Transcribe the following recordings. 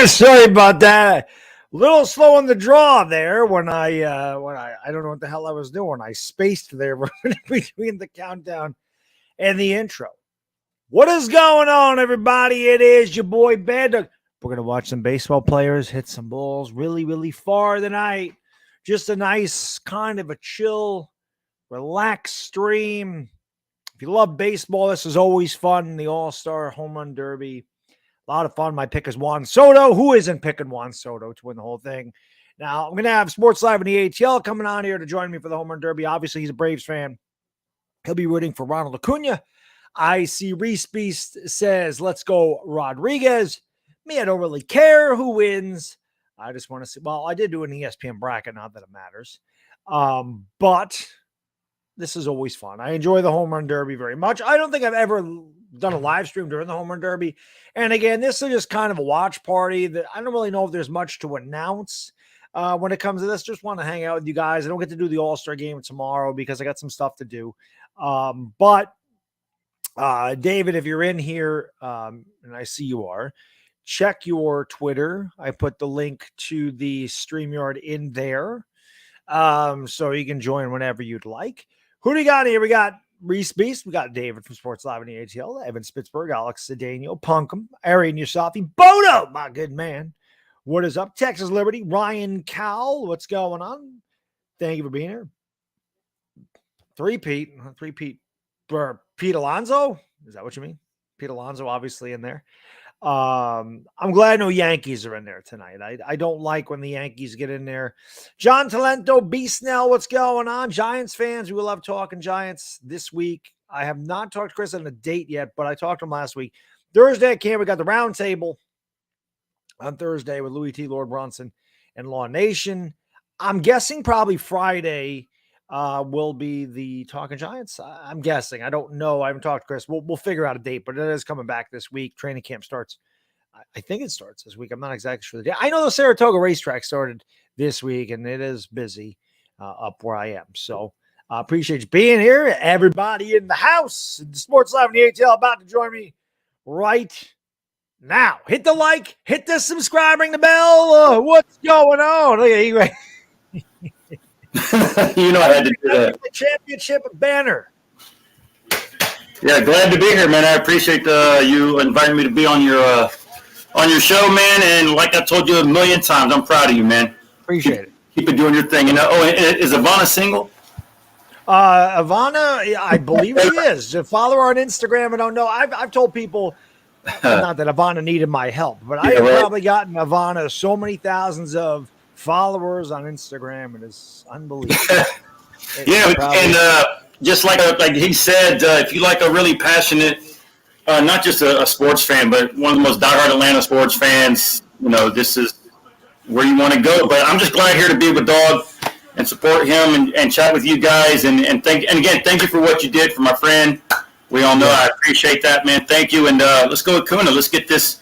Sorry about that. A little slow on the draw there when I don't know what the hell I was doing. I spaced there between the countdown and the intro. What is going on, everybody? It is your boy Baddog. We're gonna watch some baseball players hit some balls really, really far tonight. Just a nice kind of a chill, relaxed stream. If you love baseball, this is always fun. The All-Star Home Run Derby. A lot of fun. My pick is Juan Soto. Who isn't picking Juan Soto to win the whole thing? Now, I'm going to have Sports Live in the ATL coming on here to join me for the Home Run Derby. Obviously, he's a Braves fan. He'll be rooting for Ronald Acuna. I see Reese Beast says, let's go Rodriguez. Me, I don't really care who wins. I just want to see. Well, I did do an ESPN bracket, not that it matters. But this is always fun. I enjoy the Home Run Derby very much. I don't think I've ever done a live stream during the Home Run Derby. And again, this is just kind of a watch party that I don't really know if there's much to announce when it comes to this. Just want to hang out with you guys. I don't get to do the All-Star game tomorrow because I got some stuff to do. But David, if you're in here, and I see you are, check your Twitter. I put the link to the StreamYard in there. So you can join whenever you'd like. Who do you got here? We got Reese Beast. We got David from Sports Live in the ATL, Evan Spitzberg, Alex Cedeno, Punkham, Arian Yusafi, Bodo, my good man. What is up? Texas Liberty, Ryan Cowell. What's going on? Thank you for being here. Three-peat. Pete Alonso. Is that what you mean? Pete Alonso, obviously, in there. I'm glad no Yankees are in there tonight. I don't like when the Yankees get in there. John Talento, B. Snell, what's going on? Giants fans, we love talking Giants this week. I have not talked to Chris on a date yet, but I talked to him last week. Thursday at camp, we got the round table on Thursday with Louis T. Lord Bronson and Law Nation. I'm guessing probably Friday will be the Talking Giants. I'm guessing. I don't know. I haven't talked to Chris. We'll figure out a date, but it is coming back this week. Training camp starts. I think it starts this week. I'm not exactly sure the day. I know the Saratoga racetrack started this week, and it is busy up where I am. So I appreciate you being here. Everybody in the house, Sports Live in the ATL, about to join me right now. Hit the like, hit the subscribe, ring the bell. What's going on? Look at you. You know I had to do that. The championship banner. Yeah, glad to be here, man. I appreciate you inviting me to be on your show, man. And like I told you a million times, I'm proud of you, man. Appreciate it. Keep it doing your thing. You know. Oh, is Ivana single? Ivana, I believe she is. To follow her on Instagram, I don't know. I've told people, not that Ivana needed my help, but I have probably gotten Ivana so many thousands of followers on Instagram. It is unbelievable. Just like he said, if you like a really passionate, not just a sports fan, but one of the most diehard Atlanta sports fans, you know, this is where you want to go. But I'm just glad here to be with Dog and support him and chat with you guys. And thank you for what you did for my friend. We all know I appreciate that, man. Thank you. And let's go with Kuna. Let's get this.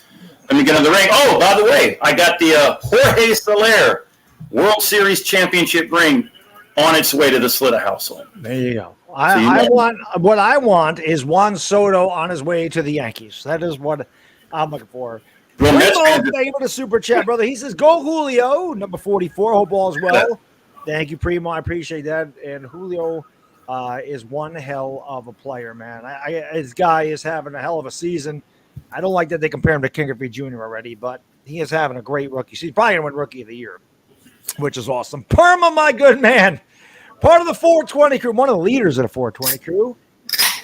Let me get on the ring. Oh, by the way, I got the Jorge Soler World Series championship ring on its way to the Slitta household. There you go. What I want is Juan Soto on his way to the Yankees. That is what I'm looking for. Primo, thank you for the super chat, brother. He says, go Julio, number 44. Hope all is well. Thank you, Primo. I appreciate that. And Julio is one hell of a player, man. This guy is having a hell of a season. I don't like that they compare him to King Griffey Jr. already, but he is having a great rookie season. He's probably going to win Rookie of the Year, which is awesome. Perma, my good man. Part of the 420 crew, one of the leaders of the 420 crew.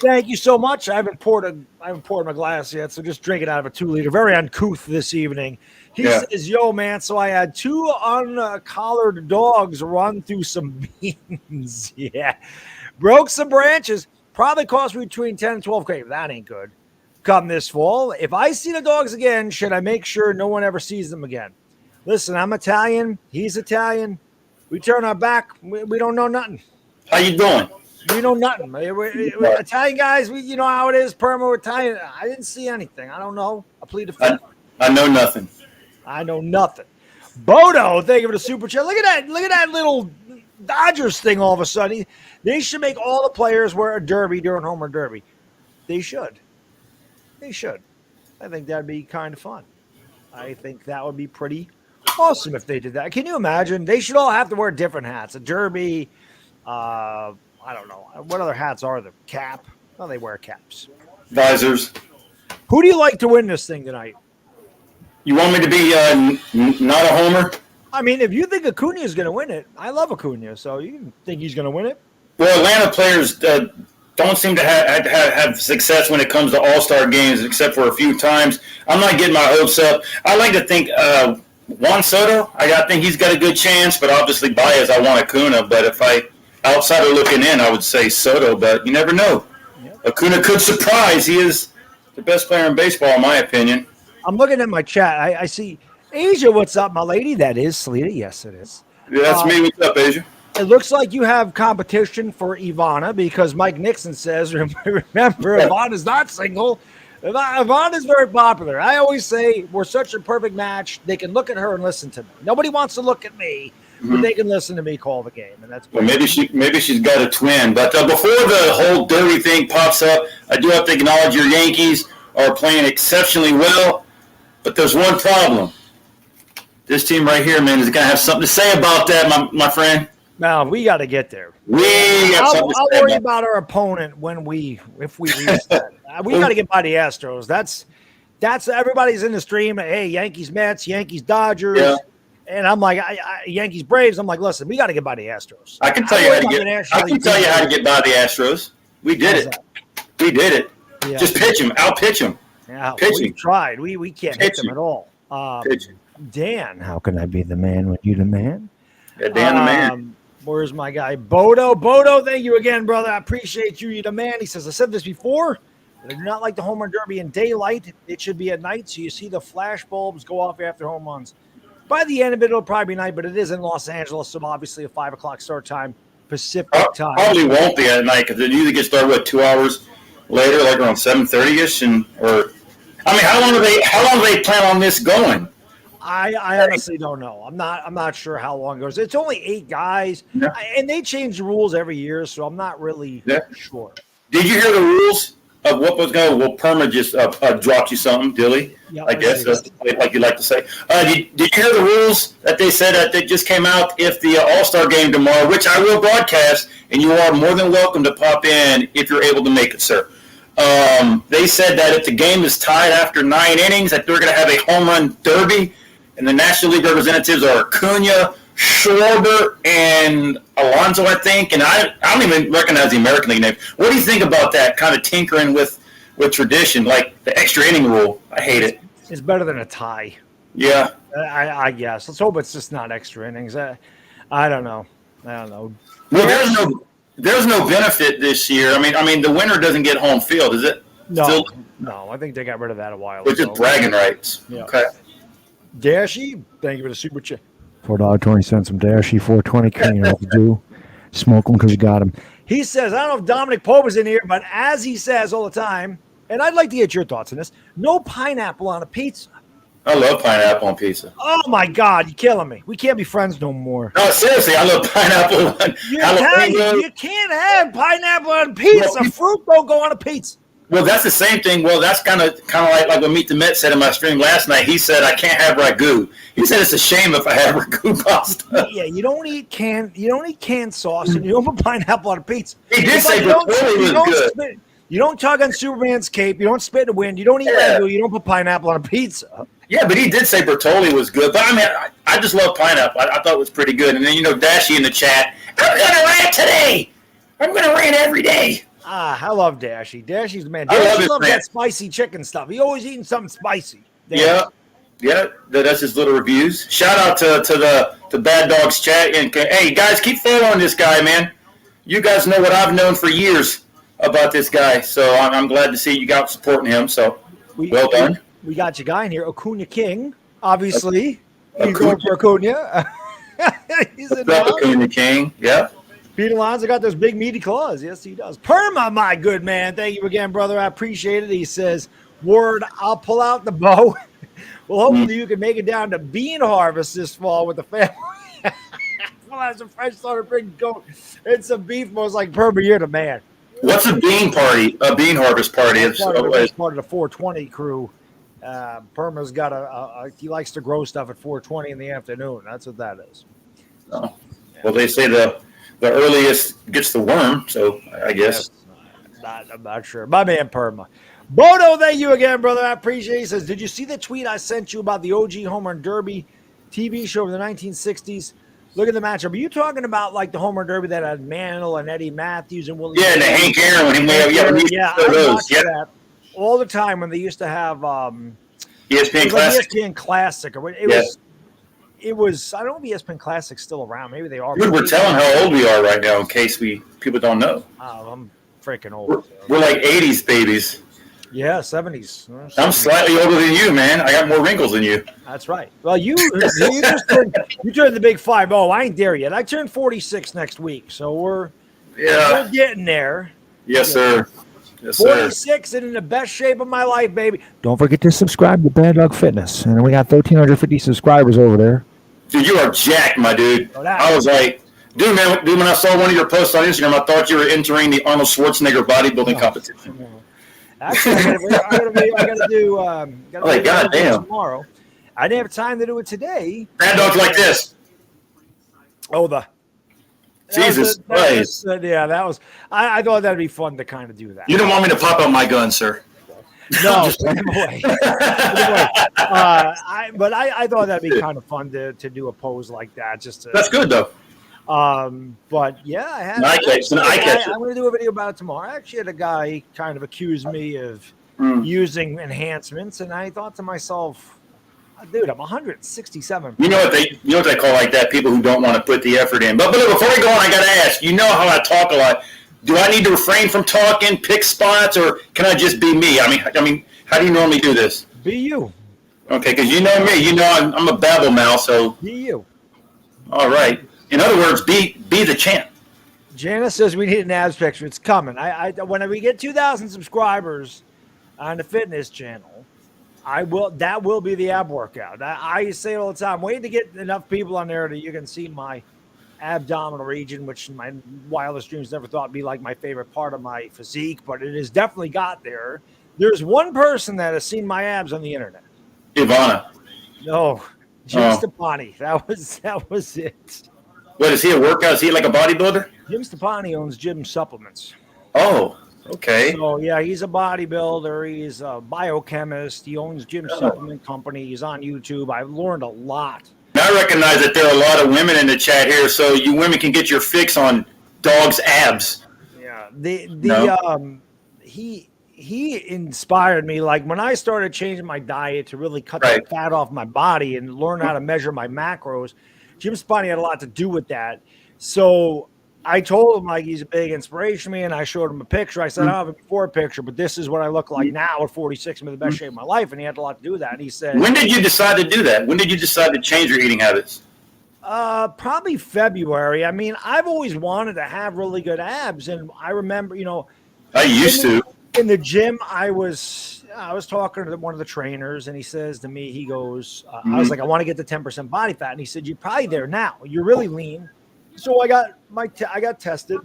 Thank you so much. I haven't poured my glass yet, so just drink it out of a 2-liter. Very uncouth this evening. He says, yo, man, so I had 2 uncollared dogs run through some beans. Yeah. Broke some branches. Probably cost me between 10 and 12K. That ain't good. Come this fall. If I see the dogs again, should I make sure no one ever sees them again? Listen, I'm Italian. He's Italian. We turn our back. We don't know nothing. How you doing? We know nothing. We're Italian guys, you know how it is. Permo Italian. I didn't see anything. I don't know. I plead the fifth. I know nothing. I know nothing. Bodo, thank you for the super chat. Look at that little Dodgers thing all of a sudden. They should make all the players wear a derby during Home Run Derby. They should. I think that'd be kind of fun. I think that would be pretty awesome if they did that. Can you imagine? They should all have to wear different hats. A derby. I don't know. What other hats are there? Cap. Oh, they wear caps. Visors. Who do you like to win this thing tonight? You want me to be not a homer? I mean, if you think Acuna is going to win it, I love Acuna, so you think he's going to win it? Well, Atlanta players don't seem to have success when it comes to all-star games, except for a few times. I'm not getting my hopes up. I like to think Juan Soto, I think he's got a good chance, but obviously biased, I want Acuna. But if outsider looking in, I would say Soto, but you never know. Yep. Acuna could surprise. He is the best player in baseball, in my opinion. I'm looking at my chat. I see Asia. What's up, my lady? That is Salita. Yes, it is. Yeah, that's me. What's up, Asia? It looks like you have competition for Ivana because Mike Nixon says, remember, Ivana's not single. Ivana's very popular. I always say we're such a perfect match. They can look at her and listen to me. Nobody wants to look at me, but they can listen to me call the game, and that's. Well, maybe she's got a twin. But before the whole derby thing pops up, I do have to acknowledge your Yankees are playing exceptionally well. But there's one problem. This team right here, man, is going to have something to say about that, my friend. Now we got to get there. I'll worry about our opponent if we reach that. We got to get by the Astros. That's everybody's in the stream. Hey, Yankees, Mets, Yankees, Dodgers, and I'm like, Yankees, Braves. I'm like, listen, we got to get by the Astros. I can tell you how to get. I can tell you how to get by the Astros. We did it. We did it. Yeah. Just pitch them. Out pitch them. Yeah, we tried. We can't hit them at all. Dan, how can I be the man when you the man? Yeah, Dan the man. Where's my guy? Bodo, thank you again, brother. I appreciate you. You're the man. He says, I said this before. I do not like the home run derby in daylight. It should be at night, so you see the flash bulbs go off after home runs. By the end of it, it'll probably be night, but it is in Los Angeles, so obviously a 5 o'clock start time, Pacific time. Probably won't be at night because it usually gets started 2 hours later, like around 7:30ish, how long do they plan on this going? I honestly don't know. I'm not sure how long it goes. It's only 8 guys, and they change the rules every year, so I'm not really sure. Did you hear the rules of what was going? Well, Perma just dropped you something, Dilly. Yeah, I guess like you like to say. Did you hear the rules that they said that they just came out? If the All-Star game tomorrow, which I will broadcast, and you are more than welcome to pop in if you're able to make it, sir. They said that if the game is tied after 9 innings, that they're going to have a home run derby. And the National League representatives are Acuna, Schwarber, and Alonso, I think. And I don't even recognize the American League name. What do you think about that, kind of tinkering with tradition, like the extra inning rule? I hate it. It's better than a tie. Yeah. I guess. Let's hope it's just not extra innings. I don't know. Well, there's no benefit this year. I mean, the winner doesn't get home field, is it? No. I think they got rid of that a while ago. It's just bragging rights. Yeah. Okay. Dashy, thank you for the super chat. $4.20 from Dashy, 420. You know what to do. Smoke them because you got them. He says, I don't know if Dominic Pope is in here, but as he says all the time, and I'd like to get your thoughts on this, no pineapple on a pizza. I love pineapple on pizza. Oh, my God. You're killing me. We can't be friends no more. No, seriously, I love pineapple on You can't have pineapple on pizza. Well, fruit don't go on a pizza. Well, that's the same thing. Well, that's kind of like what Meet the Met said in my stream last night. He said, I can't have ragu. He said it's a shame if I have ragu pasta. Yeah, you don't eat canned sauce, and you don't put pineapple on a pizza. He did say Bertoli was good. You don't tug on Superman's cape. You don't spit in the wind. You don't eat ragu. You don't put pineapple on a pizza. Yeah, but he did say Bertoli was good. But, I mean, I just love pineapple. I thought it was pretty good. And then, Dashy in the chat, I'm going to rant today. I'm going to rant every day. I love Dashy. Dashy's the man. Dashy loves that spicy chicken stuff. He always eating something spicy. Dashy. Yeah. That's his little reviews. Shout out to the Bad Dogs chat. And hey, guys, keep following this guy, man. You guys know what I've known for years about this guy. So I'm glad to see you guys supporting him. So well done. We got your guy in here, Acuna King. Obviously, he's going for Acuna. He's in Acuna King. Yeah. Pete Alonso got those big meaty claws. Yes, he does. Perma, my good man. Thank you again, brother. I appreciate it. He says, word, I'll pull out the bow. Well, hopefully you can make it down to bean harvest this fall with the family. Well, as a fresh starter, bring goat and some beef. Most like Perma, you're the man. What's a bean party? A bean harvest party? It's part of the 420 crew. Perma's got he likes to grow stuff at 4:20 in the afternoon. That's what that is. Oh. Well, they say the earliest gets the worm, so I guess. I'm not sure. My man Perma. Bodo, thank you again, brother. I appreciate it. He says, did you see the tweet I sent you about the OG Home Run Derby TV show of the 1960s? Look at the matchup. Are you talking about like the Home Run Derby that had Mantle and Eddie Matthews and Willie? Yeah, and the Hank Aaron when he I watched that all the time when they used to have ESPN Classic. ESPN Classic. It was. I don't know if ESPN Classic's still around. Maybe they are. Dude, we're telling how old we are right now in case people don't know. I'm freaking old. We're like 80s babies. Yeah, 70s. I'm slightly older than you, man. I got more wrinkles than you. That's right. Well, you just turned the big 50. I ain't there yet. I turned 46 next week, so we're getting there. Yes, sir. Yes, 46 and in the best shape of my life, baby. Don't forget to subscribe to Baddog Fitness. And we got 1,350 subscribers over there. Dude, you are jacked, my dude. I was like, dude, when I saw one of your posts on Instagram, I thought you were entering the Arnold Schwarzenegger bodybuilding competition. Actually, I got to do goddamn tomorrow. I didn't have time to do it today. Baddog's like this. Jesus Christ. That was. I thought that'd be fun to kind of do that. You don't want me to pop out my gun, sir. No, anyway. But I thought that'd be kind of fun to do a pose like that. That's good though. But yeah, I had. I'm going to do a video about it tomorrow. I actually had a guy kind of accuse me of using enhancements, and I thought to myself, dude, I'm 167. You know what they call like that? People who don't want to put the effort in. But before we go on, I got to ask. You know how I talk a lot. Do I need to refrain from talking, pick spots, or can I just be me? I mean, how do you normally do this? Be you. Okay, because you know me. You know I'm a babble mouth, so. Be you. All right. In other words, be the champ. Janice says we need an abs picture. It's coming. When we get 2,000 subscribers on the fitness channel, that will be the ab workout. I say it all the time. I'm waiting to get enough people on there that you can see my abdominal region, which in my wildest dreams never thought would be like my favorite part of my physique, but it has definitely got there. There's one person that has seen my abs on the internet. Ivana. No, Jim Stepani. That was it. What, is he a workout? Is he like a bodybuilder? Jim Stepani owns Gym Supplements. Oh, okay. So, yeah, he's a bodybuilder. He's a biochemist. He owns Gym Supplement Company. He's on YouTube. I've learned a lot. Now I recognize that there are a lot of women in the chat here, so you women can get your fix on Dog's abs. Yeah. He inspired me. Like when I started changing my diet to really cut the fat off my body and learn how to measure my macros, Jim Spotty had a lot to do with that. So I told him like he's a big inspiration to me, and I showed him a picture. I said, I don't have a before picture, but this is what I look like now at 46. I'm in the best shape of my life, and he had a lot to do with that. And he said, when did you decide to do that? When did you decide to change your eating habits? Probably February. I mean, I've always wanted to have really good abs, and I remember, I used to. In the gym, I was talking to one of the trainers, and he says to me, he goes, I was like, I want to get to 10% body fat, and he said, you're probably there now. You're really lean. So I got tested,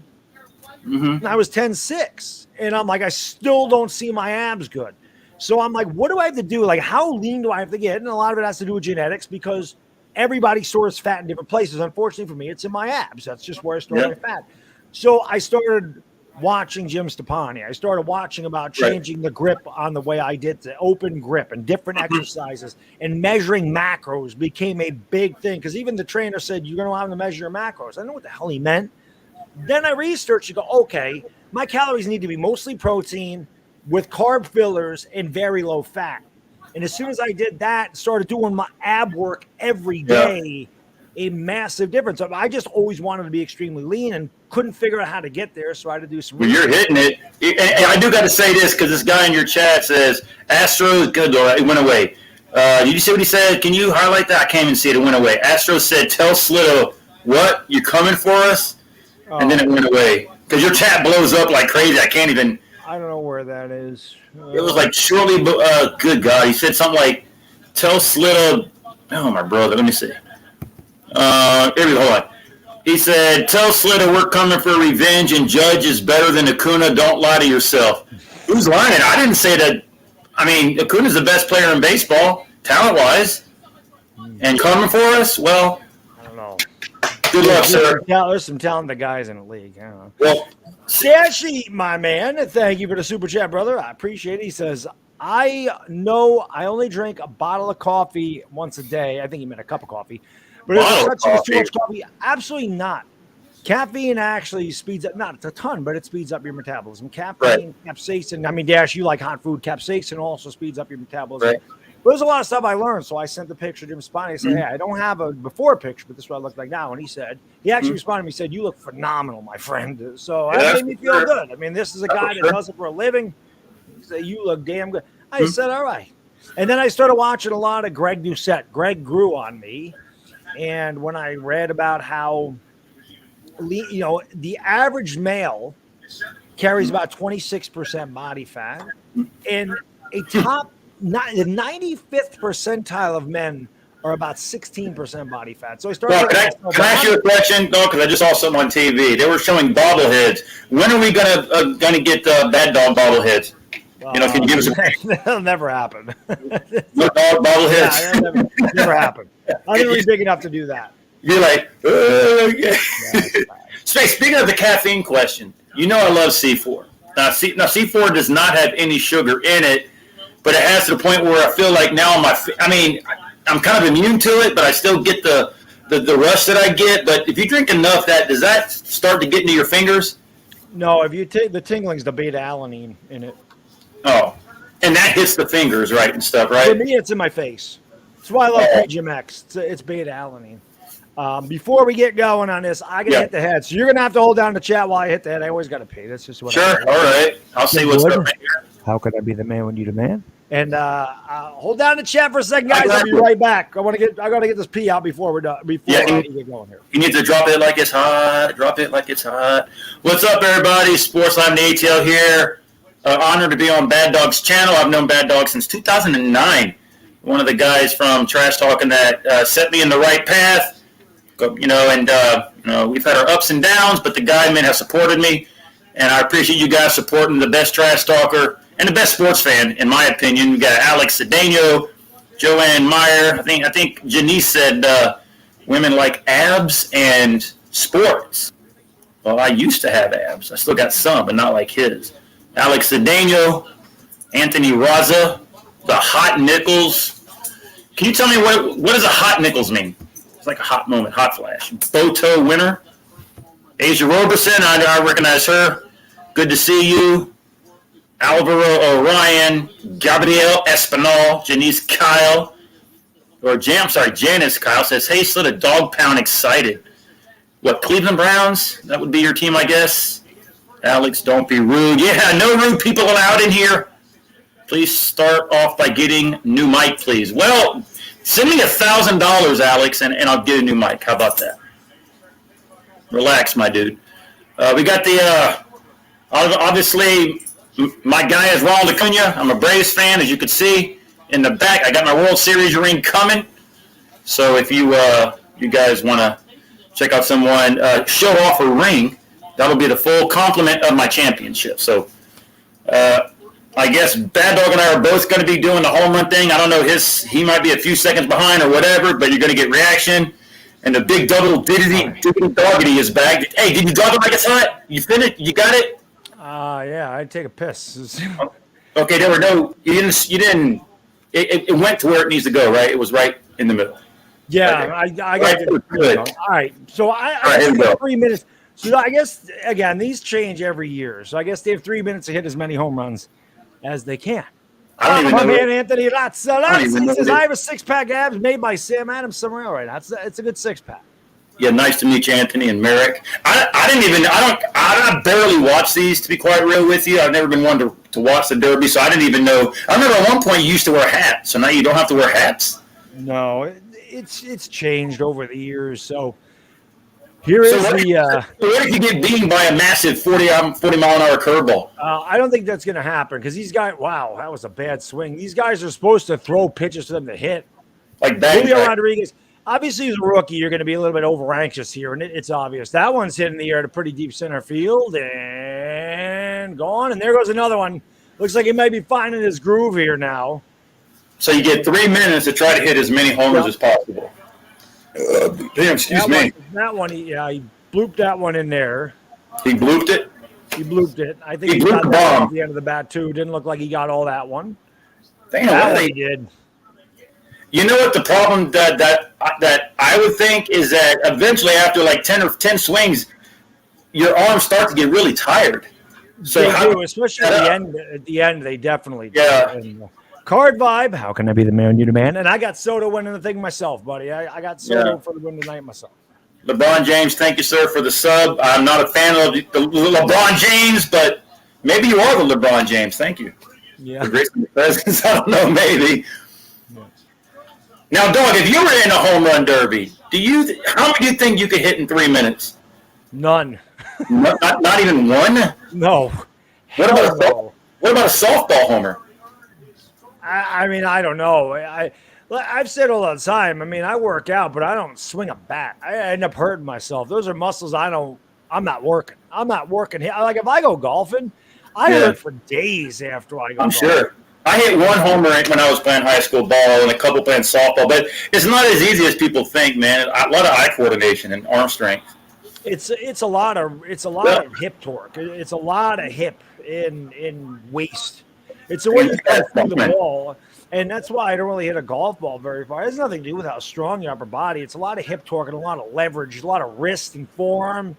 and I was 10.6, and I'm like, I still don't see my abs good. So I'm like, what do I have to do? Like, how lean do I have to get? And a lot of it has to do with genetics because everybody stores fat in different places. Unfortunately for me, it's in my abs. That's just where I store my fat. So I started watching Jim Stepani. I started watching about changing the grip on the way I did the open grip and different exercises, and measuring macros became a big thing because even the trainer said, you're going to have to measure your macros. I don't know what the hell he meant. Then I researched, you go, okay, my calories need to be mostly protein with carb fillers and very low fat. And as soon as I did that, started doing my ab work every day, a massive difference. I just always wanted to be extremely lean and couldn't figure out how to get there, so I had to do some research. You're hitting it. And I do got to say this because this guy in your chat says, Astros, good, though. It went away. Did you see what he said? Can you highlight that? I can't even see it. It went away. Astros said, tell Slito, what? You coming for us? And then it went away. Because your chat blows up like crazy. I can't even. I don't know where that is. It was like shortly, good God. He said something like, tell Slito, oh, my brother, let me see. Here we go, hold on. He said, tell Slito we're coming for revenge and Judge is better than Acuna. Don't lie to yourself. Who's lying? I didn't say that. I mean, Acuna's the best player in baseball, talent-wise. And coming for us, well, I don't know. Good luck, sir. There's some talented guys in the league. I don't know. Well, Dashy, my man, thank you for the super chat, brother. I appreciate it. He says, I know I only drink a bottle of coffee once a day. I think he meant a cup of coffee. But is it such as too much coffee? Absolutely not. Caffeine actually speeds up, not a ton, but it speeds up your metabolism. Caffeine, capsaicin. I mean, Dash, you like hot food. Capsaicin also speeds up your metabolism. Right. But there's a lot of stuff I learned. So I sent the picture to him responding. I said, hey, I don't have a before picture, but this is what I look like now. And he actually responded to me, he said, you look phenomenal, my friend. So that made me feel good. I mean, this is a guy that does it for a living. He said, you look damn good. I said, all right. And then I started watching a lot of Greg Doucette. Greg grew on me. And when I read about how, you know, the average male carries about 26% body fat, and a top, the 95th percentile of men are about 16% body fat. So I started. Can I ask you a question, though? Because I just saw something on TV. They were showing bobbleheads. When are we gonna get Baddog bobbleheads? You know, can you give us a? That'll never happen. No dog bobbleheads. Yeah, never happen. I think we're big enough to do that. You're like, yeah. Speaking of the caffeine question, you know I love C4. Now C4 does not have any sugar in it, but it has to the point where I feel like now I'm kind of immune to it, but I still get the rush that I get. But if you drink enough, does that start to get into your fingers? No, if you take the tingling's the beta alanine in it. Oh, and that hits the fingers, right, and stuff, right? For me, it's in my face. That's why I love Premium X. It's beta alanine. Before we get going on this, I gotta hit the head. So you're gonna have to hold down the chat while I hit the head. I always gotta pee. That's just what. Sure. All right. I'll see what's up right here. How could I be the man when you the man? And hold down the chat for a second, guys. I'll be right back. I gotta get this pee out before we're done. Before we get going here. You need to drop it like it's hot. Drop it like it's hot. What's up, everybody? Sports Live and ATL here. Honored to be on Baddog's channel. I've known Baddog since 2009. One of the guys from Trash Talking that set me in the right path. You know, and we've had our ups and downs, but the guy, man, has supported me, and I appreciate you guys supporting the best trash talker and the best sports fan, in my opinion. We got Alex Cedeno, Joanne Meyer. I think Janice said women like abs and sports. Well, I used to have abs. I still got some, but not like his. Alex Cedeno, Anthony Raza, the Hot Nickels. Can you tell me what does a Hot Nickels mean? It's like a hot moment, hot flash. Boto winner. Asia Roberson, I recognize her. Good to see you. Alvaro Orion, Gabrielle Espinal, Janice Kyle, Janice Kyle says, hey, Slit a dog pound excited. What, Cleveland Browns? That would be your team, I guess. Alex, don't be rude. Yeah, no rude people allowed in here. Please start off by getting new mic, please. Well, send me $1,000, Alex, and I'll get a new mic. How about that? Relax, my dude. We got the, obviously, my guy is Ronald Acuna. I'm a Braves fan, as you can see in the back. I got my World Series ring coming. So if you guys want to check out someone show off a ring, that'll be the full complement of my championship. So I guess Baddog and I are both going to be doing the home run thing. I don't know, he might be a few seconds behind or whatever, but you're going to get reaction. And the big double diggity doggity is back. Hey, did you dog it like it's hot? You finished? You got it? Yeah, I'd take a piss. Okay, there were no. You didn't. It went to where it needs to go, right? It was right in the middle. Yeah, right I got it. Good. All right, so I have 3 minutes. So I guess again, these change every year. So I guess they have 3 minutes to hit as many home runs as they can. I don't even my know. Man, Anthony Lazza says I have a 6-pack abs made by Sam Adams somewhere. All right, it's a good 6-pack. Yeah, nice to meet you, Anthony and Merrick. I barely watch these, to be quite real with you. I've never been one to watch the Derby, so I didn't even know. I remember at one point you used to wear hats, so now you don't have to wear hats. No, it's changed over the years. So here is what if you get beaten by a massive 40-mile-an-hour curveball? I don't think that's going to happen because these guys, wow, that was a bad swing. These guys are supposed to throw pitches for them to hit. Like that. Julio Rodriguez. Obviously, as a rookie, you're going to be a little bit over-anxious here, and it's obvious. That one's hitting the air to pretty deep center field and gone. And there goes another one. Looks like he might be finding his groove here now. So you get 3 minutes to try to hit as many homers as possible. Excuse me. That one, he blooped that one in there. He blooped it? He blooped it. I think He he blooped got the that bomb. at the end of the bat, too. Didn't look like he got all that one. Damn, That one he did. You know what the problem that I would think is that eventually after like 10 swings, your arms start to get really tired. So They do, especially at the end, they definitely do. Yeah. And, Card Vibe, how can I be the man you demand? And I got Soto winning the thing myself, buddy. I got Soto for the win tonight myself. LeBron James, thank you, sir, for the sub. I'm not a fan of the LeBron James, but maybe you are the LeBron James. Thank you. Yeah. For gracing your presence. I don't know, maybe. Now, Dog, if you were in a home run derby, how many do you think you could hit in 3 minutes? None. Not even one? No. What about a softball homer? I mean, I don't know. I've said all the time. I mean, I work out, but I don't swing a bat. I end up hurting myself. Those are muscles I'm not working. I'm not working. Like if I go golfing, I hurt for days after I go golfing. Sure. I hit one homer when I was playing high school ball and a couple playing softball, but it's not as easy as people think, man. A lot of eye coordination and arm strength. It's a lot of hip torque. It's a lot of hip in waist. It's the way you go through the ball, and that's why I don't really hit a golf ball very far. It has nothing to do with how strong your upper body. It's a lot of hip torque and a lot of leverage, a lot of wrist and forearm.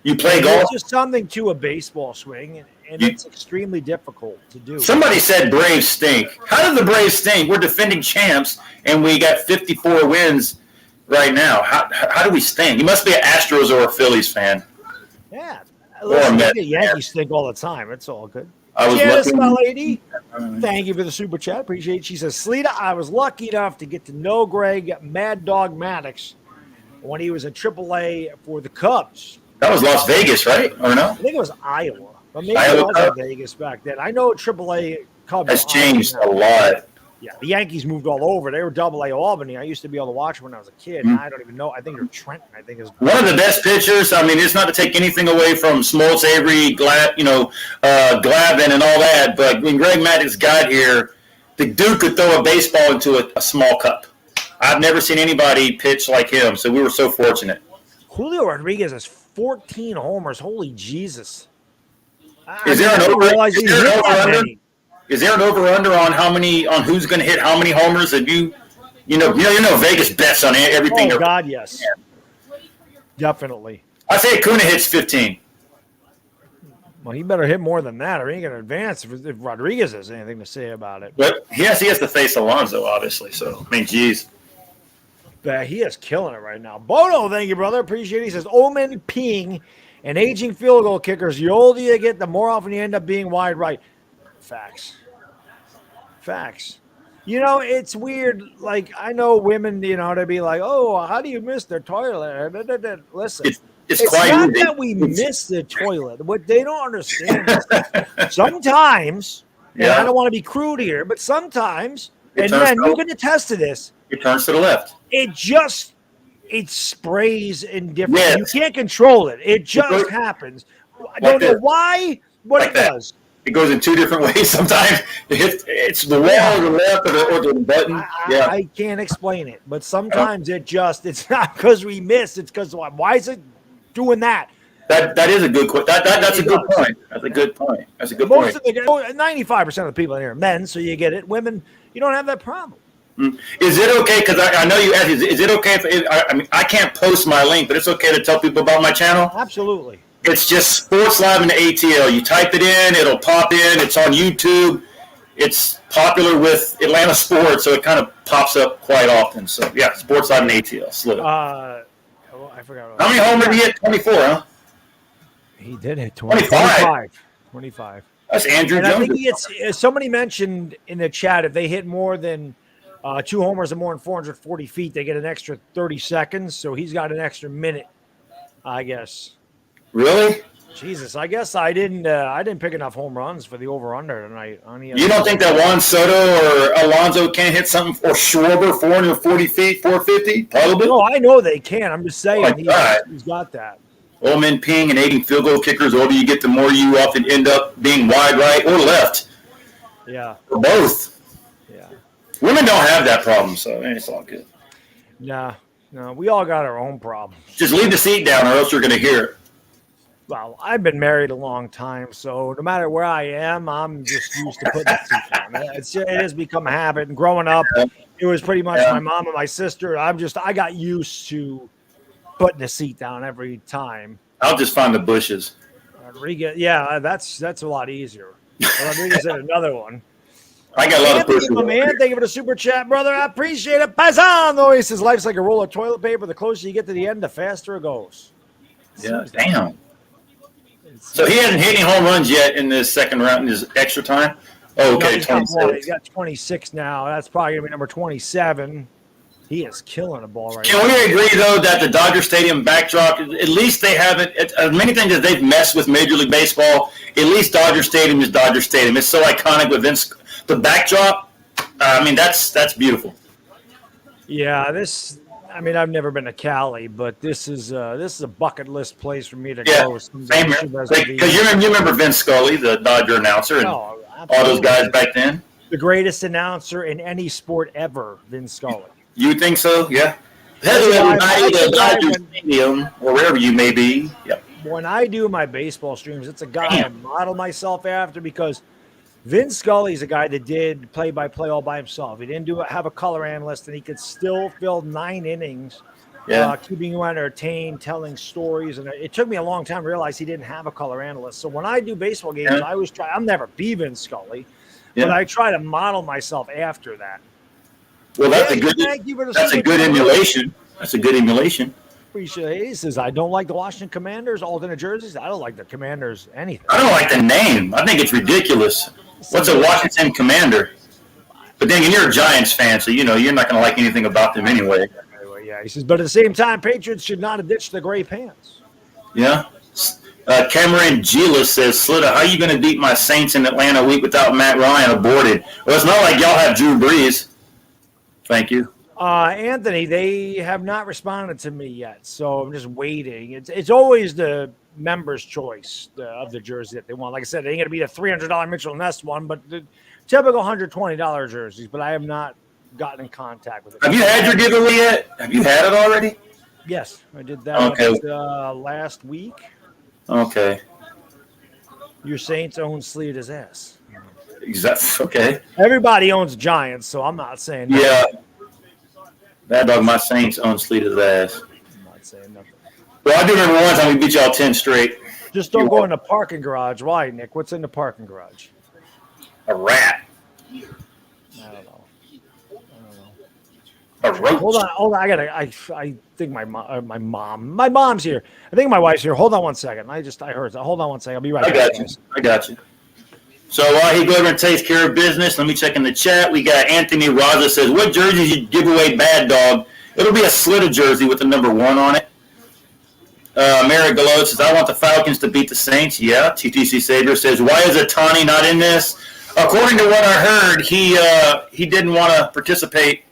You play golf? There's just something to a baseball swing, and it's extremely difficult to do. Somebody said Braves stink. How do the Braves stink? We're defending champs, and we got 54 wins right now. How do we stink? You must be an Astros or a Phillies fan. Yeah. Listen, the Yankees stink all the time. It's all good. Janice, my lady, thank you for the super chat. Appreciate it. She says, Sleeta, I was lucky enough to get to know Greg Mad Dog Maddox when he was at AAA for the Cubs. That was Las Vegas, right? Or no? I think it was Iowa. But maybe it was Vegas back then. I know AAA Cubs has changed a lot. Yeah, the Yankees moved all over. They were AA Albany. I used to be able to watch when I was a kid. I don't even know. I think they're Trenton. I think is one of the best pitchers. I mean, it's not to take anything away from Smoltz, Avery, Glavin, and all that. But when Greg Maddox got here, the dude could throw a baseball into a small cup. I've never seen anybody pitch like him. So we were so fortunate. Julio Rodriguez has 14 homers. Holy Jesus! Is there an over-under? Is there an over/under on who's going to hit how many homers? And you know, Vegas bets on everything. Oh God, yes, definitely. I say Acuna hits 15. Well, he better hit more than that, or he ain't going to advance if Rodriguez has anything to say about it. But he has to face Alonso, obviously. So I mean, geez. But he is killing it right now. Bono, thank you, brother. Appreciate it. He says, Omen peeing and aging field goal kickers. The older you get, the more often you end up being wide right. Facts. You know, it's weird. Like, I know women, they'd be like, oh, how do you miss their toilet? Listen, it's not that we miss the toilet. What they don't understand is sometimes, and I don't want to be crude here, but sometimes, and man, you can attest to this. It turns to the left. It sprays in different. Yes. You can't control it. It just happens. I don't know why, but it does. It goes in two different ways. Sometimes it's the wall or the left or the button. I can't explain it, but sometimes it's not because we miss. It's because why is it doing that? That is a good question. That's a good point. That's a good point. That's a good point. 95% of the people in here are men, so you get it. Women, you don't have that problem. Is it okay? Because I know you asked. Is it okay if I can't post my link, but it's okay to tell people about my channel? Absolutely. It's just Sports Live in the ATL. You type it in, it'll pop in. It's on YouTube. It's popular with Atlanta sports, so it kind of pops up quite often. So yeah, Sports Live in the ATL. Slid it. I forgot. How many homers did he hit? 24, huh? He did hit 25. 25. That's Andrew and Jones. I think somebody mentioned in the chat if they hit more than 2 homers and more than 440 feet, they get an extra 30 seconds. So he's got an extra minute, I guess. Really? Jesus, I guess I didn't pick enough home runs for the over/under tonight. You don't think that Juan Soto or Alonso can't hit something, or Schwarber 440 feet, 450? Probably. No, I know they can. I'm just saying he's got that. Old men peeing and aiding field goal kickers. The older you get, the more you often end up being wide right or left. Yeah. Or both. Yeah. Women don't have that problem, so it's all good. No, we all got our own problems. Just leave the seat down, or else you're going to hear it. Well, I've been married a long time, so no matter where I am, I'm just used to putting the seat down. It has become a habit. And growing up, it was pretty much my mom and my sister. I got used to putting the seat down every time. I'll just find the bushes. Rodriguez, yeah, that's a lot easier. Rodriguez had another one. I got a lot of bushes. Man, thank you for the super chat, brother. I appreciate it. Paisano, he says, life's like a roll of toilet paper. The closer you get to the end, the faster it goes. Yeah, damn. So he hasn't hit any home runs yet in this second round in his extra time? Oh, okay, 26. He's got 26 now. That's probably going to be number 27. He is killing the ball right now. Can we agree, though, that the Dodger Stadium backdrop, at least they haven't, as many things as they've messed with Major League Baseball, at least Dodger Stadium is Dodger Stadium. It's so iconic with Vince. The backdrop, that's beautiful. Yeah, I've never been to Cali, but this is a bucket list place for me to go. Same here. Because you remember Vince Scully, the Dodger announcer, and all those guys back then? The greatest announcer in any sport ever, Vince Scully. You think so? Yeah. Hello, everybody, the Dodger Stadium, or wherever you may be. Yep. When I do my baseball streams, it's a guy I model myself after because Vince Scully's a guy that did play-by-play all by himself. He didn't have a color analyst, and he could still fill 9 innings, keeping you entertained, telling stories. And it took me a long time to realize he didn't have a color analyst. So when I do baseball games, I always try. I'll never be Vince Scully, but I try to model myself after that. Well, that's a good emulation. That's a good emulation. Appreciate it. He says, I don't like the Washington Commanders, alternate jerseys. I don't like the Commanders anything. I don't like the name. I think it's ridiculous. What's a Washington Commander? But then you're a Giants fan, so you're not going to like anything about them anyway. Yeah, he says, but at the same time, Patriots should not have ditched the gray pants. Yeah. Cameron Gila says, Slitta, how are you going to beat my Saints in Atlanta a week without Matt Ryan aborted? Well, it's not like y'all have Drew Brees. Thank you. Anthony, they have not responded to me yet, so I'm just waiting. It's always the member's choice of the jersey that they want. Like I said, it ain't going to be the $300 Mitchell Ness one, but the typical $120 jerseys. But I have not gotten in contact with it. Have you had your giveaway yet? Have you had it already? Yes, I did that last week. Okay. Your Saints own sleeve his ass. Exactly. Okay. Everybody owns Giants, so I'm not saying nothing. Yeah. Baddog, my Saints own sleeve his ass. I'm not saying nothing. Well, I do remember one time we beat y'all 10 straight. Just don't go in the parking garage. Why, Nick? What's in the parking garage? A rat. I don't know. A roach. Hold on. I think my mom's here. I think my wife's here. Hold on one second. I heard that. Hold on one second. I'll be right back. I got you. So while he goes over and takes care of business, let me check in the chat. We got Anthony Raza says, what jersey did you give away, Baddog? It'll be a Slitta jersey with the number 1 on it. Mary Gallo says, I want the Falcons to beat the Saints. Yeah. TTC Savior says, why is Otani not in this? According to what I heard, he didn't want to participate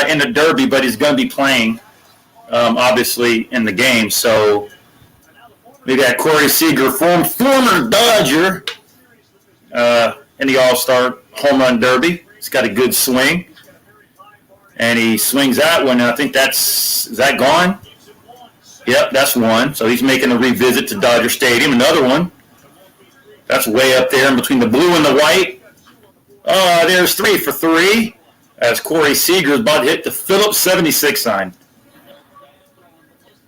in the Derby, but he's going to be playing, obviously, in the game. So we got Corey Seager, former Dodger, in the All-Star Home Run Derby. He's got a good swing. And he swings that one, and I think is that gone? Yep, that's one. So he's making a revisit to Dodger Stadium. Another one. That's way up there in between the blue and the white. There's 3 for 3. As Corey Seager is about to hit the Phillips 76 sign.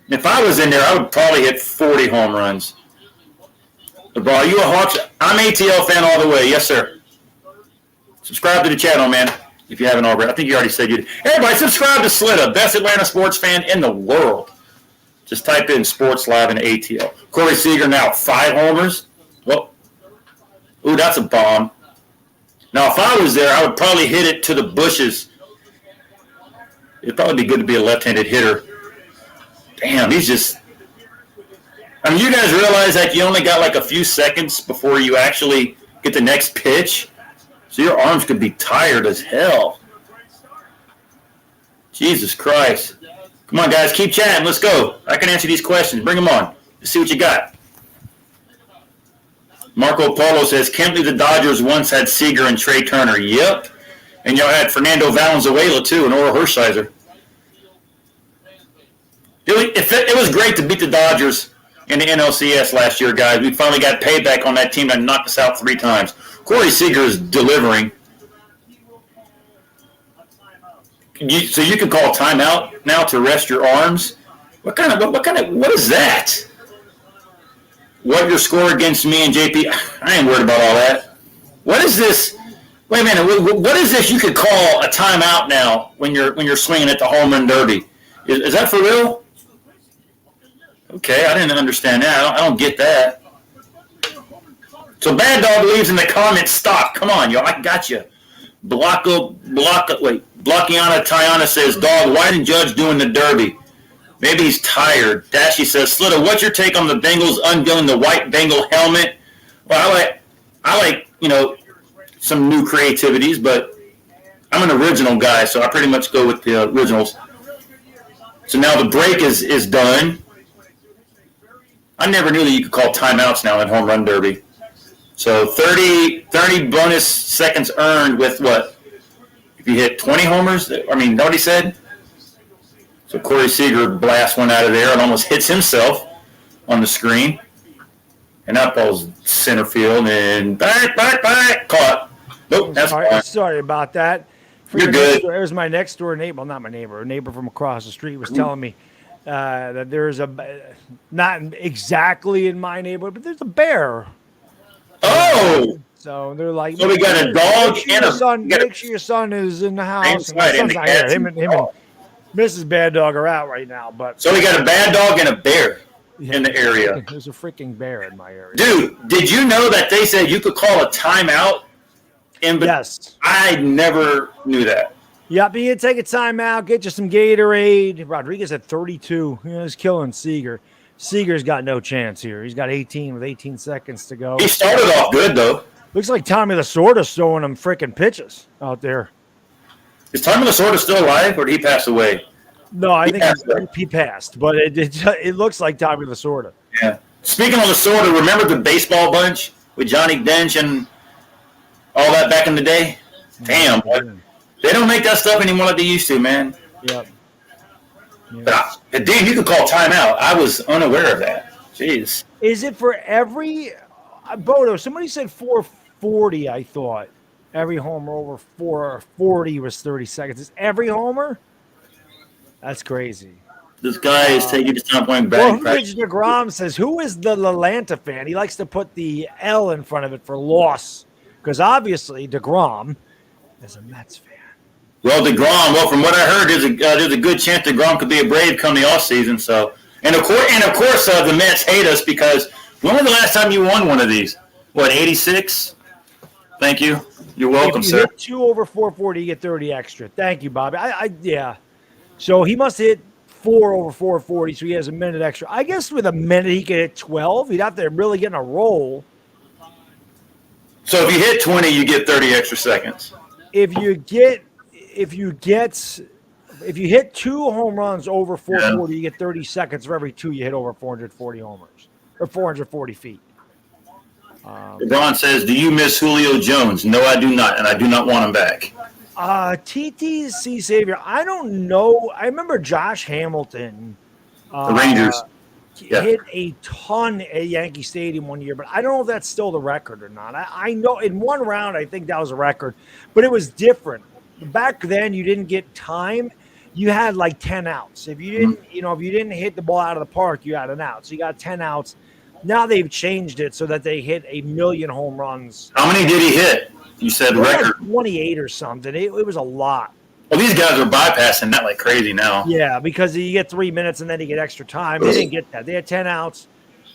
If I was in there, I would probably hit 40 home runs. Bro, are you a Hawks? I'm ATL fan all the way. Yes, sir. Subscribe to the channel, man, if you haven't already. I think you already said you did. Everybody, subscribe to Slitta, best Atlanta sports fan in the world. Just type in Sports Live and ATL. Corey Seager now 5 homers. Well, ooh, that's a bomb. Now, if I was there, I would probably hit it to the bushes. It'd probably be good to be a left-handed hitter. Damn, he's just... I mean, you guys realize that you only got like a few seconds before you actually get the next pitch? So your arms could be tired as hell. Jesus Christ. Come on, guys, keep chatting. Let's go. I can answer these questions. Bring them on. Let's see what you got. Marco Polo says, can't believe the Dodgers once had Seager and Trey Turner. Yep. And y'all had Fernando Valenzuela, too, and Oral Hershiser. It was great to beat the Dodgers in the NLCS last year, guys. We finally got payback on that team that knocked us out 3 times. Corey Seager is delivering. So you can call timeout now to rest your arms? What is that? What your score against me and JP? I ain't worried about all that. What is this? Wait a minute. What is this? You could call a timeout now when you're swinging at the home run derby. Is that for real? Okay, I didn't understand that. I don't get that. So Baddog leaves in the comments. Stop. Come on, y'all. I got you. Blockiana Tiana says, dog, why didn't Judge doing the derby? Maybe he's tired. Dashy says, Slitter, what's your take on the Bengals unveiling the white Bengal helmet? Well, I like some new creativities, but I'm an original guy, so I pretty much go with the originals. So now the break is done. I never knew that you could call timeouts now in home run derby. So 30 bonus seconds earned with what? If you hit 20 homers? I mean, know what he said? So Corey Seager blasts one out of there and almost hits himself on the screen. And that ball's center field and back, caught. Nope, that's fine. Sorry about that. You're good. It was my next door neighbor. Well, not my neighbor. A neighbor from across the street was telling me that there's not exactly in my neighborhood, but there's a bear. Oh! So they're like, so we got a dog and a son. Make sure your son is in the house. Inside, and him and Mrs. Baddog are out right now. But so we got a bad dog and a bear in the area. There's a freaking bear in my area. Dude, did you know that they said you could call a timeout? Yes. I never knew that. Yep, you can take a timeout, get you some Gatorade. Rodriguez at 32. He's killing Seager. Seager's got no chance here. He's got 18 with 18 seconds to go. He started off good, though. Looks like Tommy Lasorda's throwing him freaking pitches out there. Is Tommy Lasorda still alive, or did he pass away? No, I think he passed, but it looks like Tommy Lasorda. Yeah. Speaking of Lasorda, remember the baseball bunch with Johnny Dench and all that back in the day? Damn, boy. They don't make that stuff anymore like they used to, man. Yep. But dude, you could call timeout. I was unaware of that. Jeez. Is it for every Bodo? Somebody said 440. I thought every homer over 440 was 30 seconds. Is every homer? That's crazy. This guy is taking his time going back. Rich DeGrom says, "Who is the Lalanta fan?" He likes to put the L in front of it for loss, because obviously DeGrom is a Mets fan. Well, DeGrom. From what I heard, there's a good chance DeGrom could be a Brave come the offseason. So, and of course, the Mets hate us because when was the last time you won one of these? What, 86? Thank you. You're welcome, if you sir. hit 2 over 440, you get 30 extra. Thank you, Bobby. Yeah. So he must hit 4 over 440, so he has a minute extra. I guess with a minute he could hit 12. He'd have to really get in a roll. So if you hit 20, you get 30 extra seconds. If you hit 2 home runs over 440, you get 30 seconds for every 2 you hit over 440 homers or 440 feet. LeBron says, "Do you miss Julio Jones?" No, I do not, and I do not want him back. TTC Savior, I don't know. I remember Josh Hamilton. The Rangers. Hit a ton at Yankee Stadium one year, but I don't know if that's still the record or not. I know in one round I think that was a record, but it was different. Back then you didn't get time. You had like 10 outs. If you didn't, if you didn't hit the ball out of the park, you had an out. So you got 10 outs. Now they've changed it so that they hit 1 million home runs. How many did he hit? You said record. Like 28 or something. It was a lot. Well, these guys are bypassing that like crazy now. Yeah, because you get 3 minutes and then you get extra time. They didn't get that. They had 10 outs.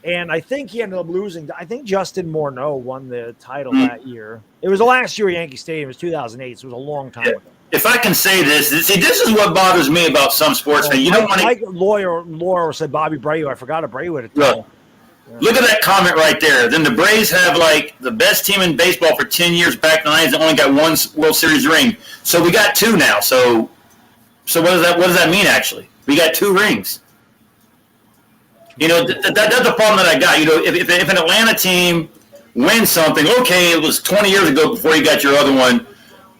And I think he ended up losing. I think Justin Morneau won the title that year. It was the last year at Yankee Stadium. It was 2008, so it was a long time ago. If I can say this, this is what bothers me about some sports fans. You don't want to. Mike Laura said Bobby Abreu. I forgot Abreu at the time. Look at that comment right there. Then the Braves have like the best team in baseball for 10 years back in the 90s that only got 1 World Series ring. So we got 2 now. So what does that mean actually? We got 2 rings. That's the problem that I got. If an Atlanta team win something. Okay, it was 20 years ago before you got your other one,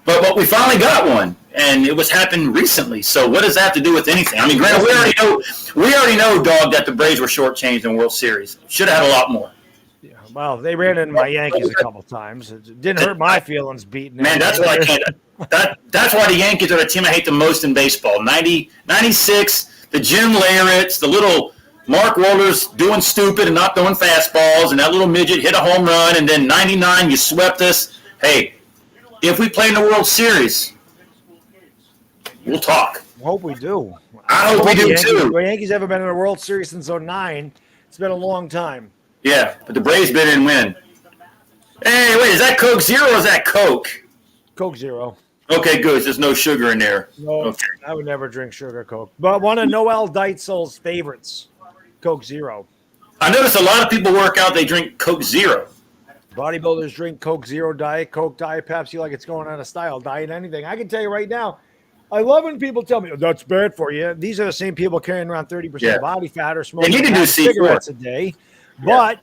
but we finally got one, and it was happened recently. So what does that have to do with anything? I mean, granted, we already know, Dog, that the Braves were shortchanged in World Series. Should have had a lot more. Yeah, well, they ran into my Yankees a couple times. It didn't hurt my feelings beating them. Man, that's why I can't. That's why the Yankees are the team I hate the most in baseball. 96, the Jim Leyritz, the little Mark Wohlers doing stupid and not throwing fastballs, and that little midget hit a home run, and then 99, you swept us. Hey, if we play in the World Series, we'll talk. I hope we do. I hope we do, too. The Yankees haven't been in a World Series since 2009. It's been a long time. Yeah, but the Braves been in win. Hey, wait, is that Coke Zero or is that Coke? Coke Zero. Okay, good. There's no sugar in there. No, okay. I would never drink sugar Coke. But one of Noel Deitzel's favorites, Coke Zero. I notice a lot of people work out, they drink Coke Zero. Bodybuilders drink Coke Zero, Diet Coke, Diet Pepsi like it's going out of style, Diet anything. I can tell you right now, I love when people tell me, oh, that's bad for you. These are the same people carrying around 30% body fat or smoking cigarettes a day. But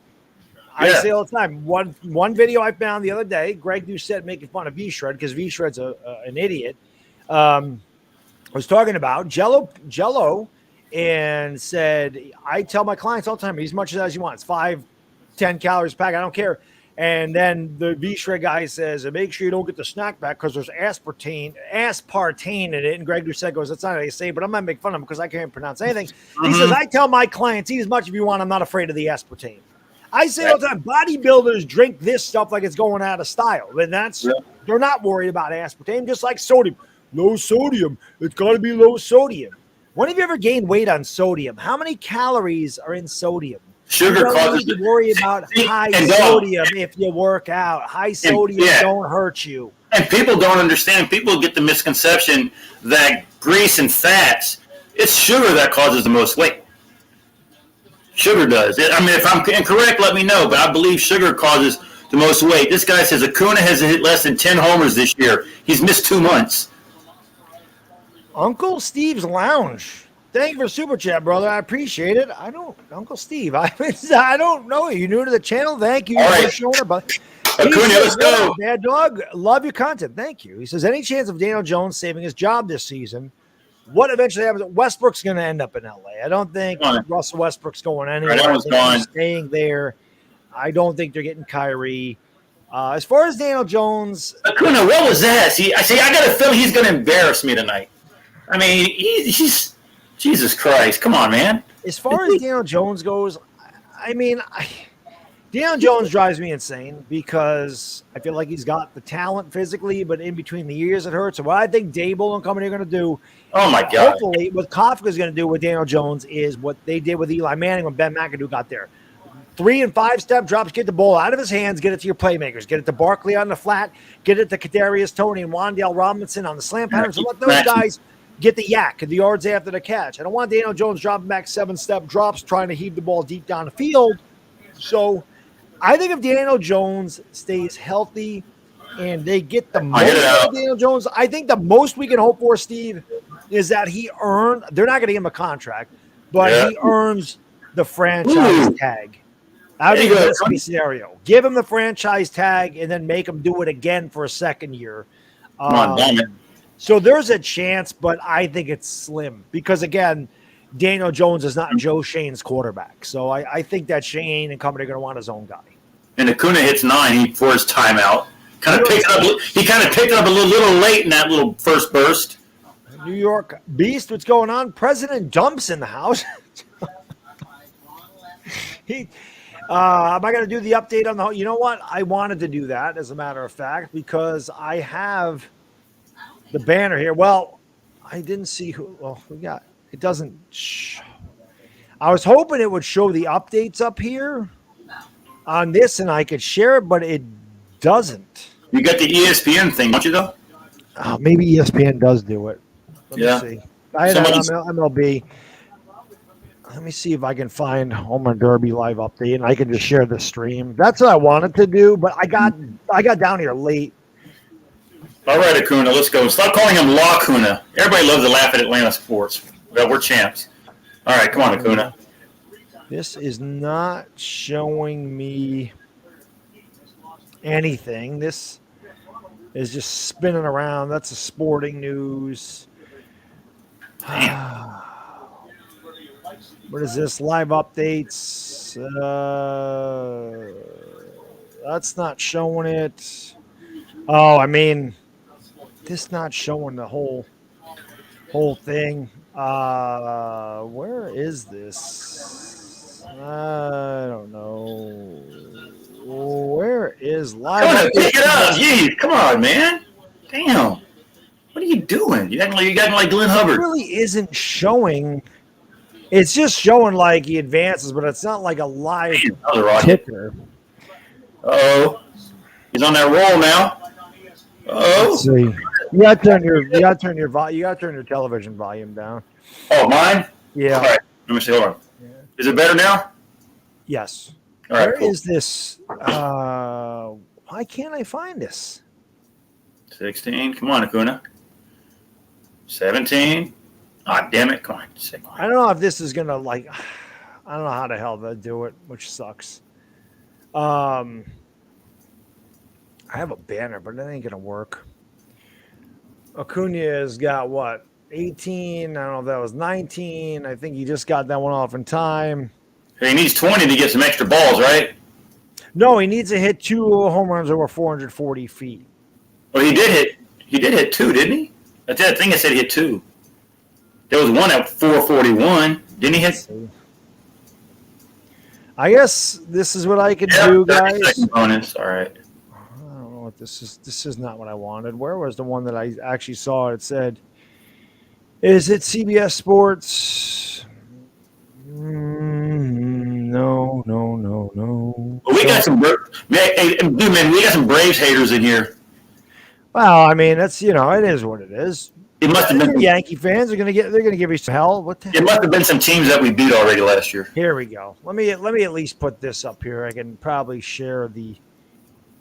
I say all the time, one video I found the other day, Greg Doucette making fun of V-Shred because V-Shred's an idiot, was talking about Jello and said, I tell my clients all the time, eat as much as you want. It's 5, 10 calories a pack. I don't care. And then the V-Shred guy says, and make sure you don't get the snack back because there's aspartame in it. And Greg Doucette goes, that's not how you say it, but I'm not making fun of him because I can't pronounce anything. He says, I tell my clients, eat as much as you want. I'm not afraid of the aspartame. I say all the time, bodybuilders drink this stuff like it's going out of style. And they're not worried about aspartame, just like sodium. Low sodium. It's got to be low sodium. When have you ever gained weight on sodium? How many calories are in sodium? Sugar causes you worry about high sodium if you work out. High sodium don't hurt you. And people don't understand. People get the misconception that grease and fats, it's sugar that causes the most weight. Sugar does. I mean, if I'm incorrect, let me know. But I believe sugar causes the most weight. This guy says Acuna has hit less than 10 homers this year. He's missed 2 months. Uncle Steve's Lounge. Thank you for super chat, brother. I appreciate it. Uncle Steve. I don't know you. New to the channel. Thank you for showing up. Acuna, let's go. Baddog, love your content. Thank you. He says, any chance of Daniel Jones saving his job this season? What eventually happens? Westbrook's going to end up in LA. I don't think Russell Westbrook's going anywhere. He's staying there. I don't think they're getting Kyrie. As far as Daniel Jones, Acuna, what was that? I got a feeling he's going to embarrass me tonight. I mean, he's Jesus Christ. Come on, man. As far as Daniel Jones goes, I mean, Daniel Jones drives me insane because I feel like he's got the talent physically, but in between the years it hurts. So what I think Dable and company are going to do, oh my God, hopefully what Kafka is going to do with Daniel Jones is what they did with Eli Manning when Ben McAdoo got there. 3 and 5 step drops, get the ball out of his hands, get it to your playmakers, get it to Barkley on the flat, get it to Kadarius Toney and Wan'Dale Robinson on the slant patterns. So let those guys get the yak and the yards after the catch. I don't want Daniel Jones dropping back 7-step drops, trying to heave the ball deep down the field. So I think if Daniel Jones stays healthy and they get the most out of Daniel Jones, I think the most we can hope for, Steve, is that he earned – they're not going to give him a contract, but he earns the franchise tag. That would be the best case scenario. Give him the franchise tag and then make him do it again for a second year. Come on, damn it. So there's a chance, but I think it's slim because, again, Daniel Jones is not Joe Shane's quarterback. So I think that Shane and company are going to want his own guy. And Acuna hits 9 for his timeout. He kind of picked it up a little late in that little first burst. New York Beast, what's going on? President Dumps in the house. Am I going to do the update on the – you know what? I wanted to do that, as a matter of fact, because I have – the banner here. Well, I didn't see who. Well, we got it. Doesn't show. I was hoping it would show the updates up here on this, and I could share it, but it doesn't. You got the ESPN thing, don't you? Though. Maybe ESPN does do it. Let me see. I had MLB. Let me see if I can find Home Run Derby live update, and I can just share the stream. That's what I wanted to do, but I got down here late. All right, Acuna, let's go. Stop calling him La Cuna. Everybody loves to laugh at Atlanta sports. Well, we're champs. All right, come on, Acuna. This is not showing me. anything. This is just spinning around. That's the sporting news. What is this? Live updates. That's not showing it. Oh, I mean, this not showing the whole thing. Where is this? I don't know. Where is live? Come on, pick it up. Jeez, come on, man. Damn. What are you doing? You acting like Glenn Hubbard. It really isn't showing. It's just showing like he advances, but it's not like a live ticker. Oh, he's on that roll now. Oh, let's see. You got to turn your television volume down. Oh, mine? Yeah. All right. Let me see. Hold on. Yeah. Is it better now? Yes. All right. Where is this? Why can't I find this? 16. Come on, Acuna. 17. Ah, damn it. Come on. I don't know if this is gonna I don't know how the hell to do it, which sucks. I have a banner, but that ain't gonna work. Acuna has got what? 18. I don't know if that was 19. I think he just got that one off in time. He needs 20 to get some extra balls, right? No, he needs to hit 2 home runs over 440 feet. Well, he did hit 2, didn't he? That's that thing that said he hit 2. There was one at 441. Didn't he hit? I guess this is what I could do, guys. Bonus. All right. I don't know what this is. This is not what I wanted. Where was the one that I actually saw? It said, "Is it CBS Sports?" No. Well, we got some, man. We got some Braves haters in here. Well, I mean, that's it is what it is. It must have been Yankee fans are they're gonna give you some hell. What the It must have been some teams that we beat already last year. Here we go. Let me at least put this up here. I can probably share the.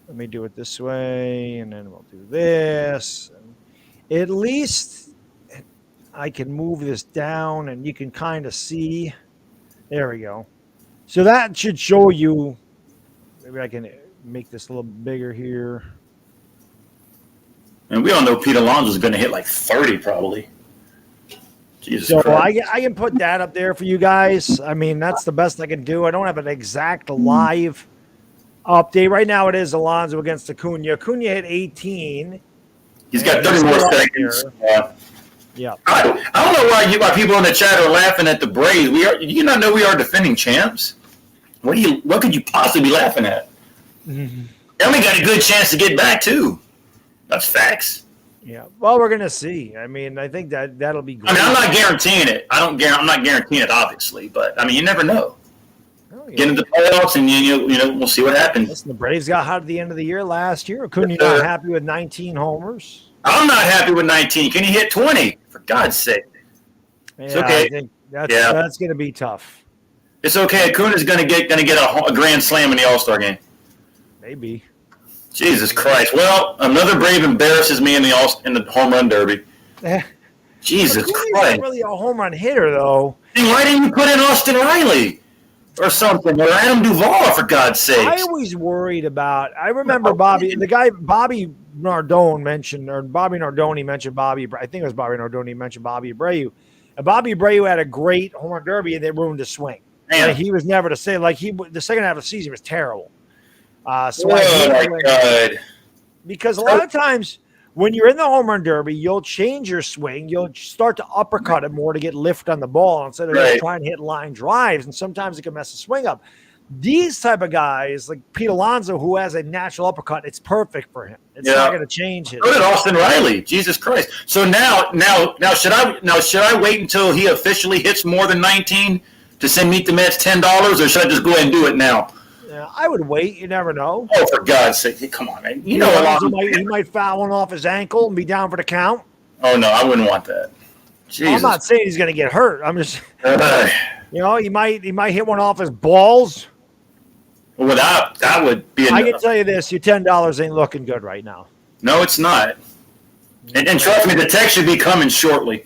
Let me do it this way, and then we'll do this. And at least I can move this down, and you can kind of see. There we go. So that should show you. Maybe I can make this a little bigger here. And we all know Pete Alonso is going to hit like 30 probably. Jesus so Christ. I can put that up there for you guys. I mean, that's the best I can do. I don't have an exact live update. Right now it is Alonso against Acuna. Acuna hit 18. He's got 30 more seconds. Yeah. I don't know why people in the chat are laughing at the Braves. Do you not know we are defending champs? What could you possibly be laughing at? Mm-hmm. And we got a good chance to get back too. That's facts. Yeah. Well, we're gonna see. I mean, I think that'll be great. I mean, I'm not guaranteeing it. I'm not guaranteeing it, obviously, but I mean, you never know. Oh, yeah. Get into the playoffs, and we'll see what happens. Listen, the Braves got hot at the end of the year last year. Acuna not happy with 19 homers. I'm not happy with 19. Can he hit 20? For God's sake. Yeah, it's okay. I think that's going to be tough. It's okay. Acuna's going to get a grand slam in the All-Star game. Maybe. Jesus Christ. Well, another Brave embarrasses me in the home run derby. Jesus Christ. Not really a home run hitter, though. Why didn't you put in Austin Riley or something, or Adam Duvall, for God's sake? I always worried about. I remember Bobby Nardoni mentioned Bobby Nardoni mentioned Bobby Abreu. And Bobby Abreu had a great home run derby, and they ruined his swing. Like, he was never to say the second half of the season was terrible. God. Because a lot of times when you're in the home run derby, you'll change your swing. You'll start to uppercut it more to get lift on the ball instead of just trying to hit line drives. And sometimes it can mess the swing up. These type of guys, like Pete Alonso, who has a natural uppercut, it's perfect for him. It's not going to change it. So did Austin Riley. Jesus Christ. So now should I wait until he officially hits more than 19 to send Meet the Mets $10, or should I just go ahead and do it now? Yeah, I would wait. You never know. Oh, for God's sake! Come on, man. He might foul one off his ankle and be down for the count. Oh no, I wouldn't want that. Jesus. I'm not saying he's going to get hurt. I'm just, he might hit one off his balls. Well, that would be enough. I can tell you this: your $10 ain't looking good right now. No, it's not. And trust me, the text should be coming shortly.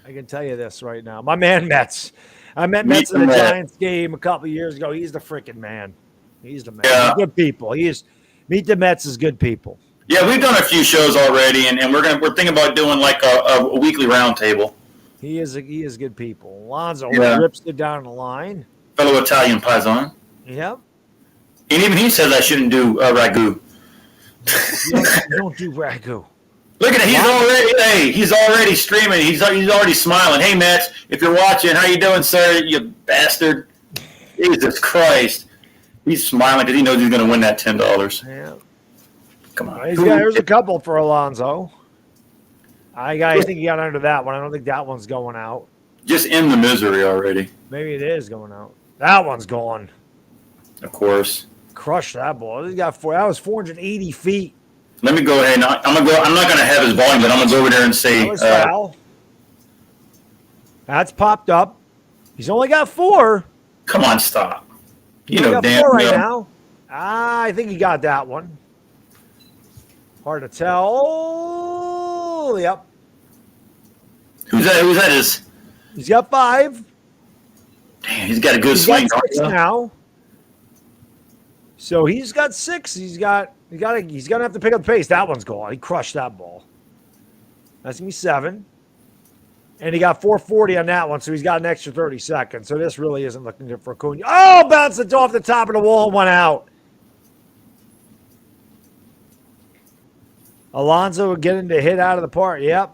I can tell you this right now. My man Mets. I met Mets in a Giants game a couple of years ago. He's the freaking man. He's the man. Yeah. Good people. Meet the Mets is good people. Yeah, we've done a few shows already, and we're thinking about doing like a weekly roundtable. He is good people. Alonzo Yeah. rips it down the line. Fellow Italian paisan. Yep. And even he says I shouldn't do ragu. You don't do ragu. Look at it. He's already streaming. He's already smiling. Hey, Mets, if you're watching, how you doing, sir? You bastard. Jesus Christ. He's smiling because he knows he's going to win that $10. Yeah. Come on. There's a couple for Alonzo. I think he got under that one. I don't think that one's going out. Just end the misery already. Maybe it is going out. That one's gone. Of course. Crushed that ball. He got that was 480 feet. Let me go ahead. I'm not going to have his volume, but I'm going to go over there and say. That was foul. That's popped up. He's only got 4. Come on, stop. He's got 4 right now. I think he got that one. Hard to tell. Oh, yep. Who's that? He's got 5. Damn, he's got a good swing. Got 6 now. So he's got 6. He's gonna have to pick up the pace. That one's gone. He crushed that ball. That's gonna be 7. And he got 440 on that one, so he's got an extra 30 seconds. So this really isn't looking good for Acuna. Oh, bounced it off the top of the wall and went out. Alonzo getting to hit out of the park. Yep.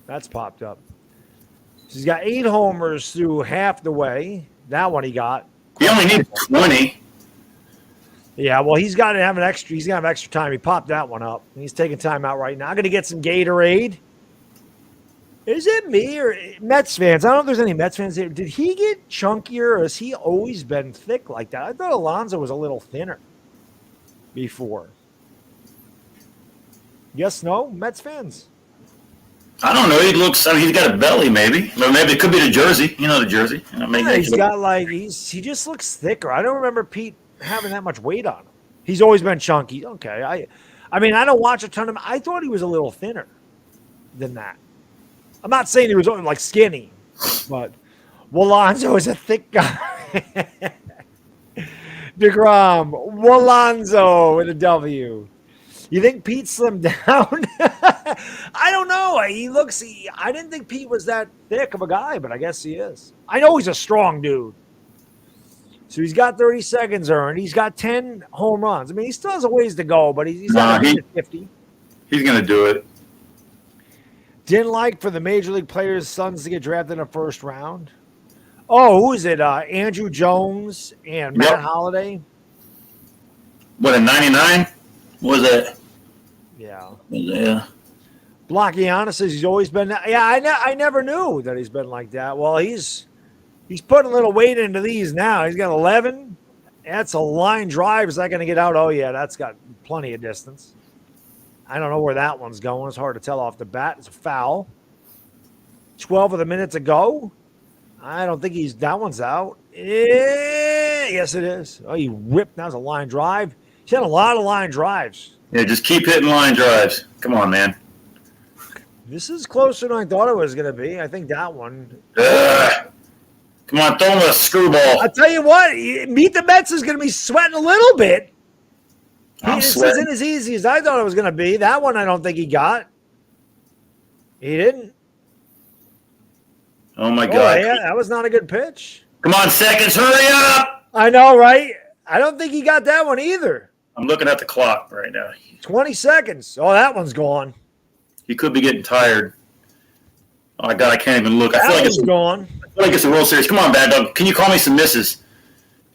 That's popped up. So he's got 8 homers through half the way. That one he got. He only needs 20. Yeah, well, he's got to have an extra. He's gonna have extra time. He popped that one up. He's taking time out right now. I'm gonna get some Gatorade. Is it me or Mets fans? I don't know if there's any Mets fans here. Did he get chunkier, or has he always been thick like that? I thought Alonzo was a little thinner before. Yes, no, Mets fans. I don't know. He's got a belly, maybe. Or maybe it could be the jersey. You know the jersey. He's got he just looks thicker. I don't remember Pete having that much weight on him. He's always been chunky. Okay, I mean, I don't watch a ton of him. I thought he was a little thinner than that. I'm not saying he was like skinny, but Walonzo is a thick guy. DeGrom, Walonzo with a W. You think Pete slimmed down? I don't know. I didn't think Pete was that thick of a guy, but I guess he is. I know he's a strong dude. So he's got 30 seconds earned. He's got 10 home runs. I mean, he still has a ways to go, but he's got 50. He's going to do it. Didn't like for the Major League players' sons to get drafted in the first round. Oh, who is it? Andrew Jones and Matt Holliday. What, a 99? What was that? Yeah. Blockiana says he's always been that. Yeah, I never knew that he's been like that. Well, he's putting a little weight into these now. He's got 11. That's a line drive. Is that going to get out? Oh, yeah, that's got plenty of distance. I don't know where that one's going. It's hard to tell off the bat. It's a foul. 12 of the minutes ago. I don't think that one's out. Yes, it is. Oh, he ripped. That was a line drive. He's had a lot of line drives. Yeah, just keep hitting line drives. Come on, man. This is closer than I thought it was going to be. I think that one. Come on, throw him a screwball. I'll tell you what. Meet the Mets is going to be sweating a little bit. This isn't as easy as I thought it was going to be. That one I don't think he got. He didn't. Oh, my God. Yeah, that was not a good pitch. Come on, seconds. Hurry up. I know, right? I don't think he got that one either. I'm looking at the clock right now. 20 seconds. Oh, that one's gone. He could be getting tired. Oh, my God, I can't even look. I feel like it's gone. I feel like it's a World Series. Come on, Baddog. Can you call me some misses?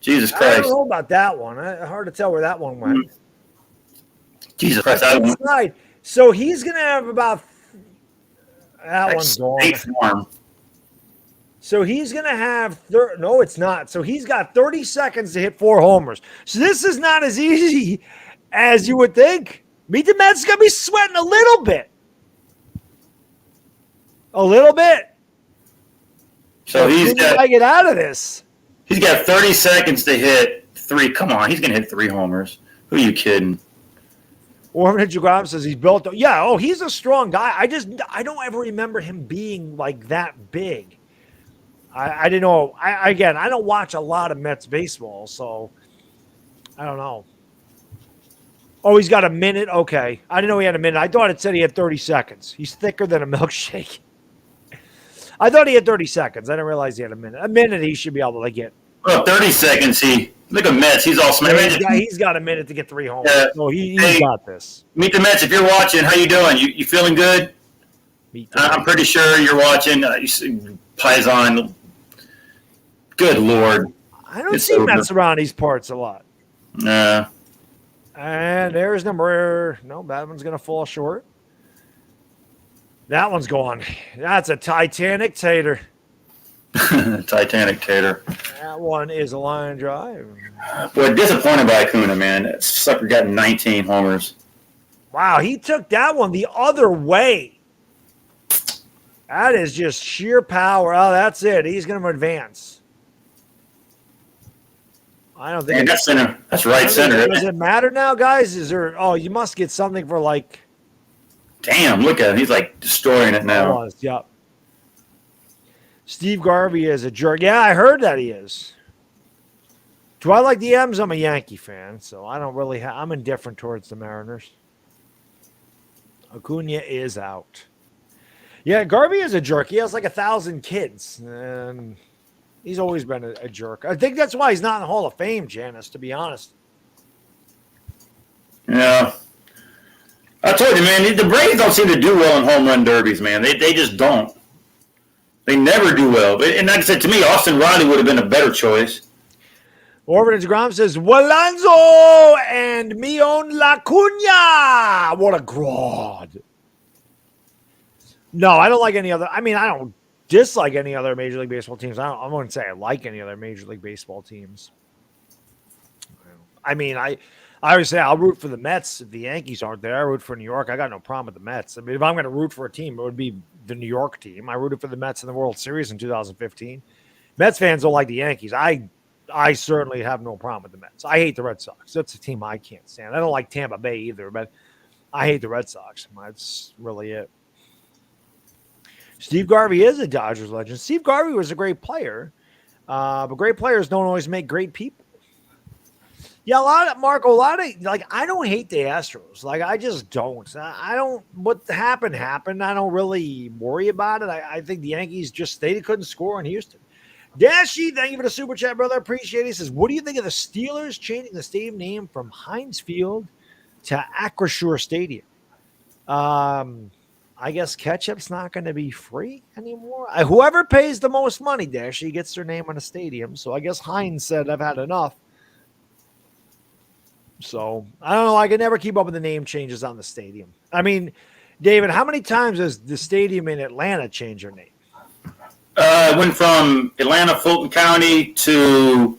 Jesus Christ. I don't know about that one. Hard to tell where that one went. Jesus Christ. So he's going to have about – that one's gone. So he's going to have – no, it's not. So he's got 30 seconds to hit 4 homers. So this is not as easy as you would think. Meet the Mets is going to be sweating a little bit. A little bit. So he's got to get out of this. He's got 30 seconds to hit 3. Come on, he's going to hit 3 homers. Who are you kidding? Orman DeGrom says he's built. Yeah, he's a strong guy. I don't ever remember him being like that big. I didn't know. I don't watch a lot of Mets baseball, so I don't know. Oh, he's got a minute? Okay. I didn't know he had a minute. I thought it said he had 30 seconds. He's thicker than a milkshake. I thought he had 30 seconds. I didn't realize he had a minute. A minute he should be able to get. Well, 30 seconds. Look at Mets. He's all smashed. He's got a minute to get 3 homers. So he's got this. Meet the Mets. If you're watching, how you doing? You feeling good? I'm pretty sure you're watching. You see Paisan. Good Lord. I don't see Mets around these parts a lot. Nah. And there's number. No, that one's going to fall short. That one's gone. That's a Titanic tater. Titanic tater. That one is a line drive. Boy, disappointed by Acuna, man. That sucker got 19 homers. Wow, he took that one the other way. That is just sheer power. Oh, that's it. He's going to advance. I don't think that's center. That's right center. Does it matter now, guys? Is there? Oh, you must get something for like. Damn! Look at him. He's like destroying it now. Yep. Steve Garvey is a jerk. Yeah, I heard that he is. Do I like the M's? I'm a Yankee fan, so I don't really. I'm indifferent towards the Mariners. Acuna is out. Yeah, Garvey is a jerk. He has like 1,000 kids, and he's always been a jerk. I think that's why he's not in the Hall of Fame, Janice, to be honest. Yeah. I told you, man, the Braves don't seem to do well in home run derbies, man. They just don't. They never do well. And like I said, to me, Austin Riley would have been a better choice. Orvin DeGrom says, Walanzo and Mion Lacuna. What a grod. No, I don't like any other. I mean, I don't dislike any other Major League Baseball teams. I wouldn't say I like any other Major League Baseball teams. I mean, I always say I'll root for the Mets if the Yankees aren't there. I root for New York. I got no problem with the Mets. I mean, if I'm going to root for a team, it would be the New York team. I rooted for the Mets in the World Series in 2015. Mets fans don't like the Yankees. I certainly have no problem with the Mets. I hate the Red Sox. That's a team I can't stand. I don't like Tampa Bay either, but I hate the Red Sox. That's really it. Steve Garvey is a Dodgers legend. Steve Garvey was a great player, but great players don't always make great people. Yeah, I don't hate the Astros. Like, I just don't. I don't, what happened. I don't really worry about it. I think the Yankees they couldn't score in Houston. Dashy, thank you for the super chat, brother. I appreciate it. He says, what do you think of the Steelers changing the stadium name from Heinz Field to Acrisure Stadium? I guess ketchup's not going to be free anymore. Whoever pays the most money, Dashy, gets their name on a stadium. So I guess Heinz said, I've had enough. So I don't know. I can never keep up with the name changes on the stadium. I mean, David, how many times has the stadium in Atlanta changed their name? It went from Atlanta, Fulton County to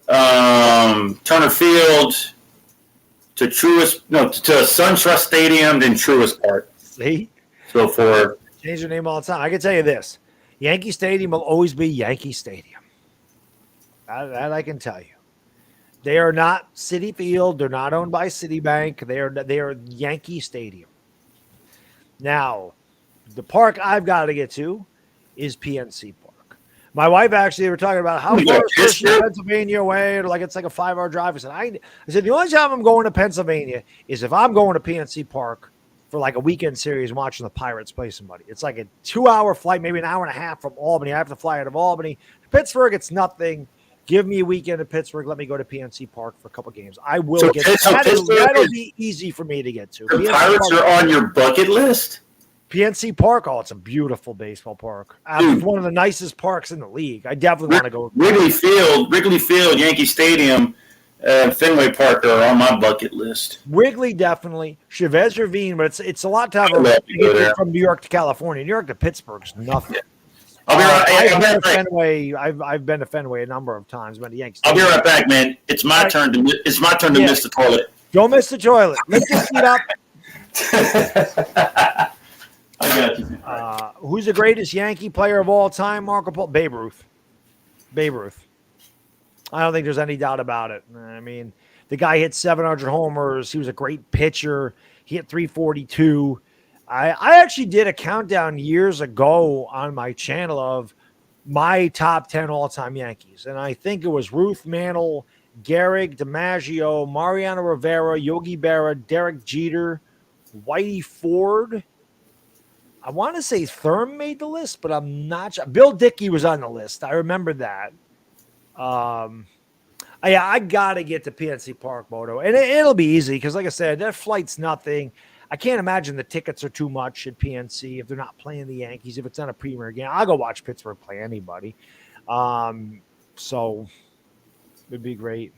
Turner Field to SunTrust Stadium, then Truist Park. See? So for change their name all the time. I can tell you this: Yankee Stadium will always be Yankee Stadium. That I can tell you. They are not Citi Field. They're not owned by Citibank. They are Yankee Stadium. Now, the park I've got to get to is PNC Park. My wife actually were talking about how far is Pennsylvania away. Like it's like a 5-hour drive. I said the only time I'm going to Pennsylvania is if I'm going to PNC Park for like a weekend series watching the Pirates play somebody. It's like a 2-hour flight, maybe an hour and a half from Albany. I have to fly out of Albany to Pittsburgh. It's nothing. Give me a weekend in Pittsburgh. Let me go to PNC Park for a couple games. I will get that'll be easy for me to get to. The Pirates are on your bucket list? PNC Park, oh, it's a beautiful baseball park. It's one of the nicest parks in the league. I definitely want to go. Wrigley Field, Yankee Stadium, Fenway Park are on my bucket list. Wrigley, definitely. Chavez Ravine, but it's a lot tougher to get from New York to California. New York to Pittsburgh's nothing. Yeah. I'll be right. I've been to Fenway. I've been to Fenway a number of times. Been to Yankees. I'll be right back, man. It's my turn to miss the toilet. Don't miss the toilet. Lift your feet up. I got you. Who's the greatest Yankee player of all time? Marco Polo. Babe Ruth. I don't think there's any doubt about it. I mean, the guy hit 700 homers. He was a great pitcher. He hit 342. I actually did a countdown years ago on my channel of my top 10 all-time Yankees. And I think it was Ruth, Mantle, Gehrig, DiMaggio, Mariano Rivera, Yogi Berra, Derek Jeter, Whitey Ford. I want to say Thurm made the list, but I'm not sure. Bill Dickey was on the list. I remember that. I got to get to PNC Park, Moto. And it'll be easy because, like I said, that flight's nothing. I can't imagine the tickets are too much at PNC if they're not playing the Yankees. If it's not a premier game, I'll go watch Pittsburgh play anybody. So it'd be great.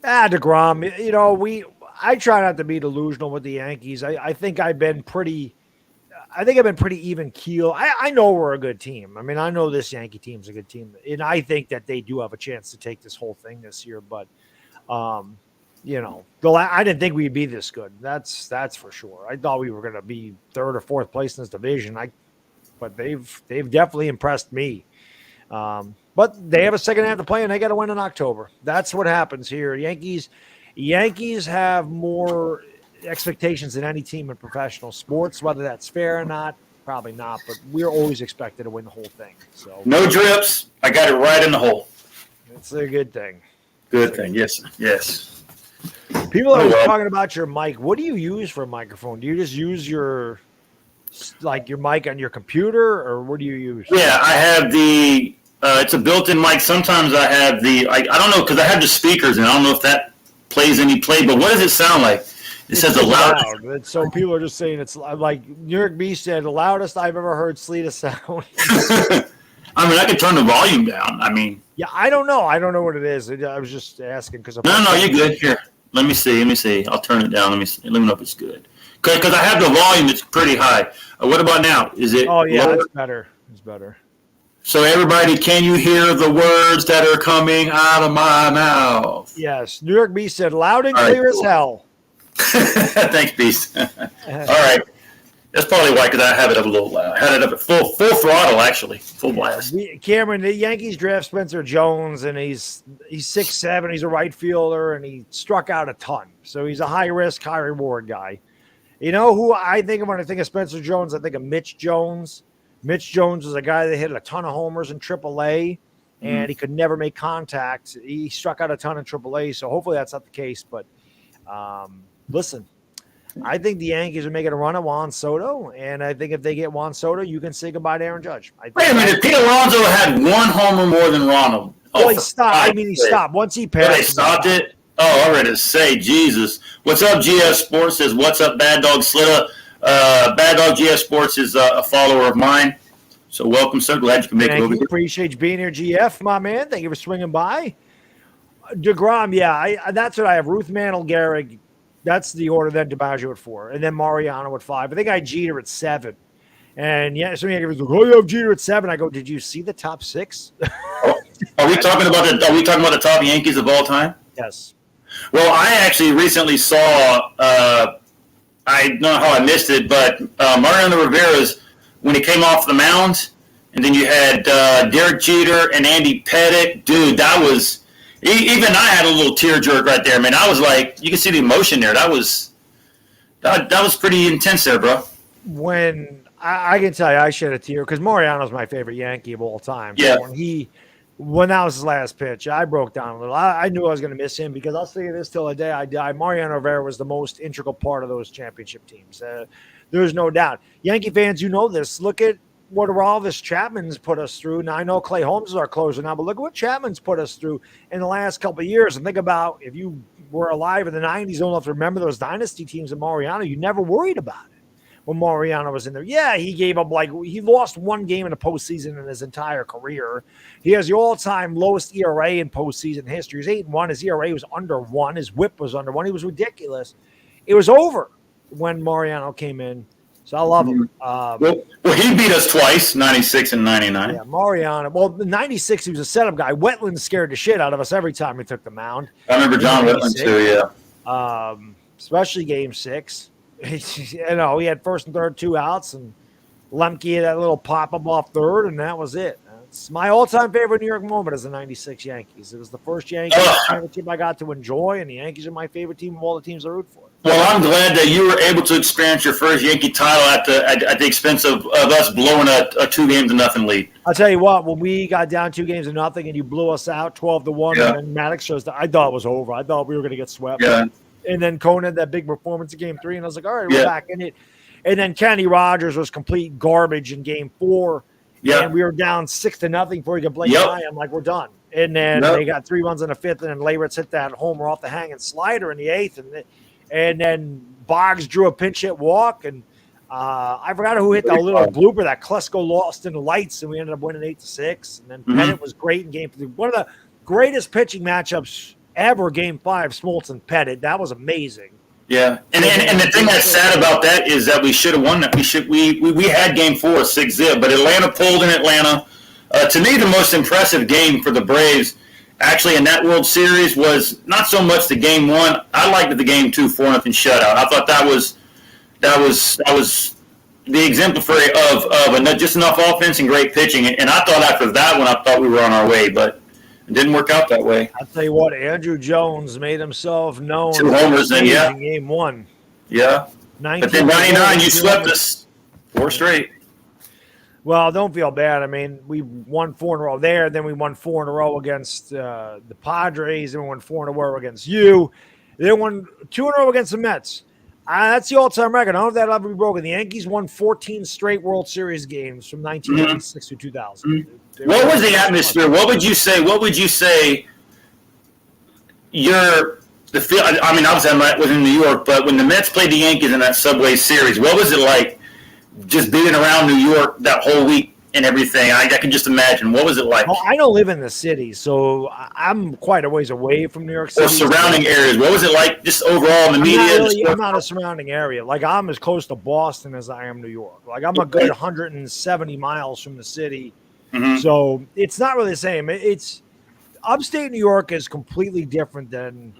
DeGrom, I try not to be delusional with the Yankees. I think I've been pretty even keel. I know we're a good team. I mean, I know this Yankee team's a good team, and I think that they do have a chance to take this whole thing this year. But, I didn't think we'd be this good. That's for sure. I thought we were going to be third or fourth place in this division. But they've definitely impressed me. But they have a second half to play, and they got to win in October. That's what happens here. Yankees have more expectations than any team in professional sports. Whether that's fair or not, probably not. But we're always expected to win the whole thing. So no drips. I got it right in the hole. It's a good thing. Good thing. Yes. Yes. People are always talking about your mic. What do you use for a microphone? Do you just use your mic on your computer, or what do you use? Yeah, I have the. It's a built-in mic. Sometimes I have I don't know because I have the speakers, and I don't know if that plays any play. But what does it sound like? It says the loudest. Loud. So people are just saying it's like New York B said, the loudest I've ever heard Sleet a sound. I mean, I could turn the volume down. I mean, yeah, I don't know. I don't know what it is. I was just asking because no, you're good. Here, let me see. I'll turn it down. Let me know if it's good. Because I have the volume. It's pretty high. What about now? Is it? Oh yeah, lower? it's better. It's better. So everybody, can you hear the words that are coming out of my mouth? Yes. New York B said loud and clear as hell. Thanks, Beast. All right. That's probably why, because I have it up a little loud. I had it up at full throttle, actually, full blast. Cameron, the Yankees draft Spencer Jones, and he's 6'7". He's a right fielder, and he struck out a ton. So he's a high risk, high reward guy. You know who I think of when I think of Spencer Jones? I think of Mitch Jones. Mitch Jones was a guy that hit a ton of homers in AAA, and he could never make contact. He struck out a ton in AAA, so hopefully that's not the case. But listen, I think the Yankees are making a run at Juan Soto, and I think if they get Juan Soto, you can say goodbye to Aaron Judge. Wait a minute. Pete Alonso had one homer more than Ronald. He stopped. He stopped. Once he passed. They stopped it? Oh, I ready to say, Jesus. What's up, GS Sports? Says, what's up, Baddog Slitta? Baddog GS Sports is a follower of mine. So welcome, sir. Glad you can make it over here. Appreciate you being here, GF, my man. Thank you for swinging by. DeGrom, yeah, that's what I have. Ruth Mantle, Gehrig. That's the order. Then DiMaggio at 4, and then Mariano at 5. I think I had Jeter at 7. And yeah, some Yankees like, oh, you have Jeter at 7. I go, did you see the top 6? Are we talking about the top Yankees of all time? Yes. Well, I actually recently saw. I don't know how I missed it, but Mariano Rivera's when he came off the mound, and then you had Derek Jeter and Andy Pettitte. Dude, that was. Even I had a little tear jerk right there, man. I was like, you can see the emotion there. That was pretty intense there, bro. When I can tell you, I shed a tear because Mariano's my favorite Yankee of all time. Yeah. So when that was his last pitch, I broke down a little. I knew I was going to miss him because I'll say this till the day I die. Mariano Rivera was the most integral part of those championship teams. There's no doubt. Yankee fans, you know this. Look at what Aroldis Chapman's put us through. Now, I know Clay Holmes is our closer now, but look at what Chapman's put us through in the last couple of years. And think about if you were alive in the 90s, old enough to remember those dynasty teams of Mariano, you never worried about it when Mariano was in there. Yeah, he gave up he lost one game in the postseason in his entire career. He has the all-time lowest ERA in postseason history. He was 8-1. His ERA was under 1. His whip was under 1. He was ridiculous. It was over when Mariano came in. So I love him. Well, he beat us twice, 96 and 99. Yeah, Mariano. Well, in 96, he was a setup guy. Wetland scared the shit out of us every time he took the mound. I remember John Wetland too, yeah. Especially Game 6. He had first and third, 2 outs, and Lemke had that little pop-up off third, and that was it. moments. My all-time favorite New York moment is the '96 Yankees. It was the first Yankees championship I got to enjoy, and the Yankees are my favorite team of all the teams I root for. Well, I'm glad that you were able to experience your first Yankee title at the expense of us blowing a 2-0 lead. I'll tell you what, when we got down 2-0 and you blew us out 12-1, Yeah. and then Maddox shows that, I thought it was over. I thought we were going to get swept. Yeah. And then Cohen had that big performance in Game 3, and I was like, all right, we're back in it. And then Kenny Rogers was complete garbage in Game 4. Yeah. And we were down 6-0 before he could blink an eye. I'm like, we're done. And then they got 3 runs in the 5th, and then Leyritz hit that homer off the hanging slider in the 8th. And then Boggs drew a pinch hit walk, and I forgot who hit that little blooper that Klesko lost in the lights, and we ended up winning 8-6. And then Pettit was great in Game 3. One of the greatest pitching matchups ever, Game 5, Smoltz and Pettit. That was amazing. Yeah, and the thing that's sad about that is that we should have won that. We had Game 4 6-0, but Atlanta pulled in Atlanta. To me, the most impressive game for the Braves, actually in that World Series, was not so much the Game 1. I liked the Game 2 4-0 shutout. I thought that was the exemplary of just enough offense and great pitching. And I thought after that one, I thought we were on our way, but it didn't work out that way. I'll tell you what, Andrew Jones made himself known. 2 homers then, in Game 1. Yeah. But then 99, you swept us 4 straight. Well, don't feel bad. I mean, we won 4 in a row there. Then we won 4 in a row against the Padres. Then we won 4 in a row against you. Then won 2 in a row against the Mets. That's the all-time record. I don't know if that'll ever be broken. The Yankees won 14 straight World Series games from 1996 to 2000. What was the atmosphere? What would you say? The feel? I mean, obviously I was in New York, but when the Mets played the Yankees in that Subway Series, what was it like just being around New York that whole week and everything? I can just imagine. What was it like? Well, I don't live in the city, so I'm quite a ways away from New York City. Or surrounding areas. What was it like just overall in the media? I'm not a surrounding area. Like, I'm as close to Boston as I am New York. Like, I'm a good 170 miles from the city. Mm-hmm. So it's not really the same. It's upstate New York is completely different than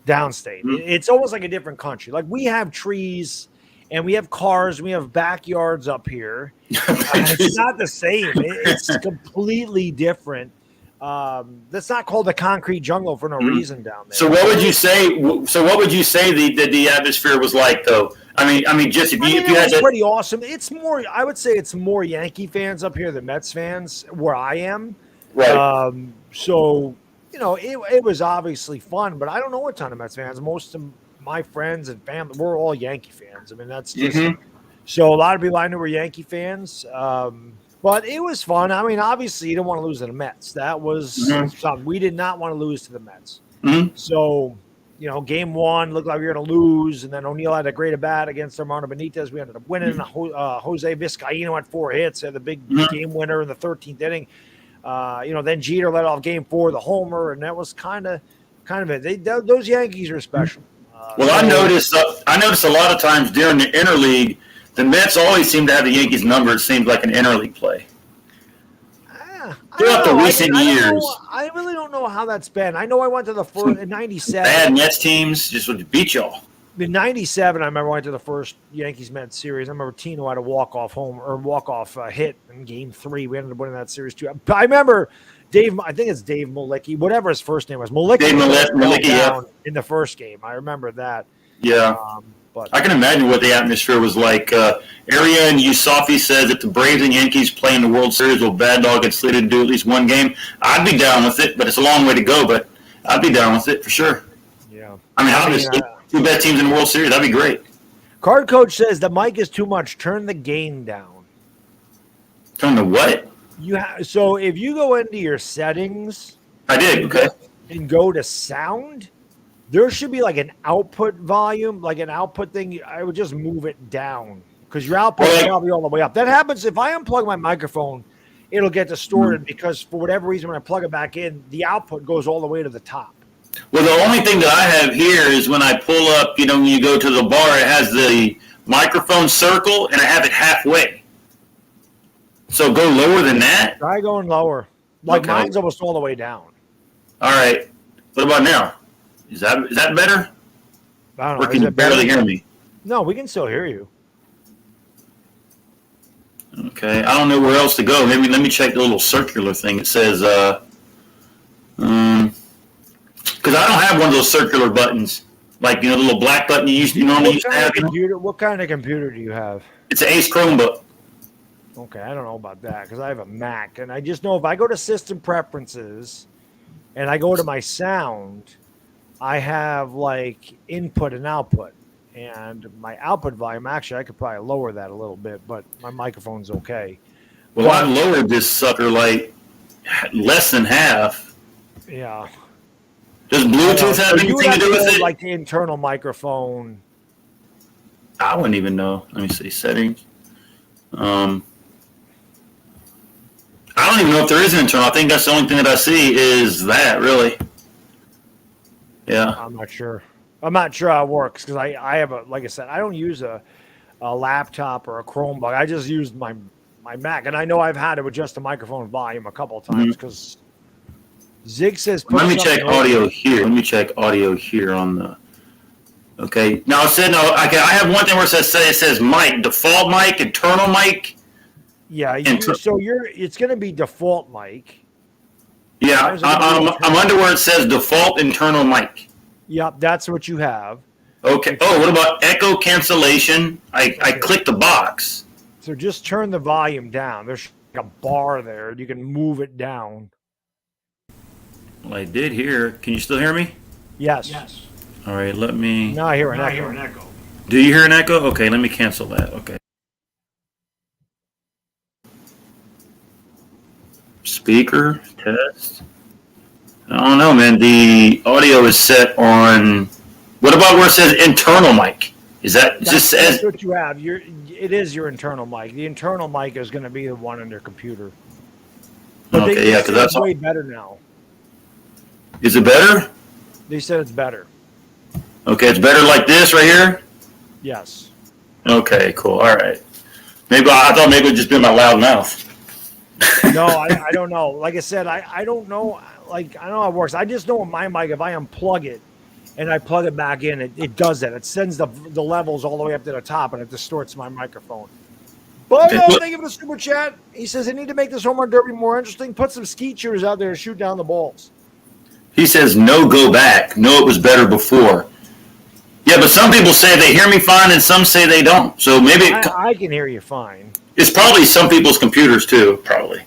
downstate. It's almost like a different country. Like, we have trees and we have cars, we have backyards up here. It's not the same. It's completely different. That's not called a concrete jungle for no reason down there. So what would you say? The atmosphere was like, though? I mean, just if you had it's pretty awesome. It's more. I would say it's more Yankee fans up here than Mets fans where I am. Right. So it was obviously fun, but I don't know a ton of Mets fans. Most of my friends and family, we're all Yankee fans. I mean, that's just so a lot of people I knew were Yankee fans. But it was fun. I mean, obviously, you don't want to lose to the Mets. That was something. We did not want to lose to the Mets. So, Game 1 looked like we were going to lose, and then O'Neill had a great at-bat against Armando Benitez. We ended up winning. Jose Vizcaíno had 4 hits, had the big game winner in the 13th inning. Then Jeter led off Game 4, the homer, and that was kind of it. Those Yankees are special. Well, I noticed a lot of times during the interleague, the Mets always seem to have the Yankees' number. It seems like an interleague play. Throughout the recent years. I really don't know how that's been. I know I went to the first in 97. Bad Mets teams just would beat y'all. In 97, I remember I went to the first Yankees-Mets series. I remember Tino had a walk-off hit in Game 3. We ended up winning that series, too. I remember Dave, I think it's Dave Malicki, whatever his first name was. Dave Malicki, in the first game. I remember that. Yeah. But I can imagine what the atmosphere was like. Area and Usafi says that the Braves and Yankees play in the World Series will Baddog get slated to do at least one game. I'd be down with it, but it's a long way to go, but I'd be down with it for sure. Yeah. I mean, obviously, 2 best teams in the World Series, that'd be great. Card Coach says the mic is too much. Turn the gain down. Turn the what? So if you go into your settings. I did, okay. And go to sound, there should be like an output volume, like an output thing. I would just move it down because your output is probably all the way up. That happens if I unplug my microphone, it'll get distorted because for whatever reason, when I plug it back in, the output goes all the way to the top. Well, the only thing that I have here is when I pull up, when you go to the bar, it has the microphone circle and I have it halfway. So go lower than that? Try going lower. Like mine's almost all the way down. All right. What about now? Is that better? I don't know. Or can you barely hear me? No, we can still hear you. Okay, I don't know where else to go. Maybe let me check the little circular thing. It says, because I don't have one of those circular buttons, like the little black button you normally used to have. What kind of computer do you have? It's an Ace Chromebook. Okay, I don't know about that because I have a Mac, and I just know if I go to System Preferences and I go to my sound, I have like input and output, and my output volume. Actually, I could probably lower that a little bit, but my microphone's okay. Well, I've lowered this sucker like less than half. Yeah. Does Bluetooth have anything to do with it? Like the internal microphone. I wouldn't even know. Let me see settings. I don't even know if there is an internal. I think that's the only thing that I see is that, really. Yeah. I'm not sure. I'm not sure how it works because I have like I said, I don't use a laptop or a Chromebook. I just use my Mac, and I know I've had to adjust the microphone volume a couple of times because Zig says. Let me check audio here. Let me check audio here on the. Okay. Now it said no. Okay, I have one thing where it says mic, default mic, internal mic. Yeah. It's going to be default mic. Yeah, I'm under where it says default internal mic. Yep, that's what you have. Okay. Oh, what about echo cancellation? I clicked the box. So just turn the volume down. There's a bar there. You can move it down. Well, I did hear. Can you still hear me? Yes. All right, let me. Now I hear an echo. Do you hear an echo? Okay, let me cancel that. Okay. Speaker test. I don't know, man. The audio is set on. What about where it says internal mic? Is that that's what you have? It is your internal mic. The internal mic is going to be the one on your computer. But okay, yeah, because that's way better now. Is it better? They said it's better. Okay, it's better like this right here. Yes. Okay, cool. All right. I thought maybe it would just be my loud mouth. No, I don't know. Like I said, I don't know. Like I know how it works. I just know with my mic, if I unplug it and I plug it back in, it does that. It sends the levels all the way up to the top, and it distorts my microphone. But thank you for the super chat. He says, I need to make this home run derby more interesting. Put some skeet shooters out there to shoot down the balls. He says, no, go back. No, it was better before. Yeah, but some people say they hear me fine, and some say they don't. So maybe I can hear you fine. It's probably some people's computers too. Probably.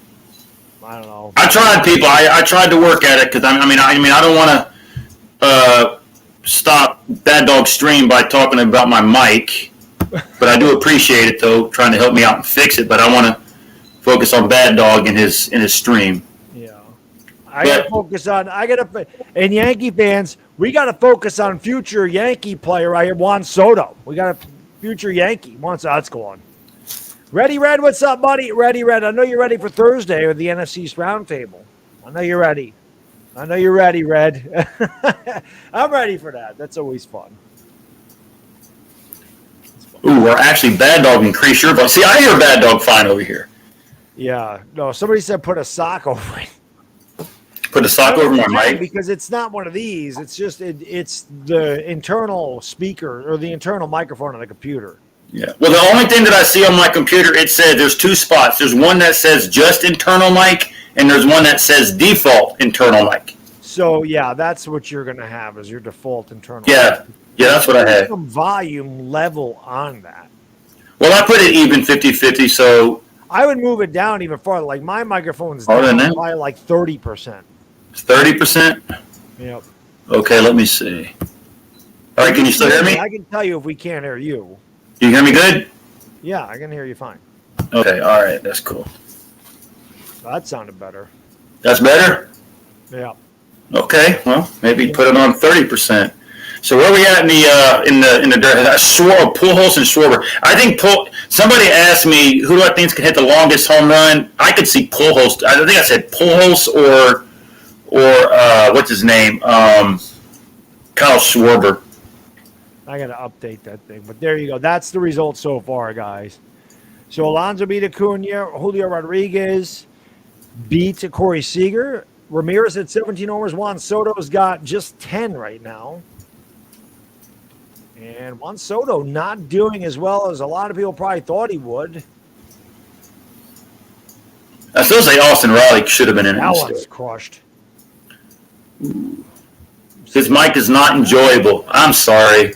I don't know. I tried, people. I tried to work at it because I mean I don't want to stop Baddog stream by talking about my mic, but I do appreciate it though, trying to help me out and fix it. But I want to focus on Baddog in his stream. Yeah, I got to focus on. And Yankee fans, we got to focus on future Yankee player right here, Juan Soto. We got a future Yankee. Let's go on. Ready, Red? What's up, buddy? Ready, Red. I know you're ready for Thursday with the NFC's roundtable. I know you're ready. Red. I'm ready for that. That's always fun. Ooh, we're actually Baddog increase your voice. See, I hear Baddog fine over here. Yeah. No, somebody said put a sock over it. Put a sock over my mic? Because it's not one of these. It's just it's the internal speaker or the internal microphone on the computer. Yeah. Well, the only thing that I see on my computer, it said there's two spots. There's one that says just internal mic, and there's one that says default internal mic. So, yeah, that's what you're going to have as your default internal mic. Yeah, that's what I had. Some volume level on that. Well, I put it even 50-50, so... I would move it down even farther. Like, my microphone's down by like 30%. 30%? Yep. Okay, let me see. All right, can you still hear me? I can tell you if we can't hear you. You hear me good? Yeah, I can hear you fine. Okay, all right, that's cool. That sounded better. That's better? Yeah. Okay, well, maybe put it on 30%. So where are we at in the Pujols and Schwarber? I think somebody asked me who do I think can hit the longest home run. I could see Pujols. I think I said Pujols or what's his name? Kyle Schwarber. I got to update that thing. But there you go. That's the result so far, guys. So Alonso beat Acuna. Julio Rodriguez beat Corey Seager. Ramirez at 17 homers. Juan Soto's got just 10 right now. And Juan Soto not doing as well as a lot of people probably thought he would. I still say Austin Riley should have been in That it. one's crushed. His mic is not enjoyable. I'm sorry.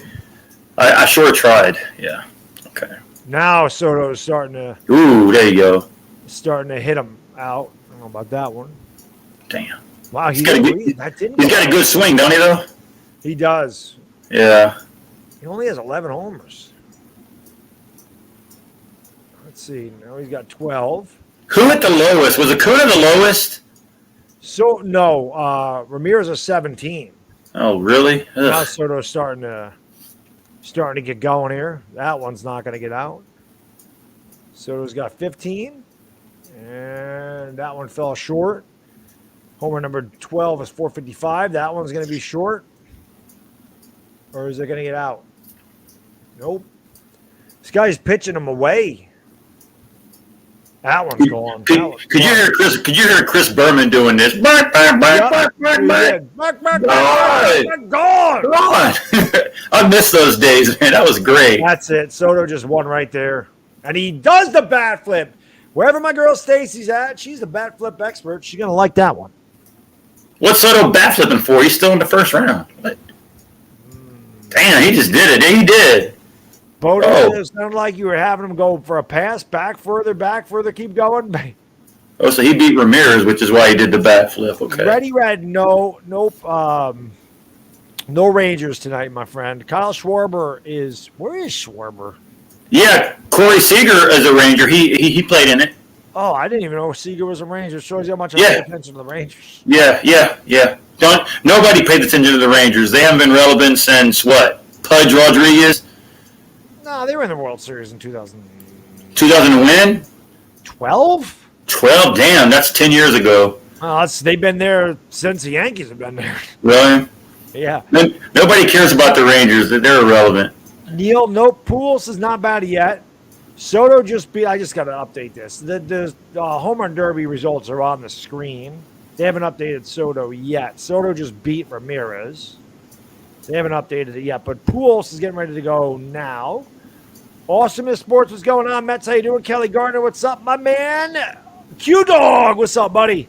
I sure tried. Yeah. Okay. Now Soto's starting Ooh, there you go. to hit him out. I don't know about that one. Damn. Wow, He's got a good swing, don't he, though? He does. Yeah. He only has 11 homers. Let's see. Now he's got 12. Who at the lowest? Was Acuna the lowest? So no, Ramirez is 17. Oh, really? Now Ugh. Soto's starting to get going here. That one's not going to get out. Soto's got 15, and that one fell short. Homer number 12 is 455. That one's going to be short, or is it going to get out? Nope. This guy's pitching him away. That one's gone. Could you hear Chris Berman doing this? Bark, bark, bark, bark, bark, bark. Bark, bark, bark, gone. Come on. I miss those days, man. That was great. That's it. Soto just won right there. And he does the bat flip. Wherever my girl Stacy's at, she's the bat flip expert. She's going to like that one. What's Soto bat flipping for? He's still in the first round. What? Damn, he just did it. He did. Bodo, it sounded like you were having him go for a pass, back further, keep going. Oh, so he beat Ramirez, which is why he did the bat flip. Okay. Ready, Red, nope. No Rangers tonight, my friend. Kyle Schwarber where is Schwarber? Yeah, Corey Seager is a Ranger. He played in it. Oh, I didn't even know Seager was a Ranger. Shows you how much I pay attention to the Rangers. Yeah. Nobody paid attention to the Rangers. They haven't been relevant since what? Pudge Rodriguez? No, they were in the World Series in 2000. 2000 win? 12? 12? Damn, that's 10 years ago. They've been there since the Yankees have been there. Really? Yeah. Nobody cares about the Rangers. They're irrelevant. Neil, nope. Pujols is not bad yet. Soto I just got to update this. The home run derby results are on the screen. They haven't updated Soto yet. Soto just beat Ramirez. They haven't updated it yet, but Pujols is getting ready to go now. Awesome Sports, what's going on? Mets, how you doing? Kelly Gardner, what's up, my man? Q-Dog, what's up, buddy?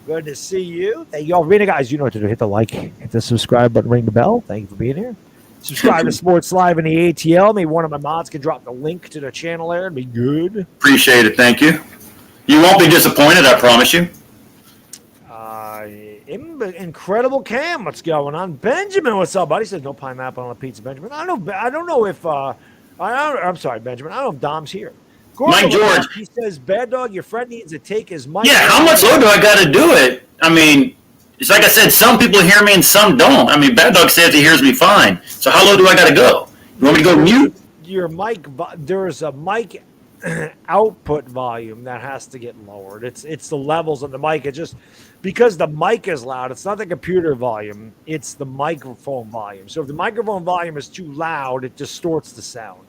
Good to see you. Thank you all for being here, guys. You know what to do. Hit the like, hit the subscribe button, ring the bell. Thank you for being here. Subscribe to Sports Live in the ATL. Maybe one of my mods can drop the link to the channel there. It'd be good. Appreciate it. Thank you. You won't be disappointed, I promise you. Incredible Cam, what's going on? Benjamin, what's up, buddy? Says no pineapple on a pizza, Benjamin. I don't know if I'm sorry, Benjamin. I don't know if Dom's here. Mike George. He says, Baddog, your friend needs to take his mic. Yeah, how much lower do I got to do it? I mean, it's like I said, some people hear me and some don't. I mean, Baddog says he hears me fine. So how low do I got to go? You want me to go mute? Your mic, there's a mic output volume that has to get lowered. It's the levels of the mic. It's just because the mic is loud. It's not the computer volume. It's the microphone volume. So if the microphone volume is too loud, it distorts the sound.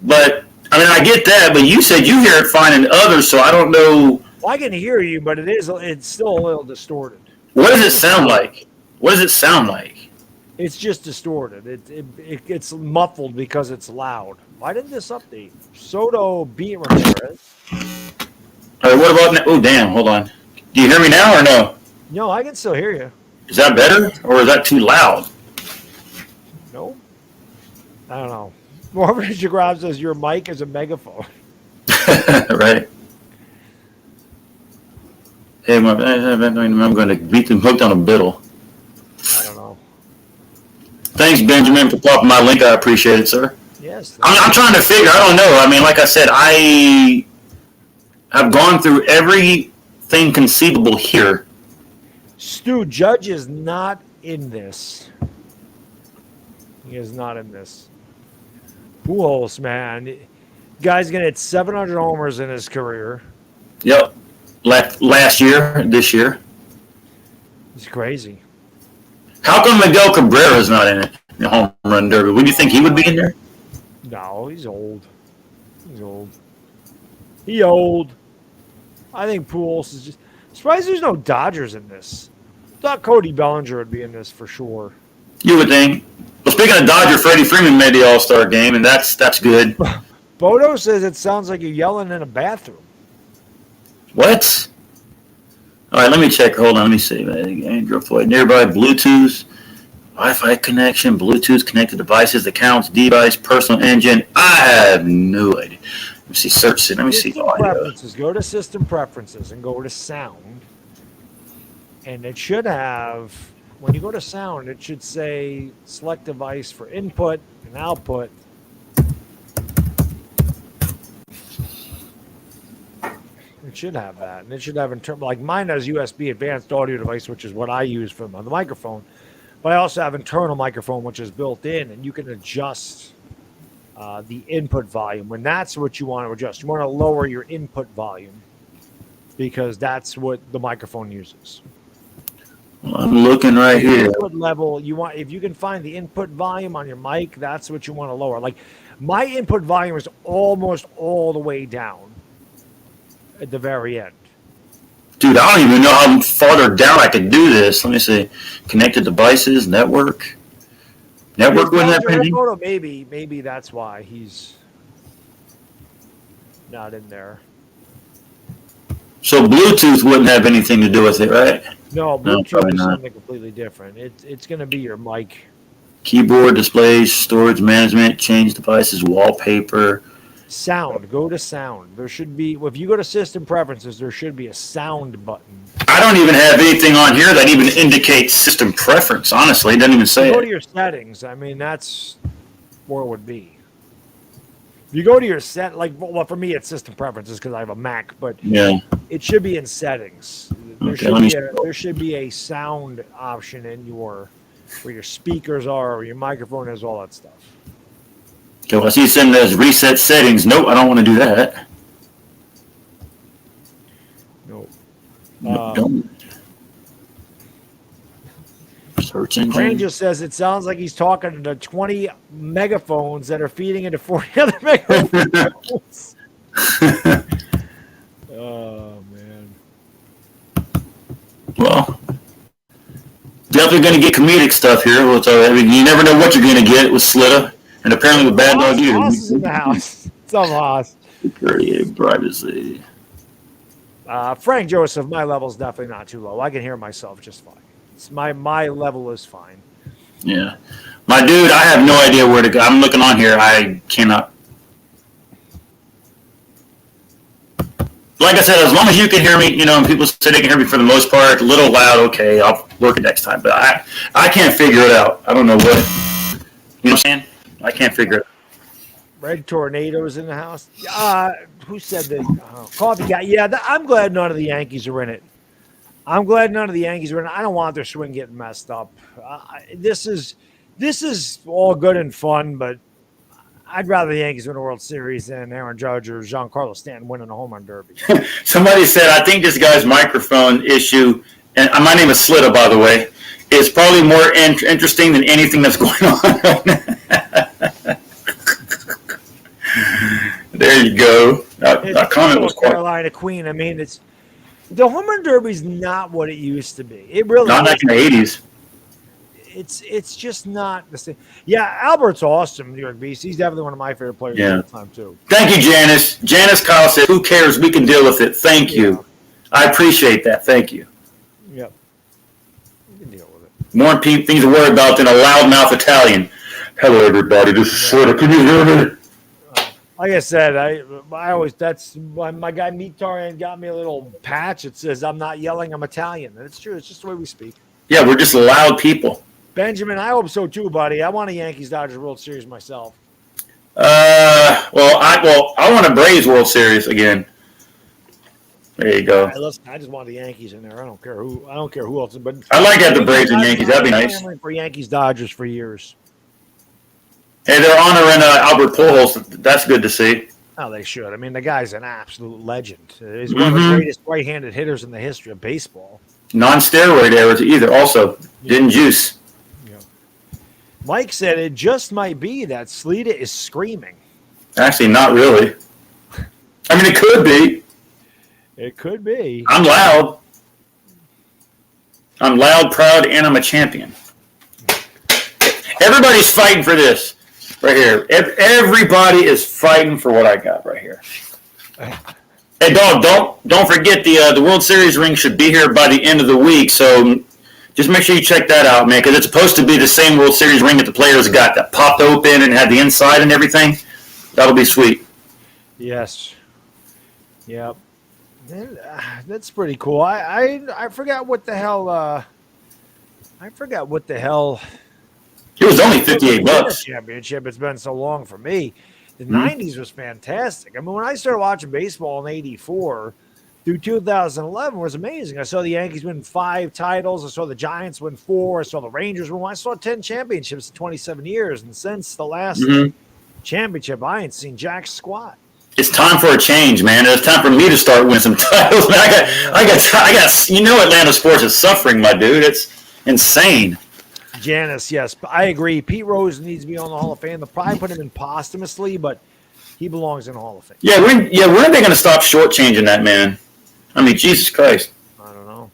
But I mean, I get that. But you said you hear it fine in others, so I don't know. Well, I can hear you, but it's still a little distorted. What does it sound like? What does it sound like? It's just distorted. It gets muffled because it's loud. Why didn't this update? Soto beat Ramirez. All right, what about now? Oh, damn, hold on. Do you hear me now or no? No, I can still hear you. Is that better or is that too loud? No. I don't know. Marvin Jagrab says your mic is a megaphone. Right. Hey, I'm going to beat them hooked on a biddle. I don't know. Thanks, Benjamin, for popping my link. I appreciate it, sir. Yes. I'm trying to figure. I don't know. I mean, like I said, I have gone through everything conceivable here. Stu, Judge is not in this. He is not in this. Pujols, man. Guy's going to hit 700 homers in his career. Yep. Last year, this year. It's crazy. How come Miguel Cabrera is not in it? The home run derby. Would you think he would be in there? No, he's old. He old. I think Pujols is just surprised there's no Dodgers in this. Thought Cody Bellinger would be in this for sure. You would think. Well, speaking of Dodger, Freddie Freeman made the All-Star game, and that's good. Bodo says it sounds like you're yelling in a bathroom. What? All right, let me check. Hold on, let me see. Android Floyd, nearby Bluetooth, Wi-Fi connection, Bluetooth connected devices, accounts, device, personal engine. I have no idea. Let me see. Search it. Let me see. Preferences. Go to system preferences and go to sound, and it should have. When you go to sound, it should say select device for input and output. It should have that, and it should have like mine has USB advanced audio device, which is what I use for the microphone. But I also have internal microphone, which is built in, and you can adjust the input volume. When that's what you want to adjust, you want to lower your input volume because that's what the microphone uses. Well, I'm looking right here. Input level, you want if you can find the input volume on your mic, that's what you want to lower. Like my input volume is almost all the way down at the very end. Dude, I don't even know how farther down I could do this. Let me see. Connected devices, network. Network wouldn't have anything? Maybe that's why he's not in there. So Bluetooth wouldn't have anything to do with it, right? No, Bluetooth is something completely different. It's going to be your mic. Keyboard, displays, storage management, change devices, wallpaper. Sound. Go to sound. There should be, if you go to system preferences, there should be a sound button. I don't even have anything on here that even indicates system preference, honestly. It doesn't even say it. Go to your settings. I mean, that's where it would be. If you go to your well, for me, it's system preferences because I have a Mac, but yeah, it should be in settings. There should be a sound option in where your speakers are, or your microphone is, all that stuff. Okay, well, I see you send those reset settings. Nope, I don't want to do that. Nope. Don't. Search engine. Crane just says it sounds like he's talking to 20 megaphones that are feeding into 40 other megaphones. Oh, man. Well, definitely going to get comedic stuff here. I mean, you never know what you're going to get with Slitta. And apparently with Baddog, Haas is in the house. Some Haas. Security and privacy. Frank Joseph, my level is definitely not too low. I can hear myself just fine. It's my level is fine. Yeah. My dude, I have no idea where to go. I'm looking on here. I cannot. Like I said, as long as you can hear me, and people say they can hear me for the most part, a little loud, okay, I'll work it next time. But I can't figure it out. I don't know what. You know what I'm saying? I can't figure it out. Red Tornadoes in the house. Who said that? Coffee guy. Yeah, I'm glad none of the Yankees are in it. I don't want their swing getting messed up. This is all good and fun, but I'd rather the Yankees win a World Series than Aaron Judge or Giancarlo Stanton winning a home run derby. Somebody said, I think this guy's microphone issue, and my name is Slitta, by the way, is probably more interesting than anything that's going on right now. There you go. That comment was quite. Carolina Queen. I mean, the home run derby's not what it used to be. It really not like in the 80s. It's just not the same. Yeah, Albert's awesome, New York Beast. He's definitely one of my favorite players of all time too. Thank you, Janice. Janice Kyle said, "Who cares? We can deal with it." Thank you. I appreciate that. Thank you. Yep. We can deal with it. More things to worry about than a loudmouth Italian. Hello, everybody. This is Slitta. Can you hear me? Like I said, I always, that's why my guy Mitarian got me a little patch. It says, I'm not yelling, I'm Italian. And it's true. It's just the way we speak. Yeah, we're just loud people. Benjamin, I hope so too, buddy. I want a Yankees-Dodgers World Series myself. I want a Braves World Series again. There you go. Right, listen, I just want the Yankees in there. I don't care who else. But I like that the Braves and Yankees. That'd be nice. For Yankees-Dodgers for years. Hey, they're honoring Albert Pujols. That's good to see. Oh, they should. I mean, the guy's an absolute legend. He's one of the greatest right-handed hitters in the history of baseball. Non-steroid errors either. Also, didn't juice. Yeah. Mike said it just might be that Slitta is screaming. Actually, not really. I mean, it could be. It could be. I'm loud. I'm loud, proud, and I'm a champion. Everybody's fighting for this. Right here. Everybody is fighting for what I got right here. Hey, dog, don't forget the World Series ring should be here by the end of the week. So just make sure you check that out, man, because it's supposed to be the same World Series ring that the players got that popped open and had the inside and everything. That'll be sweet. Yes. Yep. That's pretty cool. I forgot what the hell. I forgot what the hell. It was only $58. Championship. It's been so long for me. The 90s was fantastic. I mean, when I started watching baseball in 84 through 2011 was amazing. I saw the Yankees win 5 titles. I saw the Giants win 4. I saw the Rangers win 1. I saw 10 championships in 27 years. And since the last championship, I ain't seen jack squat. It's time for a change, man. It's time for me to start winning some titles. Man, I got. You know, Atlanta sports is suffering, my dude. It's insane. Janice, yes, I agree. Pete Rose needs to be on the Hall of Fame. They'll probably put him in posthumously, but he belongs in the Hall of Fame. Yeah, when are they going to stop shortchanging that man? I mean, Jesus Christ. I don't know.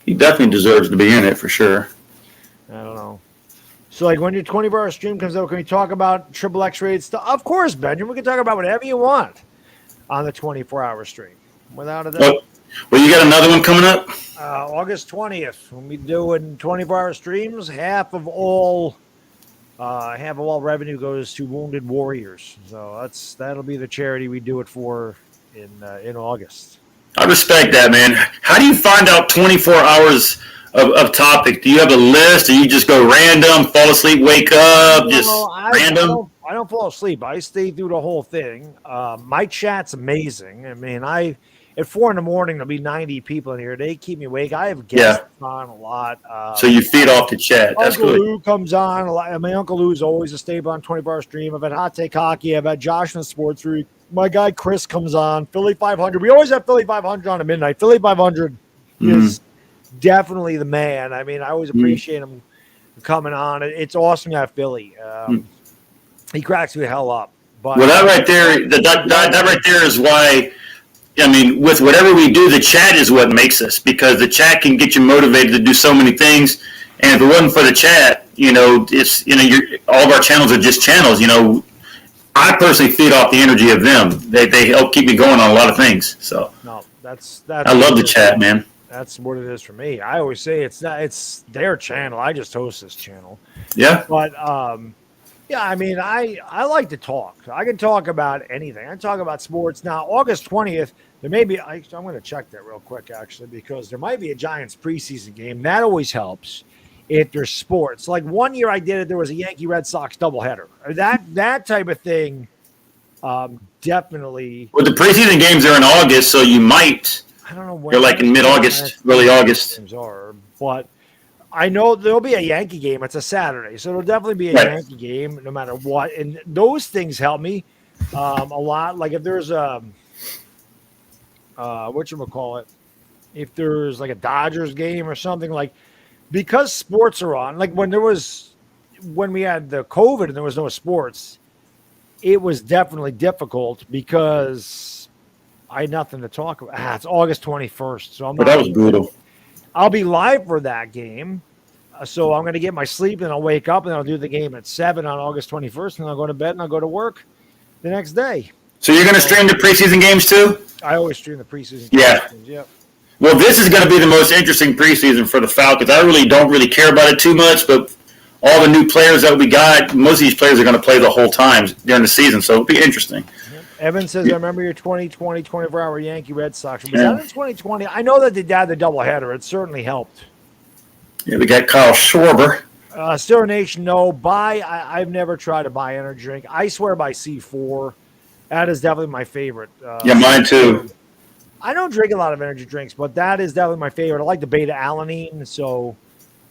He definitely deserves to be in it for sure. I don't know. So, like, when your 24-hour stream comes out, can we talk about triple X-rated stuff? Of course, Benjamin. We can talk about whatever you want on the 24-hour stream, without a doubt. Well, you got another one coming up? August 20th, when we do in 24-hour streams, half of all revenue goes to Wounded Warriors. So that'll be the charity we do it for in August. I respect that, man. How do you find out 24 hours of topic? Do you have a list, or you just go random, fall asleep, wake up, random? I don't fall asleep. I stay through the whole thing. My chat's amazing. I mean, at 4 a.m, there'll be 90 people in here. They keep me awake. I have guests on a lot. So you feed off the chat. That's Uncle good. Lou comes on a lot. My Uncle Lou is always a staple on 24-hour stream. I've had Hot Take Hockey. I've had Josh in the Sports Week. My guy Chris comes on. Philly 500. We always have Philly 500 on at midnight. Philly 500 is definitely the man. I mean, I always appreciate him coming on. It's awesome to have Philly. He cracks me the hell up. But that right there, that right there is why. I mean, with whatever we do, the chat is what makes us, because the chat can get you motivated to do so many things. And if it wasn't for the chat, it's all of our channels are just channels. I personally feed off the energy of them. They help keep me going on a lot of things. So no, that's I love the chat, man. That's what it is for me. I always say it's their channel. I just host this channel. Yeah. But yeah, I mean, I like to talk. I can talk about anything. I can talk about sports. Now, August 20th, there may be – I'm going to check that real quick, actually, because there might be a Giants preseason game. That always helps if there's sports. Like one year I did it, there was a Yankee-Red Sox doubleheader. That type of thing definitely – Well, the preseason games are in August, so you might – I don't know when. They're like in mid-August, early August. Games are, but – I know there'll be a Yankee game. It's a Saturday, so there'll definitely be a Yankee game no matter what. And those things help me a lot. Like if there's whatchamacallit, if there's like a Dodgers game or something, like because sports are on, like when we had the COVID and there was no sports, it was definitely difficult because I had nothing to talk about. It's August 21st, so But that was brutal. I'll be live for that game. So I'm going to get my sleep, and I'll wake up, and I'll do the game at 7 on August 21st, and I'll go to bed, and I'll go to work the next day. So you're going to stream the preseason games too? I always stream the preseason games. Yep. Well, this is going to be the most interesting preseason for the Falcons. I really don't really care about it too much, but all the new players that we got, most of these players are going to play the whole time during the season, so it'll be interesting. Evan says, I remember your 2020 24-hour Yankee Red Sox. Was that in 2020? I know that they had the doubleheader. It certainly helped. Yeah, we got Kyle Schwarber. Steeler Nation, no. I've never tried to buy energy drink. I swear by C4. That is definitely my favorite. Yeah, mine too. I don't drink a lot of energy drinks, but that is definitely my favorite. I like the beta-alanine, so.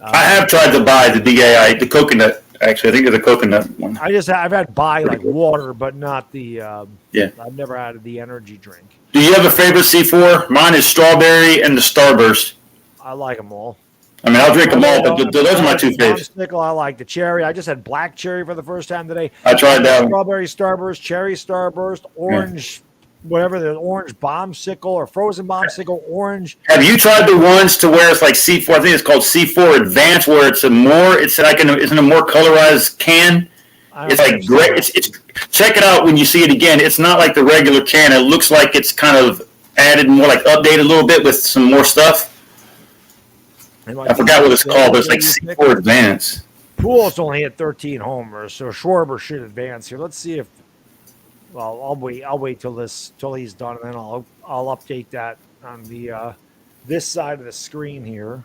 I have tried to buy the BAI, the coconut. Actually, I think it's the coconut one. I've had buy like water, but not the. Yeah. I've never had the energy drink. Do you have a favorite C4? Mine is strawberry and the Starburst. I like them all. I mean, I'll drink them all, but those are my two favorites. I like the cherry. I just had black cherry for the first time today. I tried that one. Strawberry Starburst, cherry Starburst, orange, whatever the orange bombsicle or frozen bombsicle, orange. Have you tried the ones to where it's like C4? I think it's called C4 Advanced, where it's in a more colorized can. It's like great. It's check it out when you see it again. It's not like the regular can. It looks like it's kind of added more, like updated a little bit with some more stuff. I forgot what it's called, but it's like C4 Advance. Pujols only hit 13 homers, so Schwarber should advance here. Let's see if. Well, I'll wait till he's done, and then I'll update that on the this side of the screen here.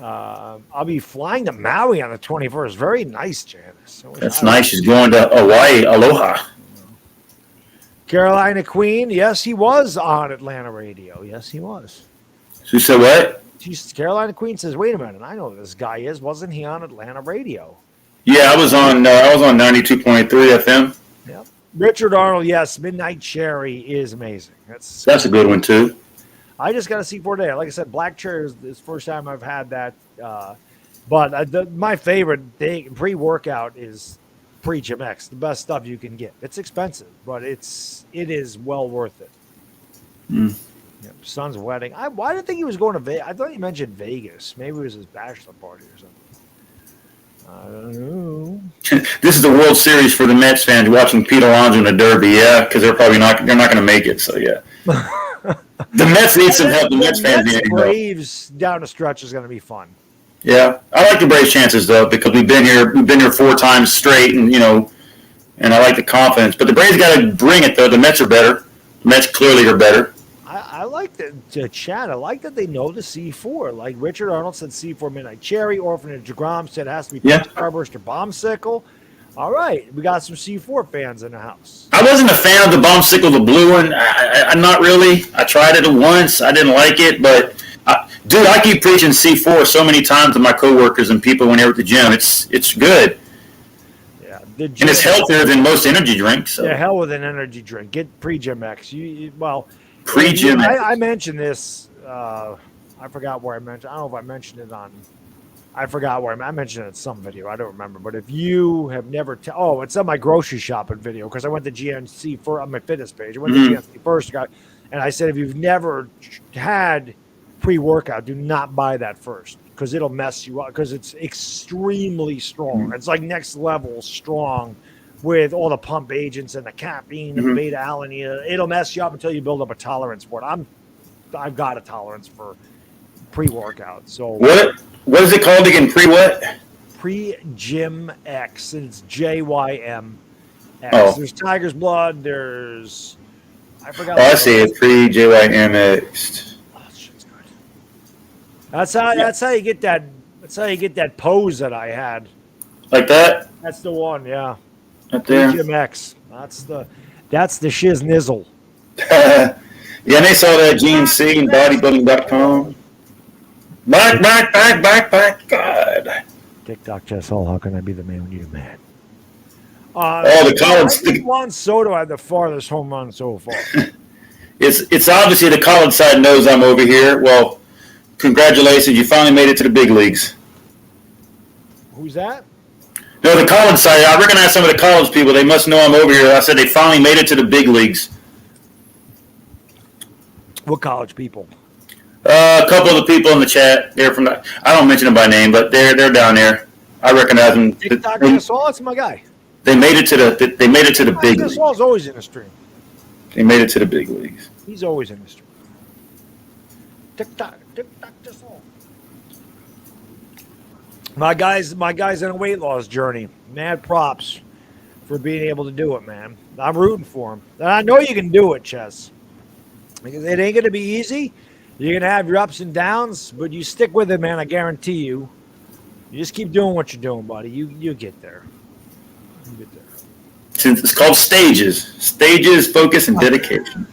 I'll be flying to Maui on the 21st. Very nice, Janice. That's nice. She's going to Hawaii. Aloha. Carolina Queen. Yes, he was on Atlanta radio. Yes, he was. She said what? Carolina Queen says, "Wait a minute. I know who this guy is. Wasn't he on Atlanta radio?" Yeah, I was on 92.3 FM. Yep. Richard Arnold. Yes, Midnight Cherry is amazing. That's a good one too. I just got a C4 day. Like I said, Black Cherry is the first time I've had that. But my favorite thing pre-workout is Pre-Gym X, the best stuff you can get. It's expensive, but it is well worth it. Yeah, son's wedding. Why did I think he was going to Vegas? I thought he mentioned Vegas. Maybe it was his bachelor party or something. I don't know. This is the World Series for the Mets fans watching Pete Alonso in the Derby. Yeah, because they're not going to make it. So yeah. The Mets need some help. The Mets fans need help. Braves down the stretch is going to be fun. Yeah, I like the Braves' chances though because we've been here 4 times straight, and and I like the confidence. But the Braves got to bring it though. The Mets are better. The Mets clearly are better. I like the chat. I like that they know the C4. Like Richard Arnold said, C4 Midnight Cherry. Orphanage DeGrom said it has to be Starburst or Bombsicle. All right, we got some C4 fans in the house. I wasn't a fan of the Bombsicle, the blue one. I'm not really. I tried it once. I didn't like it, but dude, I keep preaching C4 so many times to my coworkers and people when they're at the gym. It's good. Yeah, and it's healthier than most energy drinks. So. Yeah, hell with an energy drink. Get Pre-Gym X. Pre-Gym X. I mentioned this. I forgot where I mentioned. I don't know if I mentioned it on. I forgot where I mentioned it in some video. I don't remember. But if you have never, it's on my grocery shopping video because I went to GNC on my fitness page. I went to GNC first, and I said if you've never had pre-workout, do not buy that first because it'll mess you up because it's extremely strong. It's like next level strong with all the pump agents and the caffeine and the beta alanine. It'll mess you up until you build up a tolerance for it. I've got a tolerance for pre-workout. So what is it called again? Pre-what? Pre-Gym X. And it's JYM X. Oh. There's Tiger's Blood. I forgot. Oh, I see it. Pre-JYM X. Oh, shit's good. That's how you get that. That's how you get that pose that I had. Like that? That's the one. Yeah. Up there. Pre-Gym X. That's the shiz nizzle. Yeah, and they saw that GNC and bodybuilding.com. Back. God. TikTok Chess Hall. How can I be the man when you're mad? The Collins. Juan Soto had the farthest home run so far. It's obviously the college side knows I'm over here. Well, congratulations, you finally made it to the big leagues. Who's that? No, the college side. I recognize some of the college people. They must know I'm over here. I said they finally made it to the big leagues. What college people? A couple of the people in the chat. They're from I don't mention them by name, but they're down there. I recognize them. TikTok Gasol, that's my guy. They made it to the big leagues. Gasol's always in the stream. They made it to the big leagues. He's always in the stream. TikTok Gasol. My guy's in a weight loss journey. Mad props for being able to do it, man. I'm rooting for him. And I know you can do it, Chess. Because it ain't gonna be easy. You're going to have your ups and downs, but you stick with it, man. I guarantee you. You just keep doing what you're doing, buddy. You get there. You get there. It's called stages. Stages, focus, and dedication.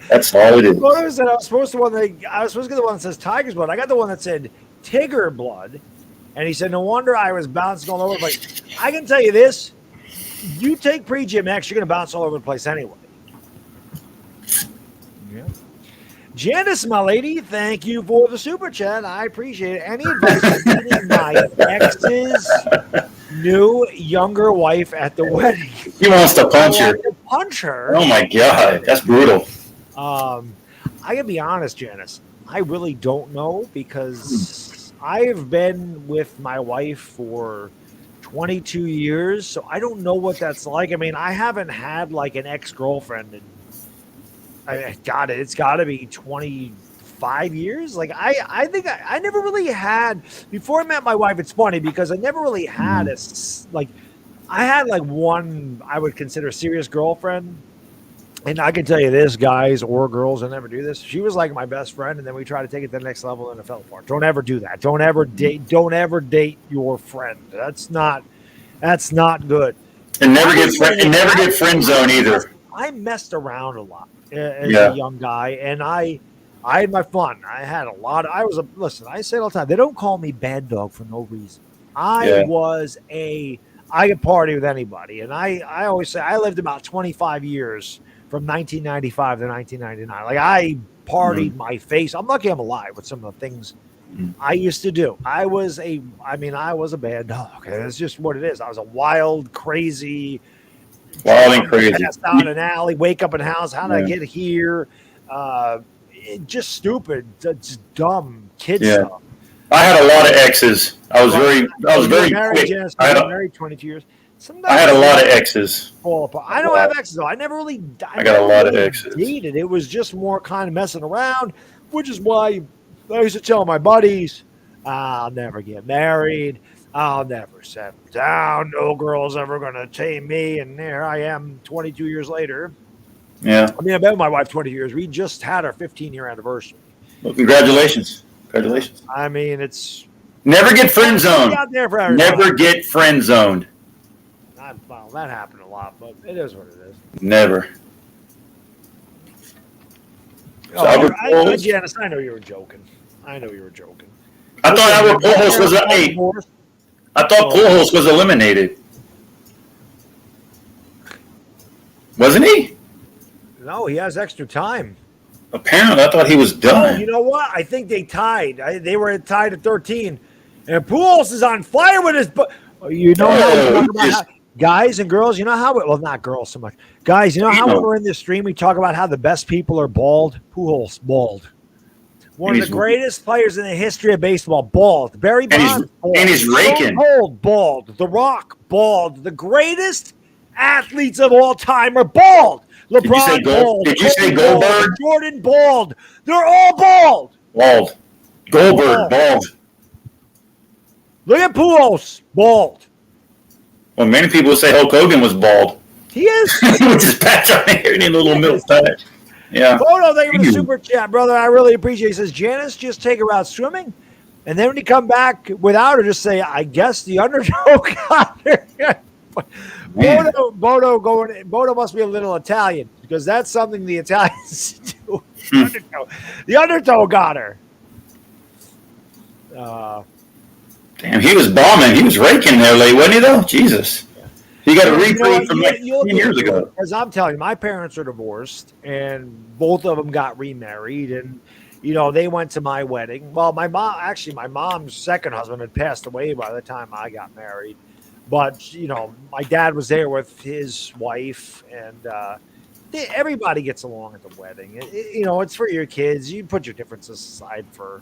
That's all it is. I was supposed to get the one that says Tiger's Blood. I got the one that said Tigger Blood. And he said, no wonder I was bouncing all over. But I can tell you this. You take Pre-Gym X, you're going to bounce all over the place anyway. Yeah. Janice, my lady, thank you for the super chat. I appreciate it. Any advice on meeting my ex's new younger wife at the wedding? He wants to punch her. Punch her. Oh my God, that's brutal. I gotta be honest, Janice. I really don't know because I've been with my wife for 22 years, so I don't know what that's like. I mean, I haven't had like an ex-girlfriend in it's got to be 25 years. Like I think I never really had before I met my wife. It's funny because I never really had I had like one I would consider a serious girlfriend. And I can tell you this, guys or girls, I never do this. She was like my best friend, and then we tried to take it to the next level and it fell apart. Don't ever do that. Don't ever date your friend. That's not good. And never get friend zone either. I messed around a lot as a young guy, and I had my fun. I had a lot. Listen, I say it all the time. They don't call me Baddog for no reason. I could party with anybody, and I always say I lived about 25 years from 1995 to 1999. Like I partied my face. I'm lucky I'm alive with some of the things I used to do. I was a bad dog. That's just what it is. I was a wild, crazy. Pass out in an alley, wake up in a house. How did I get here? Just stupid, just dumb kid stuff. I had a lot of exes. I was very married, quick. Married 22 years. I had a lot of exes. I don't have exes though. I never really. I got a lot of exes. Dated. It was just more kind of messing around, which is why I used to tell my buddies, "I'll never get married. I'll never settle down. No girl's ever gonna tame me." And there I am, 22 years later. Yeah. I mean, I've been with my wife 20 years. We just had our 15-year anniversary. Well, congratulations. I mean, it's never get friend zoned. Never get friend zoned. Well, that happened a lot, but it is what it is. Never. Janice, I know you were joking. I thought Albert Pujols was I thought Pujols was eliminated. Wasn't he? No, he has extra time. Apparently, I thought he was done. Oh, you know what? I think they tied. They were tied at 13. And Pujols is on fire with his... guys and girls, you know how... Well, not girls so much. Guys, you know how when we're in this stream, we talk about how the best people are bald? Pujols, bald. One of the greatest players in the history of baseball, bald. Barry Bonds, bald. And he's raking. Cold, bald. The Rock, bald. The greatest athletes of all time are bald. LeBron, bald. Did you say Goldberg? Jordan, bald. They're all bald. Bald. Goldberg, bald. Look at Pujols, bald. Well, many people say Hulk Hogan was bald. He is. With his patch on here and a little milk patch. Yeah. Photo, thank you for the super chat, brother. I really appreciate it. He says, Janice, just take her out swimming. And then when you come back without her, just say, I guess the underdog got her. Bodo must be a little Italian because that's something the Italians do. The undertow got her. Damn, he was bombing. He was raking there late, wasn't he, though? Jesus. He got a replay from like 10 years ago. As I'm telling you, my parents are divorced, and both of them got remarried, and, they went to my wedding. Well, my mom's second husband had passed away by the time I got married. But, my dad was there with his wife, and everybody gets along at the wedding. It's for your kids. You put your differences aside for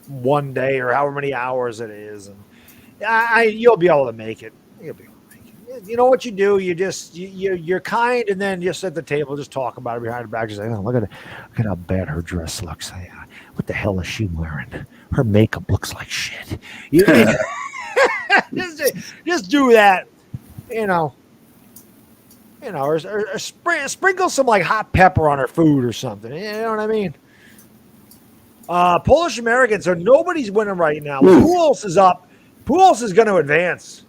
one day or however many hours it is, and you'll be able to make it. You know what you do? You're kind, and then just at the table, just talk about it behind the back. Just say, "Oh, look at how bad her dress looks. What the hell is she wearing? Her makeup looks like shit." Just do that, or sprinkle some like hot pepper on her food or something. You know what I mean? Polish Americans, so nobody's winning right now. Pujols is up. Pujols is going to advance.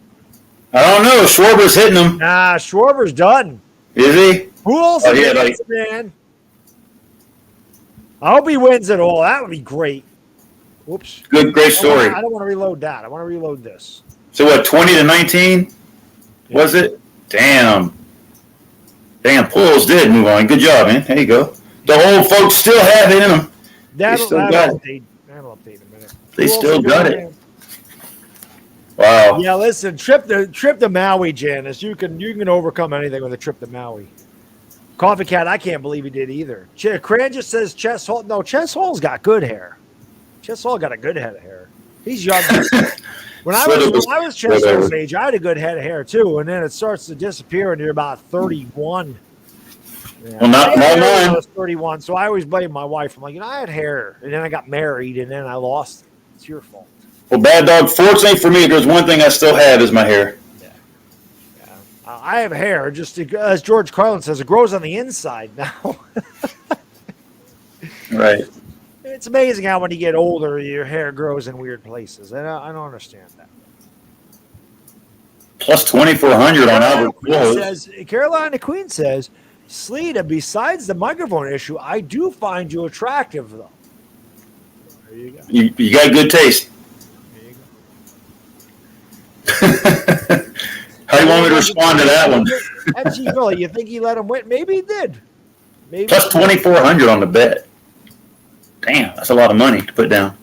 I don't know. Schwarber's hitting him. Nah, Schwarber's done. Is he? Pujols is man. I hope he wins it all. That would be great. Whoops. Great story. I don't want to reload that. I want to reload this. So what, 20-19? Was it? Damn, Pujols did move on. Good job, man. There you go. The old folks still have it in them. That'll update in a minute. They still got it. Wow. Yeah, listen, trip to Maui, Janice. You can overcome anything with a trip to Maui. Coffee Cat, I can't believe he did either. Cran just says Chess Hall. No, Chess Hall's got good hair. Chess Hall got a good head of hair. He's young. When I was Chester's age, I had a good head of hair too, and then it starts to disappear when you're about 31. Yeah. Well, not mine. I was 31, so I always blame my wife. I'm like, I had hair, and then I got married, and then I lost it. It's your fault. Well, Baddog, fortunately for me, there's one thing I still have is my hair. Yeah. I have hair, just as George Carlin says, it grows on the inside now. Right. It's amazing how when you get older, your hair grows in weird places. I don't understand that. Plus 2,400 on Albany. Carolina Queen says, Sleeta, besides the microphone issue, I do find you attractive, though. There you go. You got good taste. There you go. How do you want me to respond to that one? MG Philly, you think he let him win? Maybe he did. Maybe plus 2,400 on the bet. Damn, that's a lot of money to put down.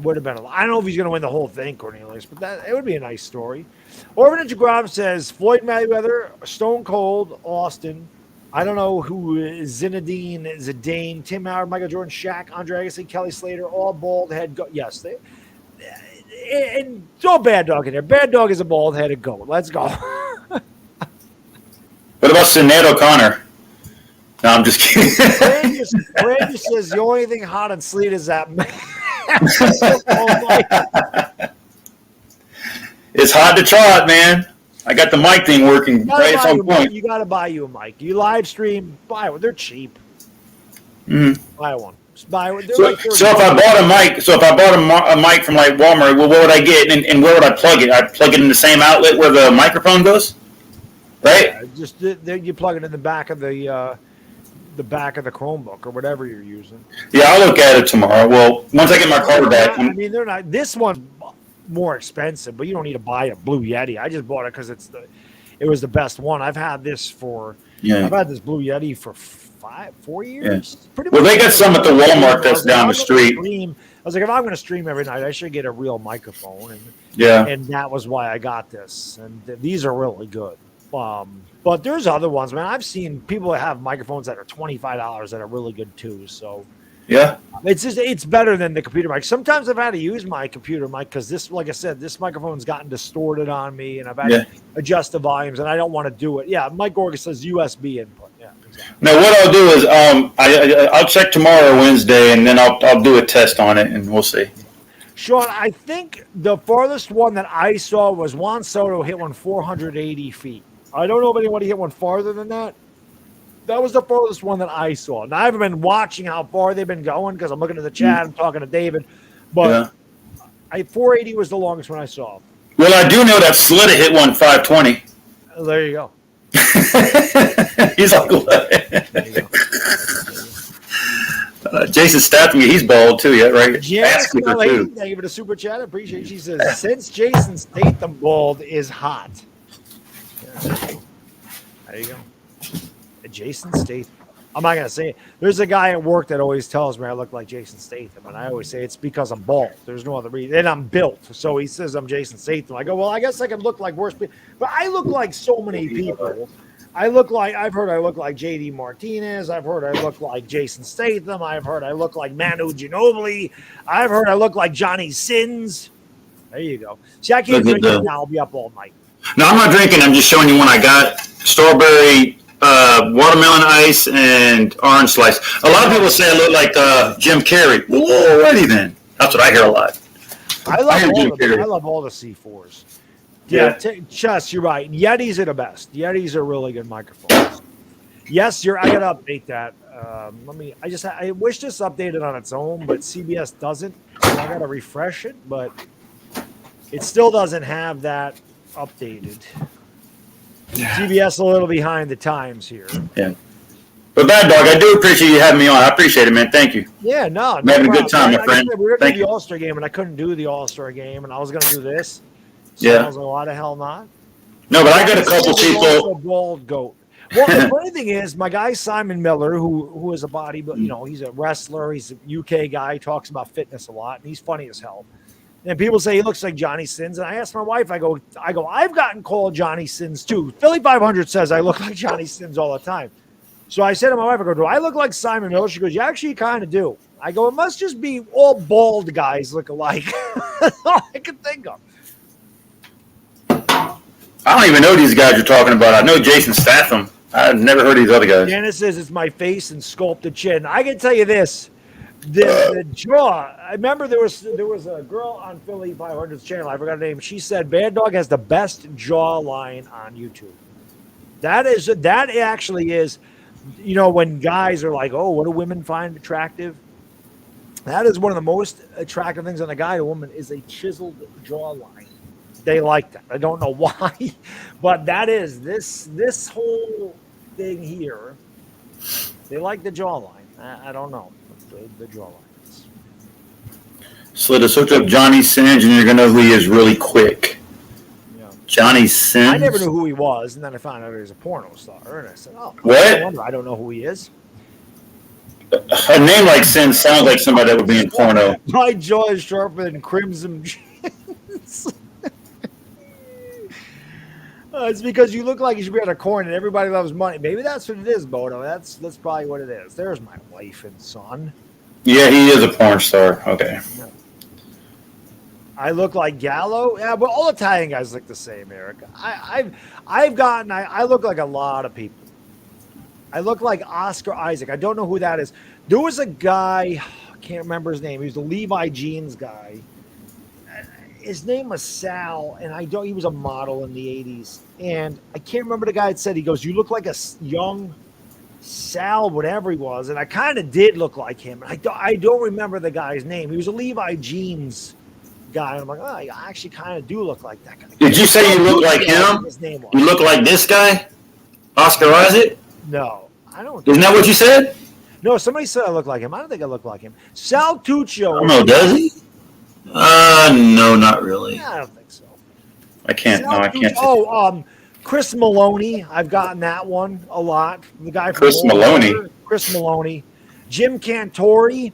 Would have been a lot. I don't know if he's going to win the whole thing, Cornelius, but it would be a nice story. Orphanage Grom says Floyd Mayweather, Stone Cold, Austin. I don't know who is Zinedine Zidane, Tim Howard, Michael Jordan, Shaq, Andre Agassi, Kelly Slater, all bald head. Yes, and throw Baddog in there. Baddog is a bald headed goat. Let's go. What about Sinead O'Connor? No, I'm just kidding. Brandon says the only thing hot and sleet is that man. It's hard to try it, man. I got the mic thing working right at some point. You got to buy you a mic. You live stream, buy one. They're cheap. Mm-hmm. Buy one. Just buy one. So if I bought a mic from like Walmart, well, what would I get, and where would I plug it? I'd plug it in the same outlet where the microphone goes, right? Yeah, just you plug it in the back of the Chromebook or whatever you're using. Yeah, I'll look at it tomorrow. Well, once I get my car back. I mean, they're not. This one's more expensive, but you don't need to buy a Blue Yeti. I just bought it because it was the best one. I've had this Blue Yeti for 4 years. Yeah. Well, they got some at the Walmart that's down the street. I was like, if I'm going to stream every night, I should get a real microphone. And that was why I got this. And these are really good. But there's other ones, man. I've seen people that have microphones that are $25 that are really good too. So yeah, it's better than the computer mic. Sometimes I've had to use my computer mic because this, like I said, this microphone's gotten distorted on me, and I've had to adjust the volumes, and I don't want to do it. Yeah, Mike Gorgas says USB input. Yeah, exactly. Now what I'll do is I'll check tomorrow or Wednesday, and then I'll do a test on it, and we'll see. Sean, I think the farthest one that I saw was Juan Soto hit one 480 feet. I don't know if anybody hit one farther than that. That was the farthest one that I saw. Now, I haven't been watching how far they've been going because I'm looking at the chat and talking to David. But 480 was the longest one I saw. Well, I do know that Slitta hit one 520. There you go. He's like, Jason Statham, he's bald too, yeah, right? Yes, thank you for the super chat. I appreciate it. She says, since Jason Statham bald is hot. Yeah. There you go. Jason Statham. I'm not going to say it. There's a guy at work that always tells me I look like Jason Statham, and I always say it's because I'm bald. There's no other reason. And I'm built. So he says I'm Jason Statham. I go, well, I guess I can look like worse people. But I look like so many people. I've heard I look like JD Martinez. I've heard I look like Jason Statham. I've heard I look like Manu Ginobili. I've heard I look like Johnny Sins. There you go. See, I can't drink it now. I'll be up all night. No, I'm not drinking. I'm just showing you one I got. Strawberry, watermelon ice, and orange slice. A lot of people say I look like Jim Carrey. Well, alrighty then. That's what I hear a lot. I love all the C4s. Yeah, Chess, you're right. Yetis are the best. Yetis are really good microphones. Yes, I got to update that. I wish this updated on its own, but CBS doesn't. So I got to refresh it, but it still doesn't have that updated. CBS a little behind the times here. Yeah. But Baddog, I do appreciate you having me on. I appreciate it, man. Thank you. Yeah, no. I'm having a good time, my friend. We were going to do the All-Star game, and I couldn't do the All-Star game, and I was going to do this. So I was like, why the hell not? No, but I got a couple people. Bald goat. Well, the funny thing is, my guy Simon Miller, who is a he's a wrestler. He's a UK guy. He talks about fitness a lot, and he's funny as hell. And people say he looks like Johnny Sins. And I asked my wife, I go, I've gotten called Johnny Sins too. Philly 500 says I look like Johnny Sins all the time. So I said to my wife, I go, do I look like Simon Miller? She goes, you actually kind of do. I go, it must just be all bald guys look alike. That's all I can think of. I don't even know these guys you're talking about. I know Jason Statham. I've never heard of these other guys. Janice says it's my face and sculpted chin. I can tell you this. The jaw. I remember there was a girl on Philly 500's channel. I forgot her name. She said Baddog has the best jawline on YouTube. That actually is, when guys are like, oh, what do women find attractive? That is one of the most attractive things on a guy or woman is a chiseled jawline. They like that. I don't know why, but that is this whole thing here. They like the jawline. I don't know. The jawline. So to search up Johnny Sins, and you're gonna know who he is really quick. Yeah. Johnny Sins. I never knew who he was, and then I found out he was a porno star, and I said, "Oh, what? I don't know who he is." A name like Sins sounds like somebody that would be in porno. My jaw is sharper than crimson jeans. It's because you look like you should be on a coin and everybody loves money. Maybe that's what it is, Bodo. That's probably what it is. There's my wife and son. Yeah, he is a porn star. Okay. Yeah. I look like Gallo. Yeah, but all Italian guys look the same, Eric. I look like a lot of people. I look like Oscar Isaac. I don't know who that is. There was a guy, I can't remember his name. He was the Levi Jeans guy. His name was Sal, and he was a model in the 80s. And I can't remember the guy that said, he goes, you look like a young Sal, whatever he was. And I kind of did look like him. I don't remember the guy's name. He was a Levi Jeans guy. And I'm like, oh, I actually kind of do look like that guy. Did you say you look like him? His name was. You look like this guy? Oscar Isaac? No, I don't. Isn't that what you said? No, somebody said I look like him. I don't think I look like him. Sal Tuccio. I don't know, does he? No, not really. I don't think so. I can't. Sal No, I can't. Oh, Chris Maloney. I've gotten that one a lot. The guy from Chris Maloney. Chris Maloney. Jim Cantori.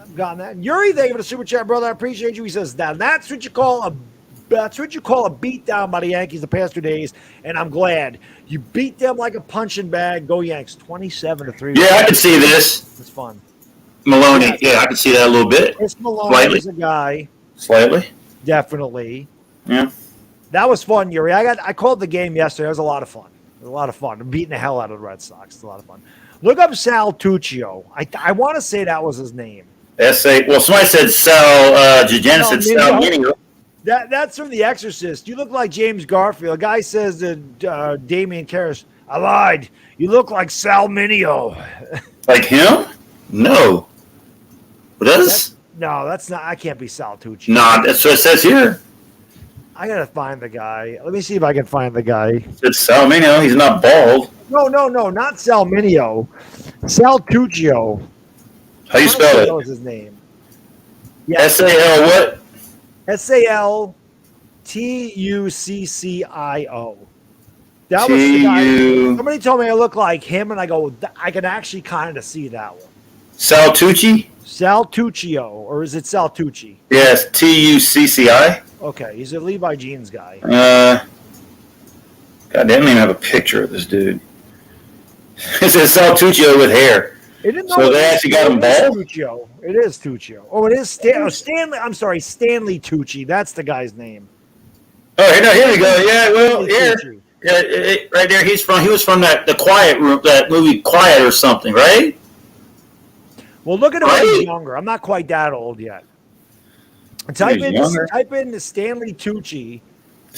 I've gotten that. Yuri, thank you for the super chat, brother. I appreciate you. He says that's what you call a beat down by the Yankees the past 2 days, and I'm glad you beat them like a punching bag. Go Yanks, 27-3. Yeah, I can see this. It's fun. Maloney. Yeah, I can see that a little bit. Chris Maloney Slightly. is a guy. Slightly. Definitely. Yeah. That was fun, Yuri. I called the game yesterday. It was a lot of fun. It was a lot of fun. I'm beating the hell out of the Red Sox. It's a lot of fun. Look up Sal Tuccio. I want to say that was his name. Well, somebody said Sal. Jen said Sal Minio. That's from The Exorcist. You look like James Garfield. A guy says to Damian Karras, I lied. You look like Sal Minio. Like him? No. What is? No, that's not. I can't be Sal Tucci. Nah, that's what it says here. I gotta find the guy. Let me see if I can find the guy. It's Sal Minio. He's not bald. No, not Sal Minio. Sal Tuccio. How you spell it? That was his name. Yeah. S-A-L what? SALTUCCIO. That was the guy. Somebody told me I look like him, and I go, I can actually kind of see that one. Sal Tucci? Sal Tuccio, or is it Sal Tucci? Yes, Tucci. Okay, he's a Levi Jeans guy. God damn, I don't even have a picture of this dude. It says Sal Tuccio with hair. So they actually got him bald? It is Tuccio. Oh, it is Stanley. I'm sorry, Stanley Tucci. That's the guy's name. Oh, no, here we go. Yeah, well, here. Yeah, right there. He was from the Quiet Room, that movie Quiet or something, right? Well, look at him when he's younger. I'm not quite that old yet. Type in Stanley Tucci,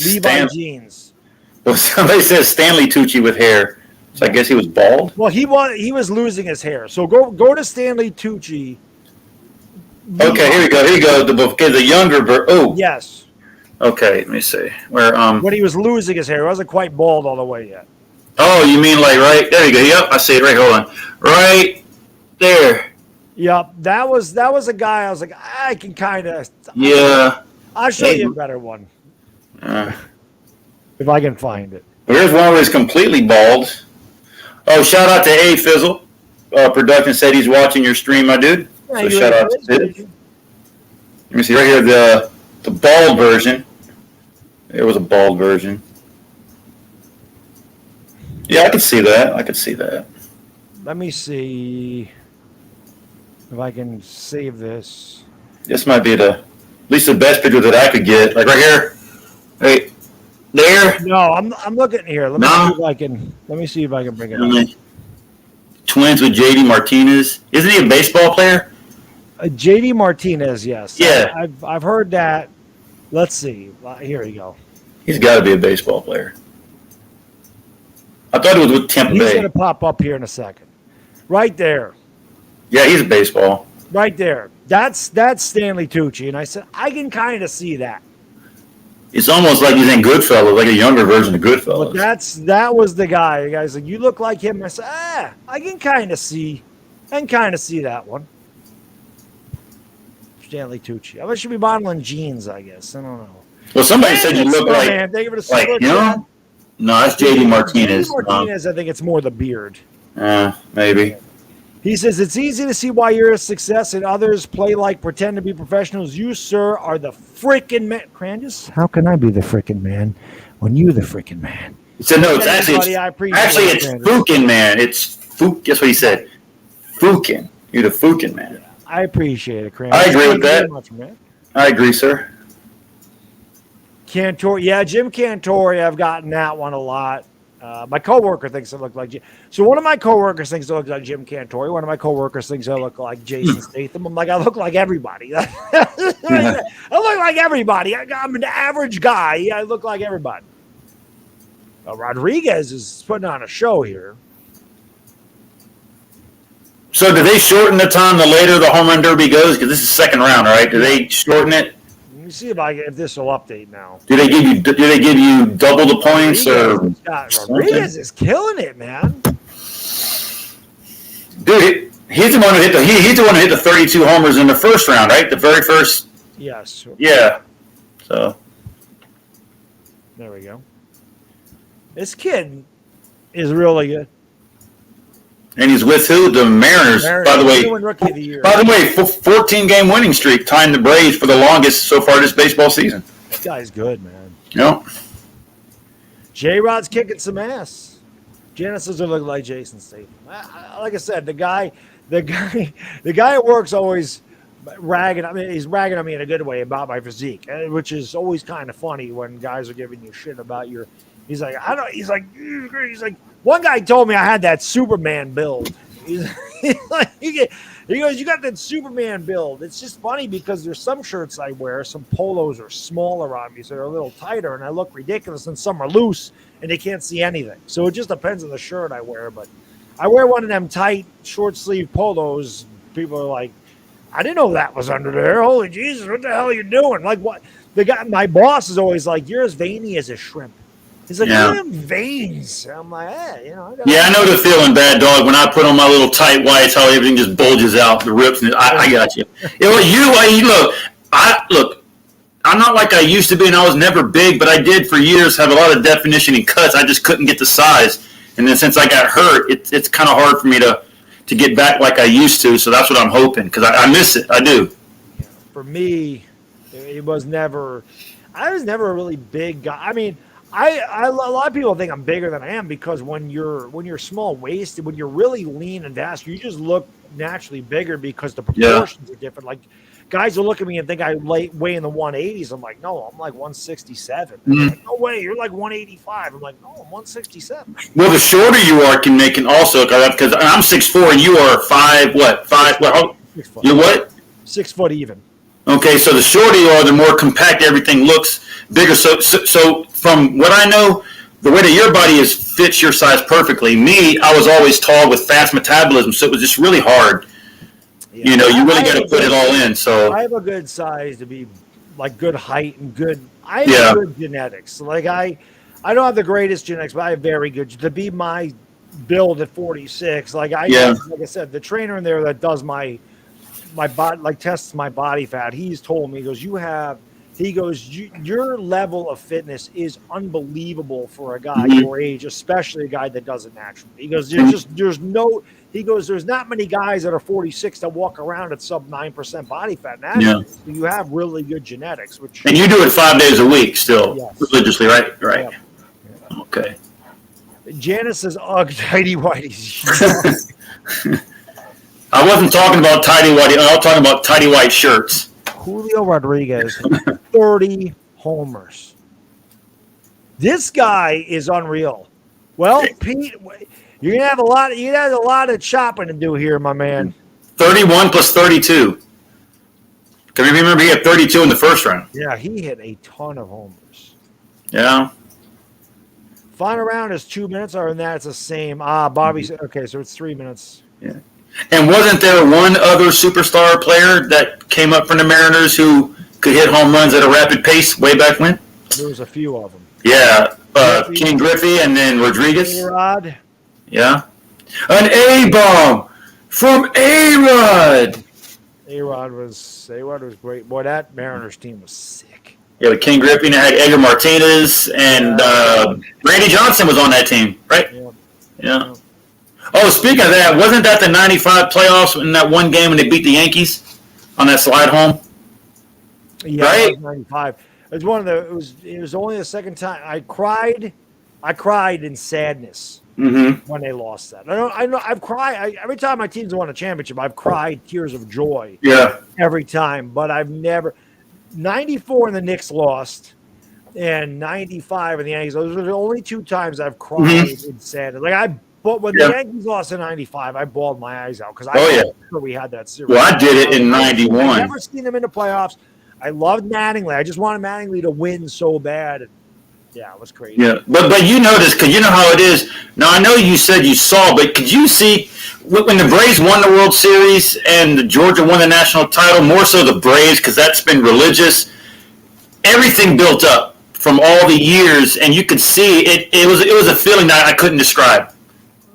Levi Jeans. Well, somebody says Stanley Tucci with hair. So I guess he was bald. Well, he was losing his hair. So go to Stanley Tucci. Okay, here we go. The younger oh. Yes. Okay, let me see. Where when he was losing his hair, he wasn't quite bald all the way yet. Oh, you mean like right there you go. Yep, I see it right. Hold on. Right there. Yep, that was a guy. I was like, I can kind of. Yeah. I'll show you a better one. If I can find it. Here's one where he's completely bald. Oh, shout out to A Fizzle. Production said he's watching your stream, my dude. So shout out to Sid. Let me see right here the bald version. There was a bald version. Yeah, I could see that. Let me see if I can save this. This might be at least the best picture that I could get. Like right here. Wait. there? No, I'm looking here. Let me No. see if I can. Let me see if I can bring it up. Twins with JD Martinez. Isn't he a baseball player? JD Martinez, yes. Yeah. I've heard that. Let's see. Here you go. He's got to be a baseball player. I thought it was with Tampa He's Bay. going to pop up here in a second. Right there. Yeah, he's a baseball. Right there. That's Stanley Tucci. And I said, I can kind of see that. It's almost like he's in Goodfellas, like a younger version of Goodfellas. But that was the guy. The guy's like, you look like him. I said, I can kind of see that one. Stanley Tucci. I should be modeling jeans, I guess. I don't know. Well, somebody said you look like, man. Thank you for the like, super you know? chat. No, that's JD Martinez. JD Martinez, I think it's more the beard. Maybe. He says, it's easy to see why you're a success and others play like pretend to be professionals. You, sir, are the freaking man. Crandus? How can I be the freaking man when you're the freaking man? He said, no, it's Everybody, actually it's Fukin, man. It's Fuk. Guess what he said? Fukin. You're the Fukin, man. I appreciate it, Crandus. I agree with that. Much, man. I agree, sir. Cantor, yeah, Jim Cantori, I've gotten that one a lot. My coworker thinks I look like Jim. So one of my coworkers thinks I look like Jim Cantori. One of my coworkers thinks I look like Jason Statham. I'm like, I look like everybody. I look like everybody. I'm an average guy. I look like everybody. Rodriguez is putting on a show here. So do they shorten the time the later the home run derby goes? Because this is second round, right? Do they shorten it? Let me see if this will update now. Do they give you double the points Rodriguez is killing it, man. Dude, he's the one who hit the 32 homers in the first round, right? The very first. Yes. Yeah. So there we go. This kid is really good. And he's with who? The Mariners. By the way, Rookie of the Year. 14-game winning streak, tying the Braves for the longest so far this baseball season. This guy's good, man. Yep. J-Rod's kicking some ass. Genesis will look like Jason Statham. Like I said, the guy at work's always ragging. I mean, he's ragging on me in a good way about my physique, which is always kind of funny when guys are giving you shit about your. He's like, He's like, one guy told me I had that Superman build. He goes, you got that Superman build. It's just funny because there's some shirts I wear, some polos are smaller on me, so they're a little tighter, and I look ridiculous, and some are loose, and they can't see anything. So it just depends on the shirt I wear. But I wear one of them tight, short sleeve polos. People are like, I didn't know that was under there. Holy Jesus, what the hell are you doing? Like what? The guy, my boss is always like, you're as veiny as a shrimp. He's like, yeah. Look at them veins. I'm like, hey, you know. I know the feeling, bad dog. When I put on my little tight whites, how everything just bulges out, the rips. And I got you. Look. I'm not like I used to be, and I was never big, but I did for years have a lot of definition and cuts. I just couldn't get the size, and then since I got hurt, it's kind of hard for me to get back like I used to. So that's what I'm hoping because I miss it. I do. For me, it was never. I was never a really big guy. I mean. A lot of people think I'm bigger than I am because when you're small waisted, when you're really lean and vascular, you just look naturally bigger because the proportions are different. Like guys will look at me and think I weigh in the 180s. I'm like, no, I'm like 167. Like, no way, you're like 185. I'm like, no, I'm 167. Well, the shorter you are can make it also because I'm 6'4" and you are 5 what? 5 what? 6 foot. You're what? 6 foot even. Okay, so the shorter you are, the more compact everything looks bigger. So from what I know, the way that your body fits your size perfectly. Me, I was always tall with fast metabolism, so it was just really hard. Yeah, you really got to put it all in. So I have a good size to be like good height and good. I have good genetics. Like I don't have the greatest genetics, but I have very good to be my build at 46. Like I said, the trainer in there that does my body, like tests my body fat. He's told me, your level of fitness is unbelievable for a guy your age, especially a guy that does it naturally. He goes, there's not many guys that are 46 that walk around at sub 9% body fat naturally. So you have really good genetics, and you do it 5 days a week still religiously, right? Right. Yeah. Okay. Janice says, "Ugh, tidy whities." I wasn't talking about tidy whitey. I was talking about tidy white shirts. Julio Rodriguez, 30 homers. This guy is unreal. Well, Pete, you're gonna have a lot of chopping to do here, my man. 31 plus 32. Can you remember he had 32 in the first round? Yeah, he hit a ton of homers. Yeah. Final round is 2 minutes, or in that it's the same. Bobby. Okay, so it's 3 minutes. Yeah. And wasn't there one other superstar player that came up from the Mariners who could hit home runs at a rapid pace way back when? There was a few of them. Yeah. King Griffey and then Rodriguez. A-Rod. Yeah. An A-bomb from A-Rod. A-Rod was great. Boy, that Mariners team was sick. Yeah, with King Griffey and had Edgar Martinez and Randy Johnson was on that team, right? Yeah. Oh, speaking of that, wasn't that the 95 playoffs in that one game when they beat the Yankees on that slide home? Yeah, right? It was 95. It was one of the. It was only the second time I cried. I cried in sadness when they lost that. I know. I've cried every time my team's won a championship. I've cried tears of joy. Yeah. Every time, but I've never. 94 and the Knicks lost, and 95 and the Yankees. Those are the only two times I've cried in sadness. But when the Yankees lost in 95, I bawled my eyes out because I thought we had that series. Well, I did it in 91. I've never seen them in the playoffs. I loved Mattingly. I just wanted Mattingly to win so bad. And yeah, it was crazy. Yeah, but you noticed, because you know how it is. Now, I know you said you saw, but could you see when the Braves won the World Series and the Georgia won the national title, more so the Braves because that's been religious, everything built up from all the years, and you could see it. It was a feeling that I couldn't describe.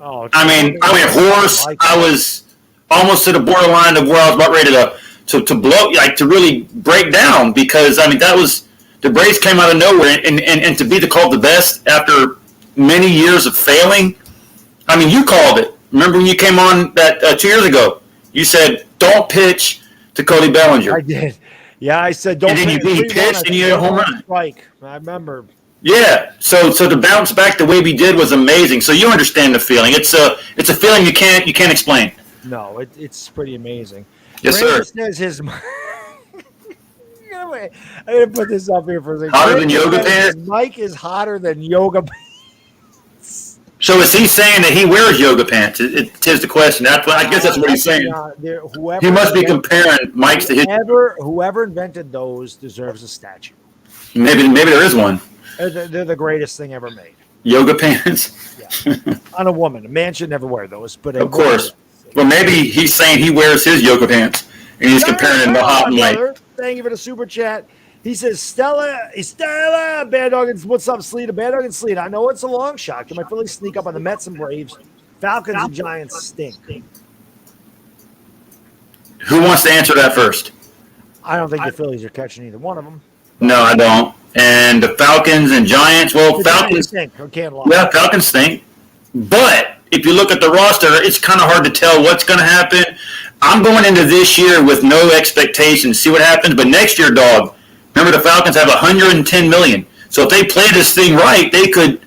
Oh, I mean, hoarse. I was almost to the borderline of where I was about ready to blow, like to really break down, because I mean that was the Braves came out of nowhere, and to be called the best after many years of failing. I mean, you called it. Remember when you came on that 2 years ago? You said don't pitch to Cody Bellinger. I did. Yeah, I said don't. And then he pitched and you hit a home run. Strike. I remember. Yeah, so to bounce back the way we did was amazing. So you understand the feeling. It's a feeling you can't explain. No, it's pretty amazing. Yes, Brandon sir. says his. I'm gonna put this up here for a second. Hotter than yoga pants? Mike is hotter than yoga pants. So is he saying that he wears yoga pants? Tis the question. I guess that's what he's saying. He must be comparing Mike's to his. Whoever invented those deserves a statue. Maybe there is one. They're the greatest thing ever made. Yoga pants? Yeah. On a woman. A man should never wear those. But of course. Well, maybe he's saying he wears his yoga pants, and he's comparing him to Hot and Mike. Thank you for the super chat. He says, Stella, Baddog, and what's up, Sleet? Baddog and Sleet. I know it's a long shot. Can my Phillies sneak up on the Mets and Braves? Falcons and Giants stink. Who wants to answer that first? I don't think the Phillies are catching either one of them. No, I don't. And the Falcons and Giants, well, Falcons stink. I can't lie. Yeah, Falcons stink. But if you look at the roster, it's kind of hard to tell what's going to happen. I'm going into this year with no expectations. See what happens. But next year, dog, remember the Falcons have $110 million. So if they play this thing right, they could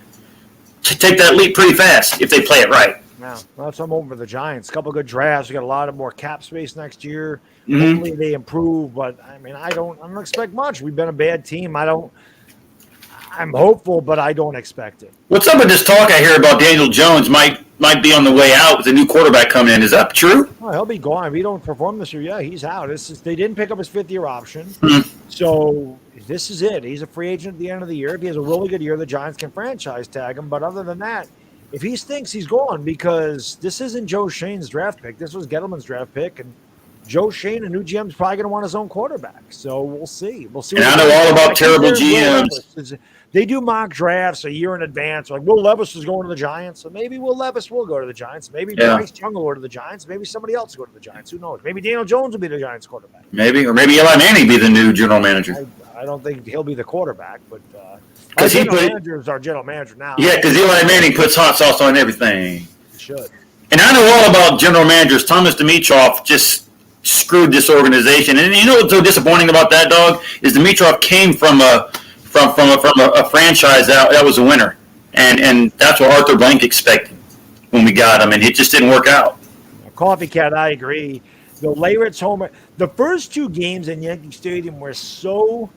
take that leap pretty fast if they play it right. Yeah, well, so I'm over the Giants. A couple of good drafts. We got a lot of more cap space next year. Hopefully they improve, but I mean, I don't expect much. We've been a bad team. I'm hopeful, but I don't expect it. What's up with this talk I hear about Daniel Jones might be on the way out with a new quarterback coming in? Is that true? Well, he'll be gone. If he don't perform this year, yeah, he's out. They didn't pick up his fifth-year option. So this is it. He's a free agent at the end of the year. If he has a really good year, the Giants can franchise tag him. But other than that, if he stinks, he's gone, because this isn't Joe Shane's draft pick. This was Gettleman's draft pick, and Joe Shane, a new GM, is probably going to want his own quarterback. So we'll see. And I know all about terrible GMs. They do mock drafts a year in advance. Like Will Levis is going to the Giants, so maybe Will Levis will go to the Giants. Maybe Bryce Young will go to the Giants. Maybe somebody else will go to the Giants. Who knows? Maybe Daniel Jones will be the Giants quarterback. Maybe Eli Manning be the new general manager. I don't think he'll be the quarterback, but our general manager is our general manager now. Yeah, because Eli Manning puts hot sauce on everything. He should. And I know all about general managers. Thomas Dimitroff just screwed this organization. And you know what's so disappointing about that, dog, is Dimitroff came from a franchise that was a winner, and that's what Arthur Blank expected when we got him, and it just didn't work out. Coffee Cat, I agree. The Leyritz homer, the first two games in Yankee Stadium were so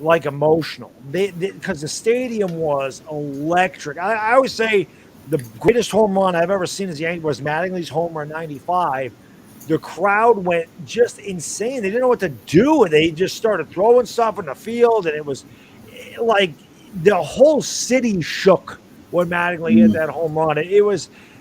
like emotional. Because the stadium was electric. I always say the greatest home run I've ever seen as a Yankee was Mattingly's homer in '95. The crowd went just insane. They didn't know what to do, and they just started throwing stuff in the field, and it was like the whole city shook when Mattingly hit that home run.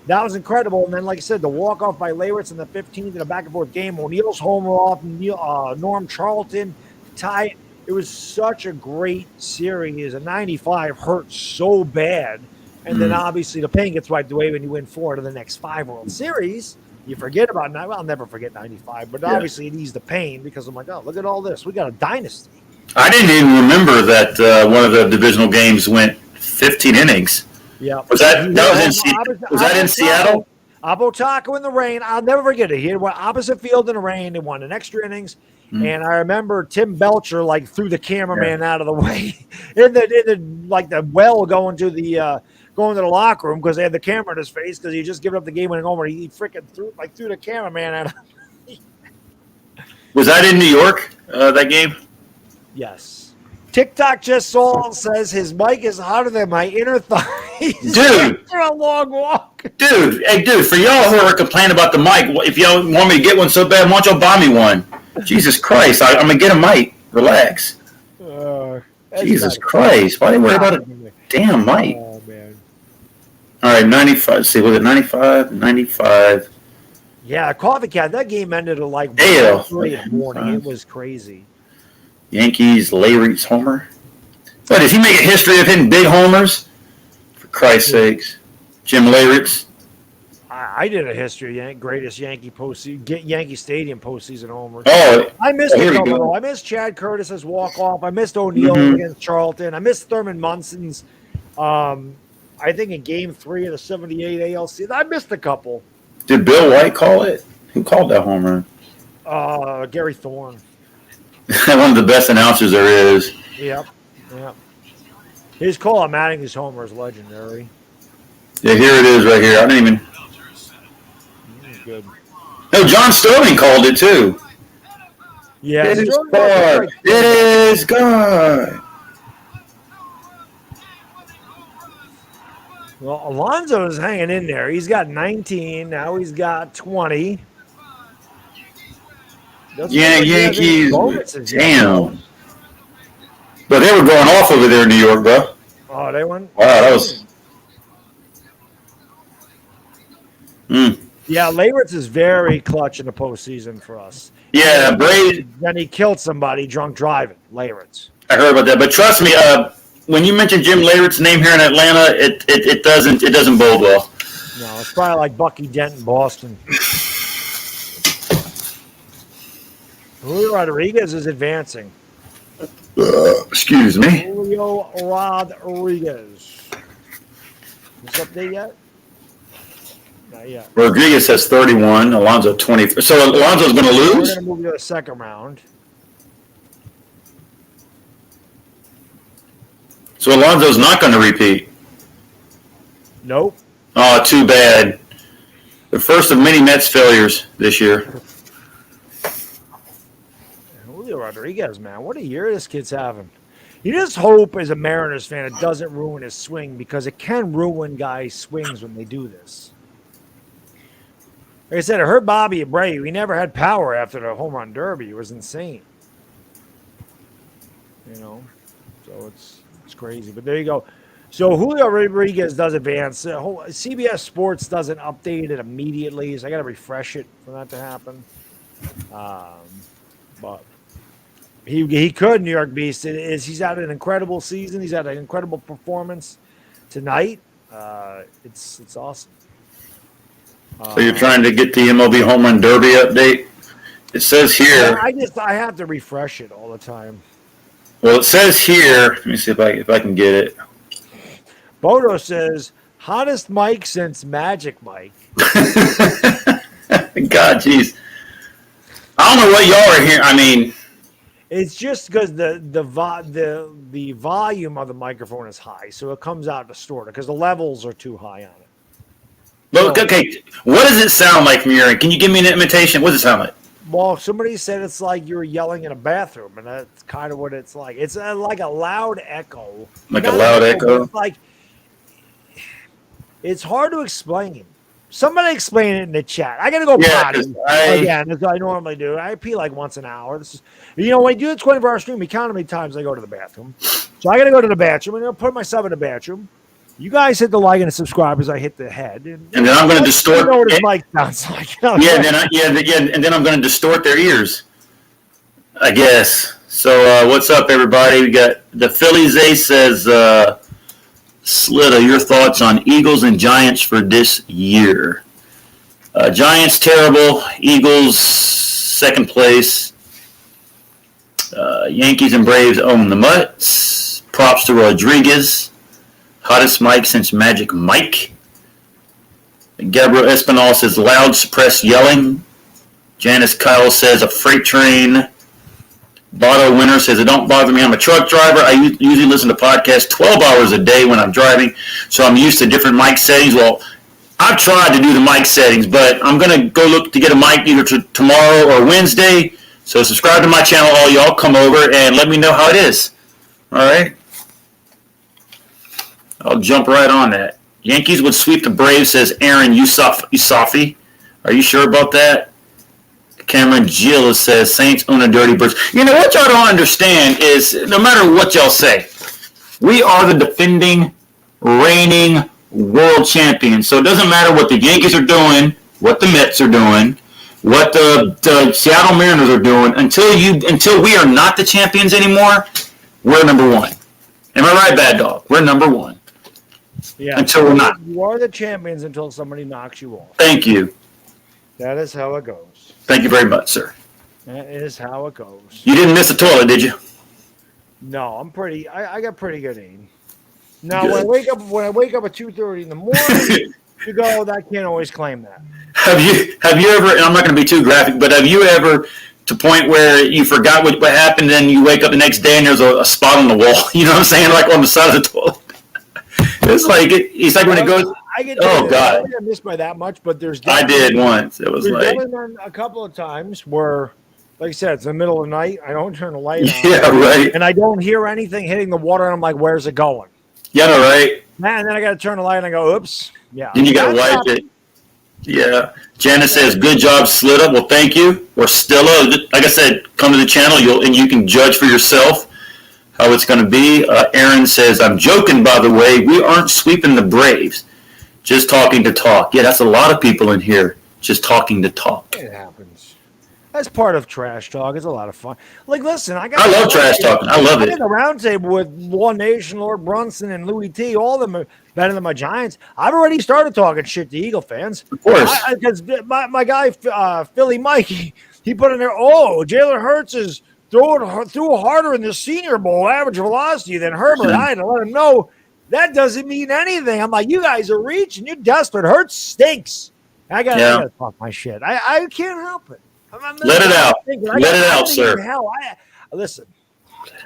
That was incredible. And then, like I said, the walk-off by Leyritz in the 15th in a back-and-forth game, O'Neal's homer off, Norm Charlton tie. It was such a great series. And 95 hurt so bad. And then, obviously, the pain gets wiped away when you win 4 to the next 5 World Series. You forget about – well, I'll never forget 95. But obviously, it eased the pain because I'm like, oh, look at all this. We got a dynasty. I didn't even remember that one of the divisional games went 15 innings. Yeah. Was that in Seattle? Abu Taco in the rain. I'll never forget it. He went opposite field in the rain. They won an extra innings. And I remember Tim Belcher threw the cameraman out of the way in the well going to the locker room because they had the camera in his face because he just given up the game winning homer. He freaking threw the cameraman out. Was that in New York? That game? Yes. TikTok just says his mic is hotter than my inner thighs. Dude. After a long walk. Dude, for y'all who are complaining about the mic, if y'all want me to get one so bad, why don't y'all buy me one? Jesus Christ, I'm going to get a mic. Relax. Jesus Christ. Why do you worry about a damn mic? Oh, man. All right, 95. Let's see, was it 95? 95. Yeah, Coffee Cat, that game ended at 3 in the morning. It was crazy. Yankees, Leyritz homer. What, does he make a history of hitting big homers? For Christ's sakes. Jim Leyritz. I did a history of greatest Yankee Stadium postseason homers. Oh, I missed a couple, though. I missed Chad Curtis's walk-off. I missed O'Neal against Charlton. I missed Thurman Munson's, I think in Game 3 of the 78 ALC. I missed a couple. Did Bill White call it? Who called that home run? Gary Thorne. One of the best announcers there is. Yep. His call on Mattingly's homer is legendary. Yeah, here it is right here. I didn't even. Good. No, John Sterling called it too. Yeah. It is gone. It is gone. Well, Alonso is hanging in there. He's got 19. Now he's got 20. Yankees. Damn. But they were going off over there in New York, bro. Oh, they won? Wow, that was. Yeah, Leyritz is very clutch in the postseason for us. Yeah, Brady. Then he killed somebody drunk driving. Leyritz. I heard about that, but trust me, when you mention Jim Leyritz's name here in Atlanta, it doesn't bode well. No, it's probably like Bucky Dent in Boston. Julio Rodriguez is advancing. Excuse me. Julio Rodriguez. Is up there yet? Not yet. Rodriguez has 31. Alonso 20. So Alonso's going to lose? We're going to move to the second round. So Alonso's not going to repeat? Nope. Oh, too bad. The first of many Mets failures this year. Julio Rodriguez, man. What a year this kid's having. You just hope as a Mariners fan it doesn't ruin his swing because it can ruin guys' swings when they do this. Like I said, I heard Bobby Abreu. He never had power after the home run derby. It was insane. So it's crazy. But there you go. So Julio Rodriguez does advance. CBS Sports doesn't update it immediately, so I got to refresh it for that to happen. But he could, New York Beast. He's had an incredible season. He's had an incredible performance tonight. It's awesome. So you're trying to get the MLB Home Run Derby update? It says here. I have to refresh it all the time. Well, it says here. Let me see if I can get it. Bodo says hottest mic since Magic Mike. God, jeez. I don't know what y'all are hearing. I mean, it's just because the volume of the microphone is high, so it comes out distorted because the levels are too high on it. Look, okay, what does it sound like from your end? Can you give me an imitation? What does it sound like? Well, somebody said it's like you're yelling in a bathroom, and that's kind of what it's like. It's like a loud echo. Like a loud echo? It's like it's hard to explain. Somebody explain it in the chat. I gotta go potty again, as I normally do. I pee like once an hour. This is, when I do the 24-hour stream, you count how many times I go to the bathroom. So I gotta go to the bathroom, and I'll put myself in the bathroom. You guys hit the like and the subscribe as I hit the head, and then I'm going to distort. You know what his mic sounds like. And then I'm going to distort their ears, I guess. So what's up, everybody? We got the Phillies. A says, Slitta, your thoughts on Eagles and Giants for this year? Giants terrible. Eagles second place. Yankees and Braves own the Mutts. Props to Rodriguez. Hottest mic since Magic Mike. Gabriel Espinal says loud suppressed yelling. Janice Kyle says a freight train. Baddog Winner says it don't bother me. I'm a truck driver. I usually listen to podcasts 12 hours a day when I'm driving, so I'm used to different mic settings. Well, I've tried to do the mic settings, but I'm going to go look to get a mic either tomorrow or Wednesday. So subscribe to my channel, all y'all. Come over and let me know how it is. All right? I'll jump right on that. Yankees would sweep the Braves, says Aaron Usafi. Are you sure about that? Cameron Gillis says Saints own a dirty birds. You know, what y'all don't understand is no matter what y'all say, we are the defending, reigning world champions. So it doesn't matter what the Yankees are doing, what the Mets are doing, what the Seattle Mariners are doing. Until we are not the champions anymore, we're number one. Am I right, Baddog? We're number one. Yeah. Until we're not. You are the champions until somebody knocks you off. Thank you. That is how it goes. Thank you very much, sir. That is how it goes. You didn't miss the toilet, did you? No, I'm pretty. I got pretty good aim. Now, when I wake up at 2:30 in the morning, you go. I can't always claim that. Have you ever? And I'm not going to be too graphic, but have you ever, to point where you forgot what happened, and you wake up the next day and there's a spot on the wall? You know what I'm saying? Like on the side of the toilet. It's like when it goes. God! I didn't miss by that much, but I did once. It was like been a couple of times where, like I said, it's the middle of the night. I don't turn the light on. Yeah, right. And I don't hear anything hitting the water. And I'm like, "Where's it going?" Yeah, no, right. Man, and then I got to turn the light and I go, "Oops." Yeah. Then you got to wipe it. Yeah. Janice says, "Good job, Slitta." Well, thank you. Or Stilla. Like I said, come to the channel. You can judge for yourself how it's going to be. Aaron says, "I'm joking, by the way. We aren't sweeping the Braves. Just talking to talk." Yeah, that's a lot of people in here just talking to talk. It happens. That's part of trash talk. It's a lot of fun. Like, listen, I love trash talking. I love it. I'm in the round table with Law Nation, Lord Brunson, and Louis T. All of them are better than my Giants. I've already started talking shit to Eagle fans. Of course. Because my guy, Philly Mike, he put in there, Jalen Hurts is threw harder in the Senior Bowl average velocity than Herbert. I had to let him know. That doesn't mean anything. I'm like, you guys are reaching. You're desperate. Hurts stinks. I gotta talk my shit. I can't help it. Let it out. Let it out, sir. Listen,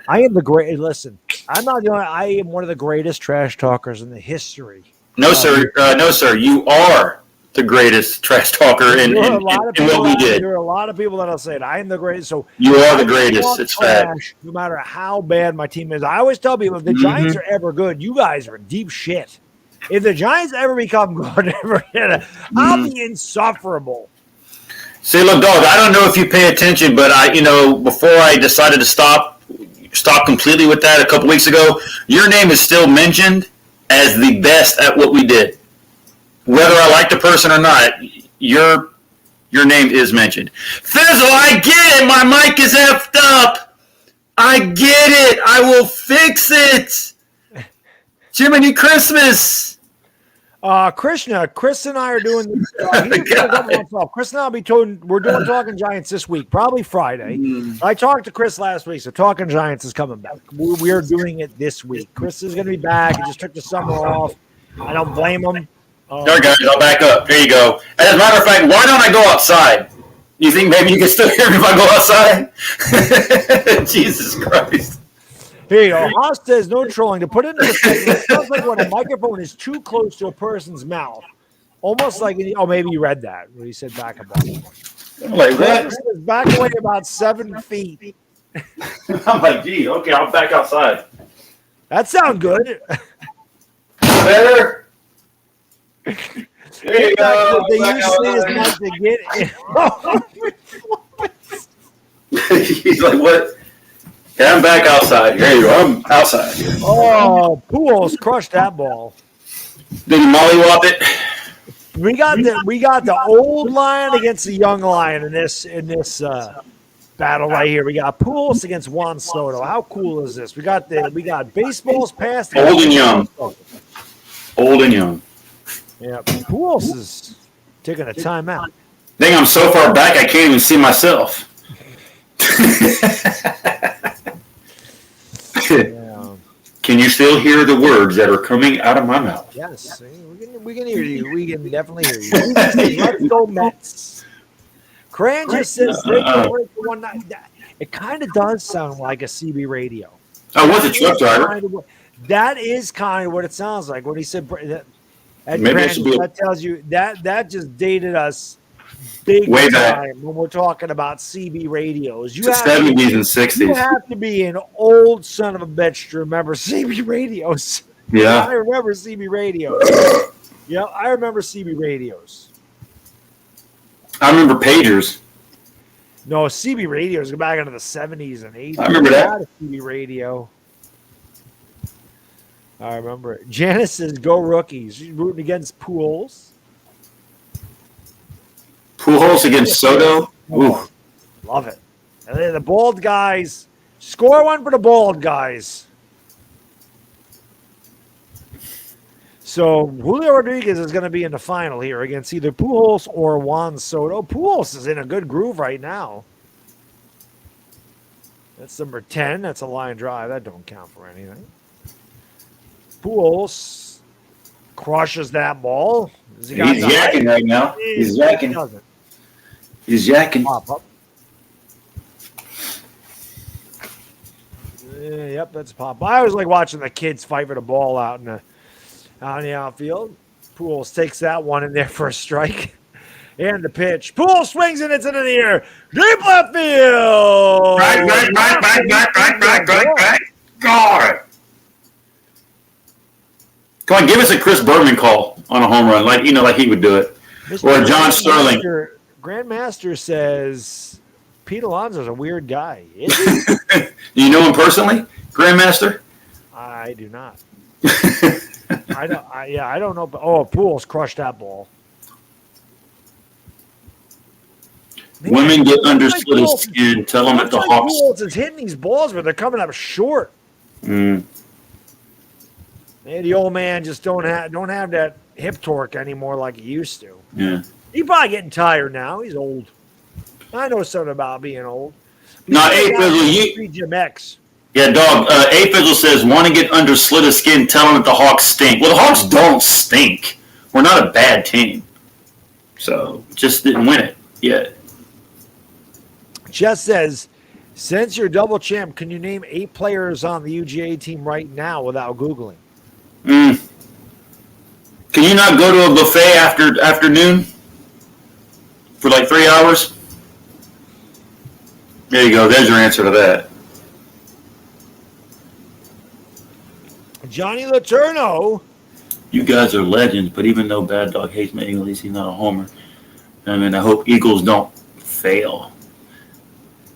I am the great. Listen, I'm not doing. I am one of the greatest trash talkers in the history. No, sir. No, sir. You are the greatest trash talker in what we did. There are a lot of people that'll say it. I am the greatest. So you are the greatest. It's fact. No matter how bad my team is, I always tell people if the Giants are ever good, you guys are in deep shit. If the Giants ever become good, I'll be insufferable. See, look, dog. I don't know if you pay attention, but before I decided to stop completely with that a couple weeks ago, your name is still mentioned as the best at what we did. Whether I like the person or not, your name is mentioned. Fizzle, I get it. My mic is effed up. I get it. I will fix it. Jiminy Christmas. Krishna, Chris and I are doing this. Chris and I will be we're doing Talking Giants this week, probably Friday. I talked to Chris last week, so Talking Giants is coming back. We are doing it this week. Chris is going to be back. He just took the summer off. I don't blame him. All right, guys, I'll back up. Here you go. As a matter of fact, why don't I go outside? You think maybe you can still hear me if I go outside? Jesus Christ. Here you go. Haas says no trolling. To put it in perspective, it sounds like when a microphone is too close to a person's mouth. Almost like, maybe you read that when he said back up. I'm like, Chris what? says back away about 7 feet. I'm like, gee, okay, I'll back outside. That sounds good. Better. There you go. They Back use his outside. mic to get. He's like, what? Yeah, I'm back outside. Here you go. I'm outside. Oh, Pujols crushed that ball. Did he mollywop it? We got the old lion against the young lion in this battle right here. We got Pujols against Juan Soto. How cool is this? We got baseballs past Old and young. Old and young. Yeah, Pujols is taking a timeout. Dang, I'm so far back I can't even see myself. Yeah. Can you still hear the words that are coming out of my mouth? Yes, we can hear you. We can definitely hear you. Let's go Mets. Cran just says they can break the one night. It kind of does sound like a CB radio. I was a truck driver. That is kind of what it sounds like when he said that. Maybe it should be That tells you that just dated us big way time back when we're talking about CB radios. the 70s and You 60s. have to be an old son of a bitch to remember CB radios. Yeah. I remember CB radios. Yeah, I remember CB radios. I remember pagers. No, CB radios go back into the 70s and 80s. I remember that. I had a CB radio. I remember it. Janice says, go rookies. She's rooting against Pujols. Pujols against Soto. Ooh. Love it. And then the bald guys. Score one for the bald guys. So Julio Rodriguez is going to be in the final here against either Pujols or Juan Soto. Pujols is in a good groove right now. That's number 10. That's a line drive. That don't count for anything. Pujols crushes that ball. He's yakking right now. He's yakking. He's yakking. Pop up. Yep, that's pop. I always like watching the kids fight for the ball out in the outfield. Pujols takes that one in there for a strike. And the pitch. Pujols swings and it's into the air. Deep left field. Right. God. Come on, give us a Chris Berman call on a home run, like he would do it, or a John Sterling. Grandmaster says Pete Alonso's a weird guy. Do you know him personally, Grandmaster? I do not. I don't know. But, Pujols crushed that ball. Man, Women get understood his skin. Tell them at the Hawks. Pujols is hitting these balls, but they're coming up short. Mm. Man, the old man just don't have that hip torque anymore like he used to. Yeah. He's probably getting tired now. He's old. I know something about being old. No, A-Fizzle, Jim X. Yeah, dog. A-Fizzle says, want to get under slit of skin, tell them that the Hawks stink. Well, the Hawks don't stink. We're not a bad team. So, just didn't win it yet. Jess says, since you're double champ, can you name 8 players on the UGA team right now without Googling? Can you not go to a buffet afternoon for like 3 hours? There you go. There's your answer to that. Johnny Letourneau. You guys are legends, but even though Baddog hates me, at least he's not a homer. I mean, I hope Eagles don't fail.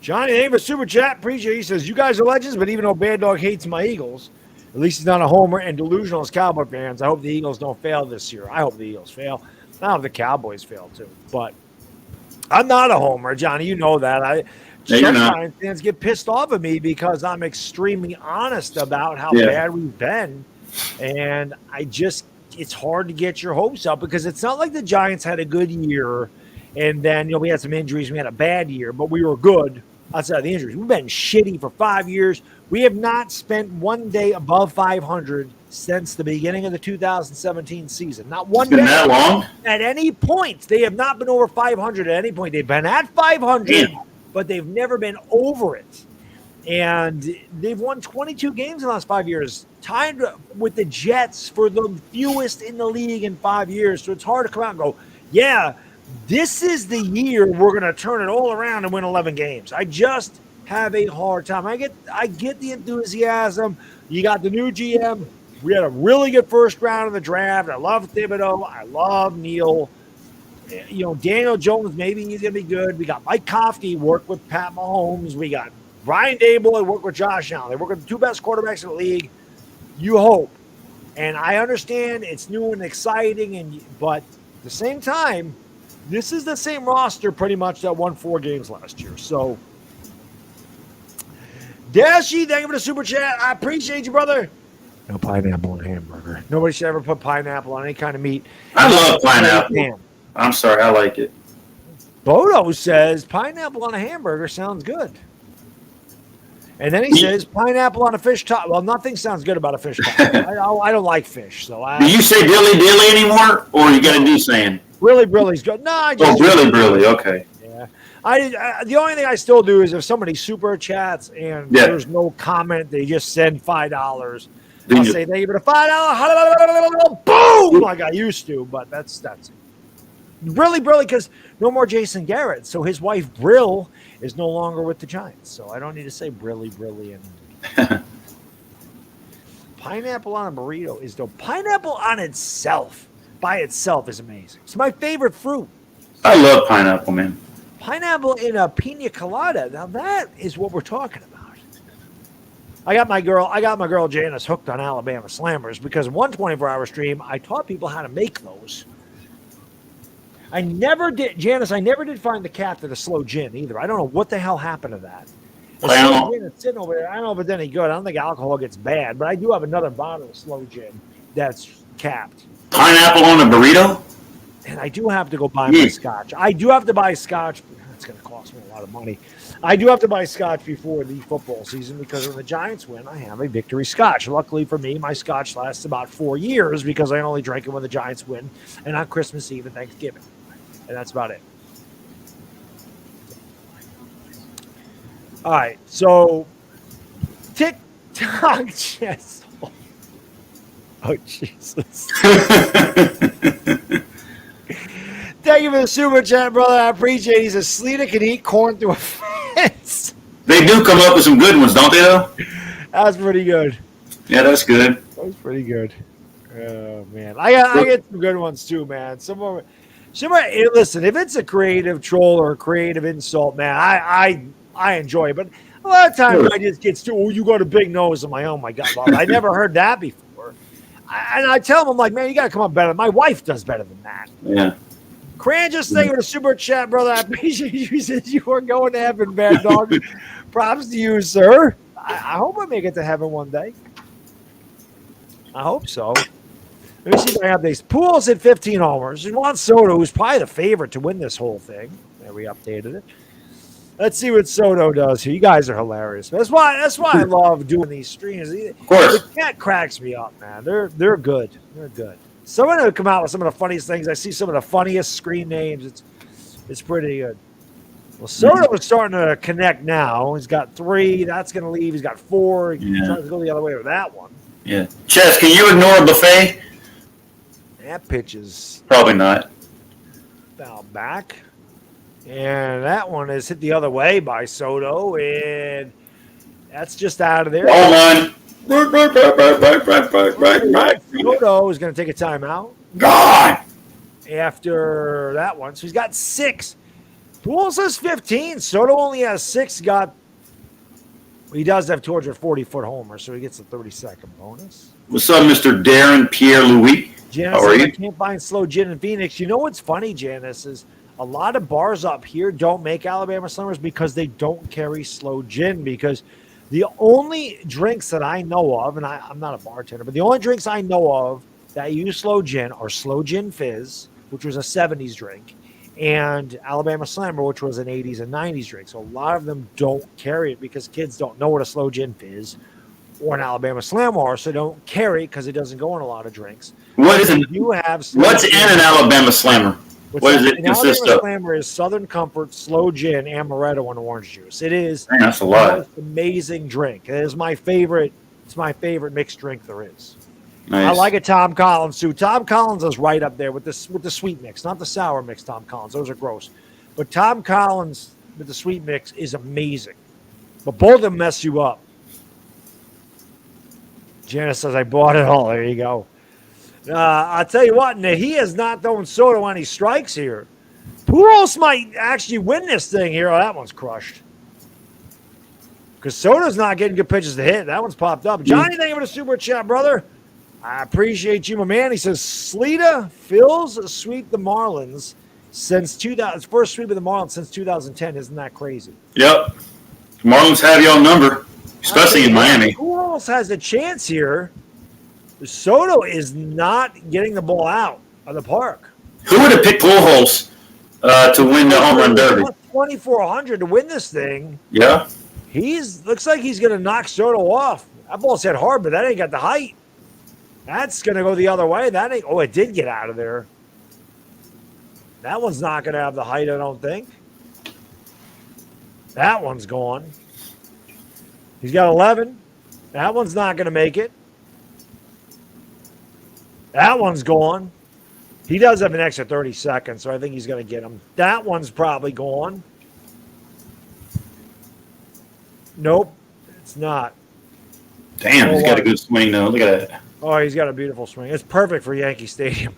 Johnny, thank you for super chat. Appreciate it. He says, you guys are legends, but even though Baddog hates my Eagles, at least he's not a homer and delusional as Cowboy fans. I hope the Eagles don't fail this year. I hope the Eagles fail. I hope the Cowboys fail too. But I'm not a homer, Johnny. You know that. Giants fans get pissed off at me because I'm extremely honest about how bad we've been. And it's hard to get your hopes up because it's not like the Giants had a good year and then, we had some injuries. We had a bad year, but we were good outside of the injuries. We've been shitty for 5 years. We have not spent one day above 500 since the beginning of the 2017 season. Not one day. Been that long? At any point. They have not been over 500 at any point. They've been at 500, but they've never been over it. And they've won 22 games in the last 5 years, tied with the Jets for the fewest in the league in 5 years. So it's hard to come out and go, yeah, This is the year we're going to turn it all around and win 11 games. I just have a hard time. I get the enthusiasm. You got the new GM. We had a really good first round of the draft. I love Thibodeau. I love Neal. You know, Daniel Jones, maybe he's going to be good. We got Mike Kofke, work with Pat Mahomes. We got Brian Daboll, work with Josh Allen. They work with the two best quarterbacks in the league. You hope. And I understand it's new and exciting, but at the same time, this is the same roster pretty much that won 4 games last year. So, Dashy, thank you for the super chat. I appreciate you, brother. No pineapple on a hamburger. Nobody should ever put pineapple on any kind of meat. I love pineapple. I'm sorry, I like it. Bodo says pineapple on a hamburger sounds good. And then he says pineapple on a fish taco. Well, nothing sounds good about a fish taco. I don't like fish. So do you say dilly dilly anymore, or you got to do saying? Brilly's good. No, I just. Oh, Brilly. Okay. Yeah. The only thing I still do is if somebody super chats and there's no comment, they just send $5. I'll say thank you for the $5. Boom, like I used to, but that's it. Brilly, because no more Jason Garrett. So his wife Brill is no longer with the Giants. So I don't need to say Brilly and pineapple on a burrito is dope. Pineapple on itself, by itself, is amazing. It's my favorite fruit. I love pineapple, man. Pineapple in a pina colada. Now that is what we're talking about. I got my girl Janice hooked on Alabama Slammers because in one 24-hour stream, I taught people how to make those. I never did find the cat to the slow gin either. I don't know what the hell happened to that. The slow gin is sitting over there. I don't know if it's any good. I don't think alcohol gets bad, but I do have another bottle of slow gin that's capped. Pineapple on a burrito? And I do have to go buy my scotch. I do have to buy scotch. It's going to cost me a lot of money. I do have to buy scotch before the football season because when the Giants win, I have a victory scotch. Luckily for me, my scotch lasts about 4 years because I only drink it when the Giants win and on Christmas Eve and Thanksgiving. And that's about it. All right. So, TikTok chess. Oh, Jesus. Thank you for the super chat, brother. I appreciate it. He says, Sleeta can eat corn through a fence. They do come up with some good ones, don't they, though? That's pretty good. Yeah, that's good. That was pretty good. Oh, man. I get some good ones, too, man. Listen, if it's a creative troll or a creative insult, man, I enjoy it. But a lot of times I just get you got a big nose. I'm like, oh, my God. Well, I never heard that before. And I tell them, I'm like, man, you got to come up better. My wife does better than that. Yeah. Cran, just thank you for the super chat, brother. I appreciate you said you were going to heaven, Baddog. Props to you, sir. I hope I make it to heaven one day. I hope so. Let me see if I have these. Pools at 15 homers. Juan Soto, who's probably the favorite to win this whole thing. There, we updated it. Let's see what Soto does here. You guys are hilarious. That's why I love doing these streams. Of course. The cat cracks me up, man. They're good. They're good. Someone will come out with some of the funniest things. I see some of the funniest screen names. It's pretty good. Well, Soto is starting to connect now. He's got 3. That's going to leave. He's got 4. He's trying to go the other way with that one. Yeah. Chess, can you ignore Buffet? That pitch is probably not. Foul back. And that one is hit the other way by Soto. And that's just out of there. Hold on. Soto is going to take a timeout. God. After that one. So he's got 6. Poole says 15. Soto only has 6. He does have 240-foot homer, so he gets a 30-second bonus. What's up, Mr. Darren Pierre-Louis? Janice, how are you? I can't find slow gin in Phoenix. You know what's funny, Janice, is a lot of bars up here don't make Alabama Slammers because they don't carry slow gin, because the only drinks that I know of, and I'm not a bartender, but the only drinks I know of that use slow gin are Slow Gin Fizz, which was a 70s drink, and Alabama Slammer, which was an 80s and 90s drink. So a lot of them don't carry it because kids don't know what a Slow Gin Fizz or an Alabama Slammer are, so don't carry it because it doesn't go in a lot of drinks. What's in an Alabama Slammer? What does it consist of? Alabama Slammer is Southern Comfort, Slow Gin, Amaretto, and orange juice. It is that's a lot. The most amazing drink. It is my favorite. It's my favorite mixed drink there is. Nice. I like a Tom Collins too. Tom Collins is right up there with the sweet mix, not the sour mix. Tom Collins, those are gross. But Tom Collins with the sweet mix is amazing. But both of them mess you up. Janice says, I bought it all. There you go. I'll tell you what, he is not throwing Soto any strikes here. Pujols might actually win this thing here. Oh, that one's crushed. Because Soto's not getting good pitches to hit. That one's popped up. Johnny, thank you for the super chat, brother. I appreciate you, my man. He says, Slita Phil's sweep the Marlins since 2000. First sweep of the Marlins since 2010. Isn't that crazy? Yep. Marlins have y'all number, especially in Miami. Who else has a chance here? Soto is not getting the ball out of the park. Who would have picked Pujols to win the home run derby? 2,400 to win this thing. Yeah. Looks like he's going to knock Soto off. That ball's hit hard, but that ain't got the height. That's going to go the other way. That ain't. Oh, it did get out of there. That one's not going to have the height, I don't think. That one's gone. He's got 11. That one's not going to make it. That one's gone. He does have an extra 30 seconds, so I think he's going to get him. That one's probably gone. Nope, it's not. Damn, he's got a good swing, though. Look at that. Oh, he's got a beautiful swing. It's perfect for Yankee Stadium.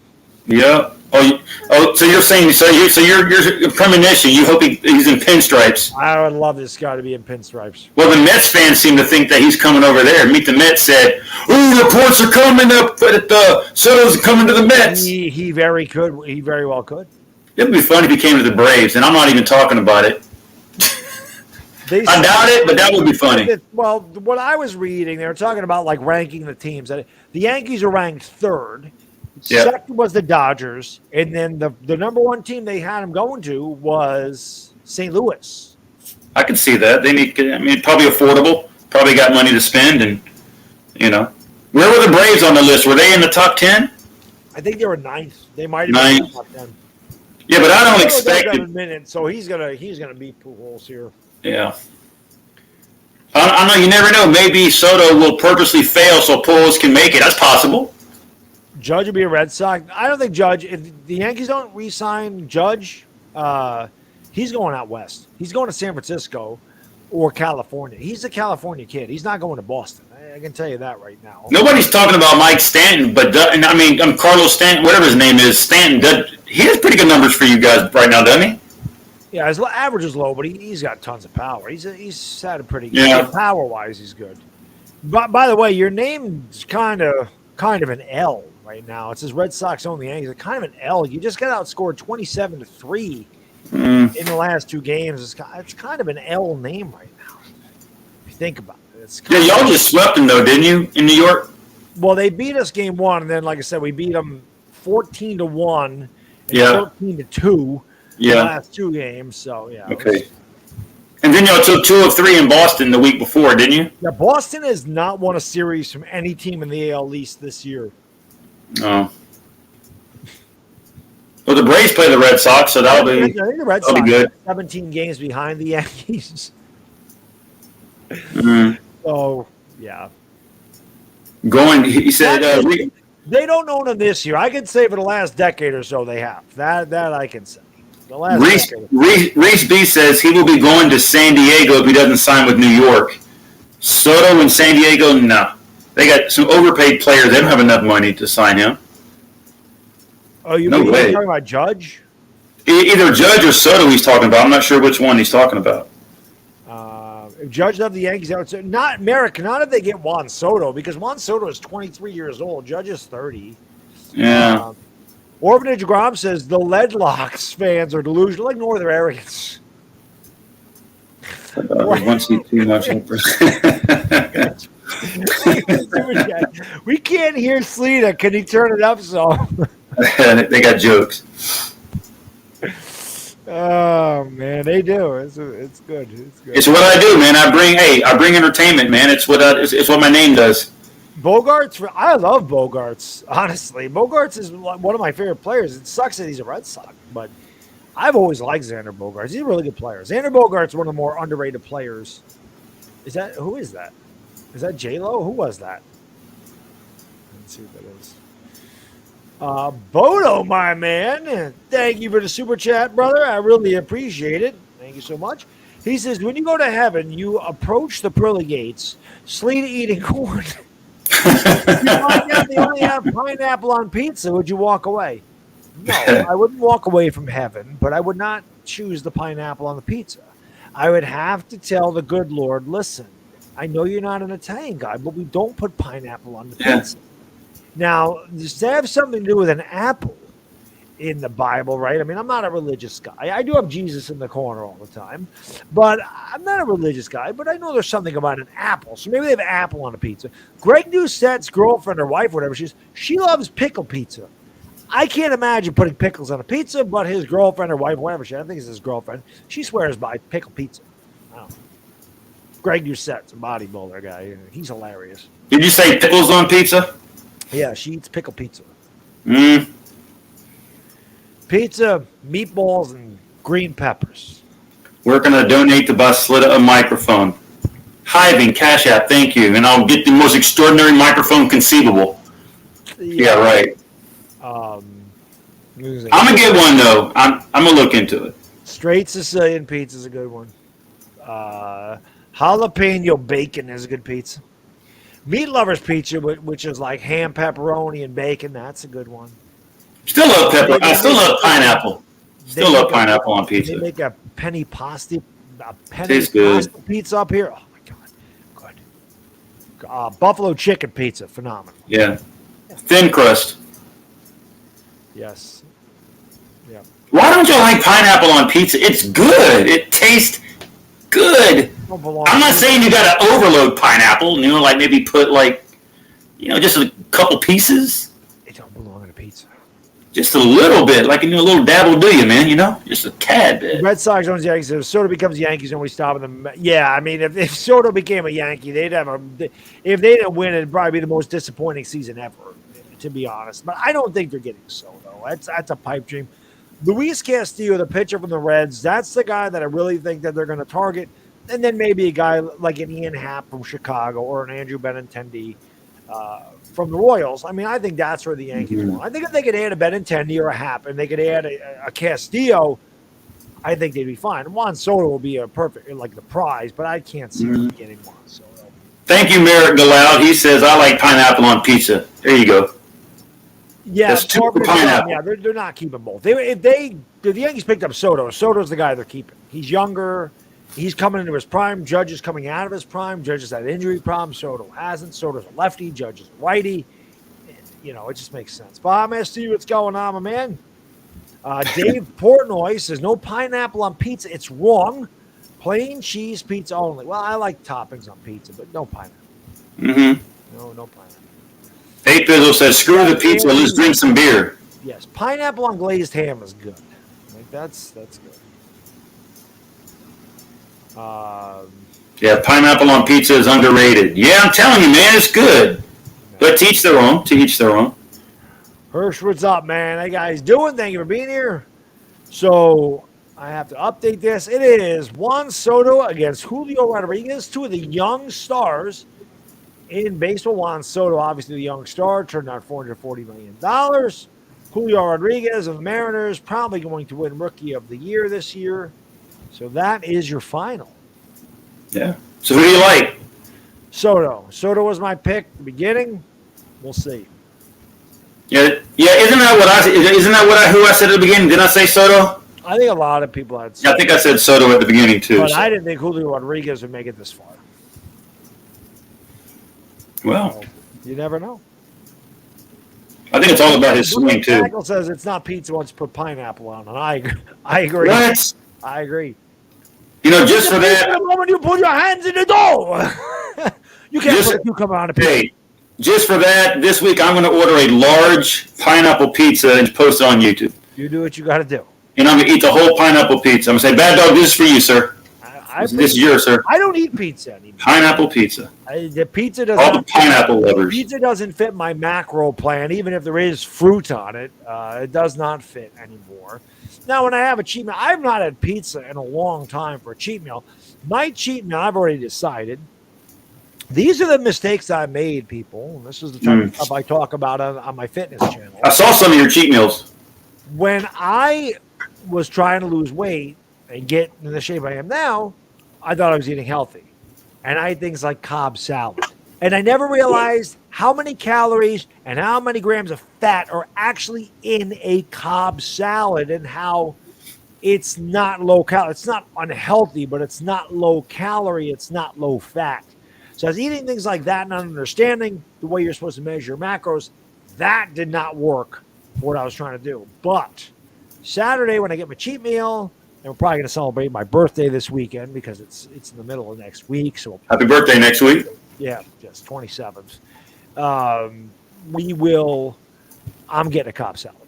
Yeah. So you're saying your premonition, you hope he's in pinstripes. I would love this guy to be in pinstripes. Well, the Mets fans seem to think that he's coming over there. Meet the Mets said, "Ooh, reports are coming up that Soto's coming to the Mets." He very could. He very well could. It would be fun if he came to the Braves, and I'm not even talking about it. I doubt it, but that would be funny. Well, what I was reading, they were talking about like ranking the teams. The Yankees are ranked third. Yep. Second was the Dodgers, and then the number one team they had him going to was St. Louis. I can see that. They need. I mean, probably affordable. Probably got money to spend, and where were the Braves on the list? Were they in the top 10? I think they were ninth. They might have been in the top 10. Yeah, but I don't expect it. A minute, so he's gonna beat Pujols here. Yeah. I know. You never know. Maybe Soto will purposely fail so Pujols can make it. That's possible. Judge will be a Red Sox. I don't think Judge, if the Yankees don't re-sign Judge, he's going out west. He's going to San Francisco or California. He's a California kid. He's not going to Boston. I can tell you that right now. Nobody's talking about Mike Stanton, but Carlos Stanton, whatever his name is, Stanton. He has pretty good numbers for you guys right now, doesn't he? Yeah, his average is low, but he's got tons of power. He's had a pretty good. Yeah. Power-wise, he's good. But by the way, your name's kind of an L right now. It says Red Sox only Yankees. It's kind of an L. You just got outscored 27-3 in the last two games. It's kind of an L name right now. If you think about it. Y'all just swept them though, didn't you, in New York? Well, they beat us game one, and then, like I said, we beat them 14-1 and 13-2 the last two games. So yeah. Okay. And then y'all took 2 of 3 in Boston the week before, didn't you? Yeah, Boston has not won a series from any team in the AL East this year. Oh. Well, the Braves play the Red Sox, so that'll be good. 17 games behind the Yankees. Mm-hmm. So, yeah. He said they don't own them this year. I can say for the last decade or so they have. That I can say. Reese B says he will be going to San Diego if he doesn't sign with New York. Soto in San Diego, no. They got some overpaid players. They don't have enough money to sign him. Oh, you're talking about Judge? Either Judge or Soto he's talking about. I'm not sure which one he's talking about. If Judge left the Yankees, I would say not if they get Juan Soto, because Juan Soto is 23 years old. Judge is 30. Yeah. Orphanage Grom says the Leadlocks fans are delusional. Ignore their arrogance. We can't hear Slita. Can he turn it up some? They got jokes. Oh man, they do. It's good. It's what I do, man. I bring entertainment, man. It's what my name does. Bogarts, I love Bogarts. Honestly, Bogarts is one of my favorite players. It sucks that he's a Red Sox, but I've always liked Xander Bogaerts. He's a really good player. Xander Bogaerts one of the more underrated players. Who is that? Is that J-Lo? Who was that? Let's see what that is. Bodo, my man. Thank you for the super chat, brother. I really appreciate it. Thank you so much. He says, when you go to heaven, you approach the pearly gates, sleet eating corn. If you find out they only have pineapple on pizza, would you walk away? No, I wouldn't walk away from heaven, but I would not choose the pineapple on the pizza. I would have to tell the good Lord, listen, I know you're not an Italian guy, but we don't put pineapple on the pizza. Now, does that have something to do with an apple in the Bible, right? I mean, I'm not a religious guy. I do have Jesus in the corner all the time, but I'm not a religious guy, but I know there's something about an apple. So maybe they have apple on a pizza. Greg Doucette's girlfriend or wife, whatever she loves pickle pizza. I can't imagine putting pickles on a pizza, but his girlfriend or wife, whatever I think it's his girlfriend, she swears by pickle pizza. I don't know. Greg Doucette's a bodybuilder guy. He's hilarious. Did you say pickles on pizza? Yeah, she eats pickle pizza. Pizza, meatballs, and green peppers. We're going to donate to Baslita a microphone. Hiving, Cash App, thank you. And I'll get the most extraordinary microphone conceivable. Yeah, right. I'm going to get one, though. I'm going to look into it. Straight Sicilian pizza is a good one. Jalapeno bacon is a good pizza. Meat Lovers Pizza, which is like ham, pepperoni, and bacon. That's a good one. Still love pepper. I still love pineapple. Still love pineapple on pizza. They make a penny pasta pizza up here. Oh, my God. Good. Buffalo chicken pizza. Phenomenal. Yeah. Thin crust. Yes. Yeah. Why don't you like pineapple on pizza? It's good. It tastes good. I'm not saying you got to overload pineapple, like maybe put just a couple pieces. It don't belong in a pizza. Just a little bit, like a little dab will do you, man, just a tad bit. Red Sox owns the Yankees. If Soto becomes Yankees, nobody's stopping them. Yeah, I mean, if Soto became a Yankee, if they didn't win, it'd probably be the most disappointing season ever, to be honest. But I don't think they're getting Soto. That's a pipe dream. Luis Castillo, the pitcher from the Reds, that's the guy that I really think that they're going to target. And then maybe a guy like an Ian Happ from Chicago or an Andrew Benintendi from the Royals. I mean, I think that's where the Yankees want. I think if they could add a Benintendi or a Happ and they could add a Castillo, I think they'd be fine. Juan Soto will be a perfect, the prize, but I can't see them getting Juan Soto. Thank you, Merrick Galoud. He says, I like pineapple on pizza. There you go. Yeah, that's two for pineapple. Yeah, they're not keeping both. If the Yankees picked up Soto, Soto's the guy they're keeping. He's younger. He's coming into his prime. Judge is coming out of his prime. Judge has had injury problems. Soto hasn't. Soto's a lefty. Judge is a righty. It just makes sense. Bob ST, what's going on, my man? Dave Portnoy says, no pineapple on pizza. It's wrong. Plain cheese pizza only. Well, I like toppings on pizza, but no pineapple. No pineapple. 8 Bizzle says, screw the pizza, let's drink some beer. Yes, pineapple on glazed ham is good. That's good. Yeah, pineapple on pizza is underrated. Yeah, I'm telling you, man, it's good. But to each their own. Hirsch, what's up, man? Hey, guys, doing? Thank you for being here. So I have to update this. It is Juan Soto against Julio Rodriguez, two of the young stars in baseball. Juan Soto, obviously the young star, turned out $440 million. Julio Rodriguez of the Mariners, probably going to win Rookie of the Year this year. So that is your final. Yeah. So who do you like? Soto. Soto was my pick at the beginning. We'll see. Yeah. Isn't that who I said at the beginning? Didn't I say Soto? I think a lot of people had Soto. I think I said Soto at the beginning too. But I didn't think Julio Rodriguez would make it this far. Well, you never know. I think it's all about his swing too. Michael says it's not pizza once you put pineapple on it. I agree. What? I agree. Just for that. The moment you put your hands in the dough, you can't put a cucumber on a pizza. Hey, just for that, this week I'm going to order a large pineapple pizza and post it on YouTube. You do what you got to do. And I'm going to eat the whole pineapple pizza. I'm going to say, Baddog, this is for you, sir. This is yours, sir. I don't eat pizza anymore. Pineapple pizza. The pizza doesn't. All the pineapple lovers. Pizza doesn't fit my macro plan, even if there is fruit on it. It does not fit anymore. Now, when I have a cheat meal, I've not had pizza in a long time for a cheat meal. My cheat meal, I've already decided. These are the mistakes I made, people. And this is the type of stuff I talk about on my fitness channel. I saw some of your cheat meals. When I was trying to lose weight and get in the shape I am now, I thought I was eating healthy. And I had things like Cobb salad. And I never realized how many calories and how many grams of fat are actually in a Cobb salad, and how it's not low calorie. It's not unhealthy, but it's not low calorie. It's not low fat. So I was eating things like that, not understanding the way you're supposed to measure macros. That did not work for what I was trying to do. But Saturday, when I get my cheat meal, and we're probably going to celebrate my birthday this weekend because it's in the middle of next week. So Happy birthday next week. Yeah, just 27th. I'm getting a Cobb salad.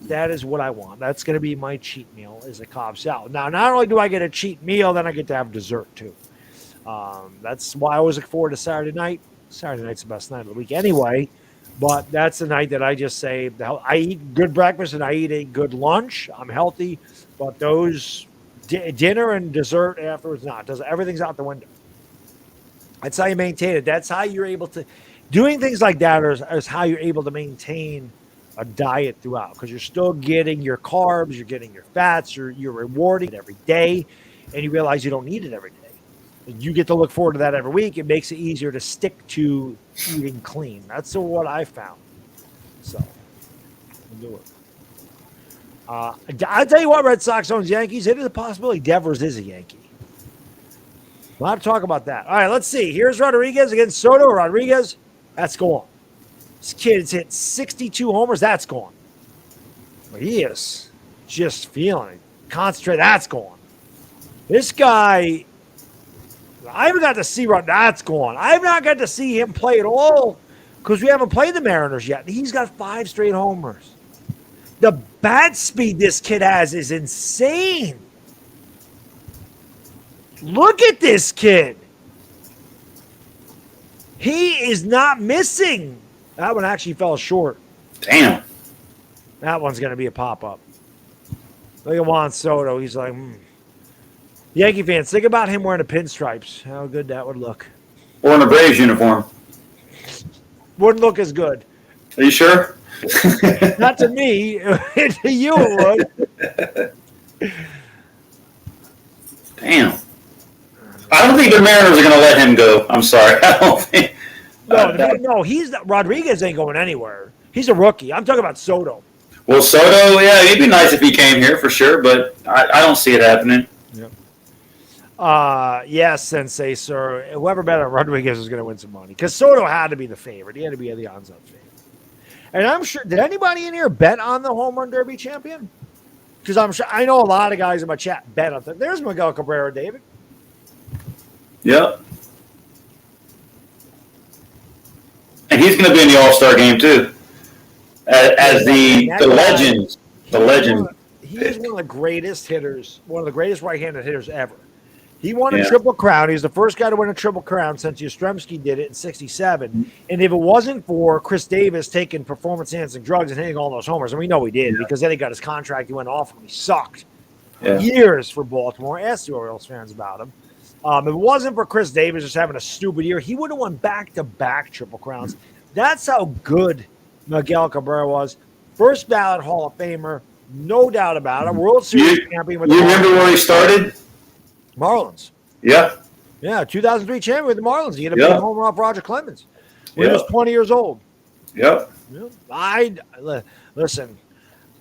That is what I want. That's going to be my cheat meal, is a Cobb salad. Now, not only do I get a cheat meal, then I get to have dessert too. That's why I always look forward to Saturday night. Saturday night's the best night of the week anyway. But that's the night that I just say, I eat good breakfast and I eat a good lunch. I'm healthy. But those dinner and dessert afterwards, everything's out the window. That's how you maintain it. That's how you're able to, doing things like that is how you're able to maintain a diet throughout, because you're still getting your carbs, you're getting your fats, you're rewarding it every day, and you realize you don't need it every day. And you get to look forward to that every week. It makes it easier to stick to eating clean. That's what I found. So, we'll do it. I'll tell you what, Red Sox owns Yankees. It is a possibility Devers is a Yankee. We'll have to talk about that. All right, let's see. Here's Rodriguez against Soto. Rodriguez, that's gone. This kid's hit 62 homers. That's gone. But he is just feeling it. Concentrate. That's gone. This guy, I haven't got to see that's gone. I have not got to see him play at all because we haven't played the Mariners yet. He's got 5 straight homers. The bat speed this kid has is insane. Look at this kid. He is not missing. That one actually fell short. Damn. That one's going to be a pop-up. Look at Juan Soto. He's like, Yankee fans, think about him wearing the pinstripes. How good that would look. Or in a Braves uniform. Wouldn't look as good. Are you sure? Not to me. To you it would. Damn. I don't think the Mariners are going to let him go. I'm sorry. I don't think. No, Rodriguez ain't going anywhere. He's a rookie. I'm talking about Soto. Well, Soto, yeah, it'd be nice if he came here for sure, but I don't see it happening. Yep. Yes, Sensei, sir. Whoever bet on Rodriguez is going to win some money, because Soto had to be the favorite. He had to be the odds-on favorite. And I'm sure, did anybody in here bet on the Home Run Derby champion? Because I'm sure, I know a lot of guys in my chat bet on it. There's Miguel Cabrera, David. Yep. And he's going to be in the All-Star game, too, as the legend. The legend. He is one of the greatest hitters, one of the greatest right-handed hitters ever. He won a Triple Crown. He's the first guy to win a Triple Crown since Yastrzemski did it in '67. And if it wasn't for Chris Davis taking performance-enhancing drugs and hitting all those homers, and we know he did, because then he got his contract, he went off, and he sucked years for Baltimore. Ask the Orioles fans about him. If it wasn't for Chris Davis just having a stupid year, he would have won back-to-back Triple Crowns. That's how good Miguel Cabrera was. First ballot Hall of Famer, no doubt about it. World Series champion with the remember where he started? Marlins. Yeah. Yeah, 2003 champion with the Marlins. He had a big homer off Roger Clemens when he was 20 years old. Yep. Listen,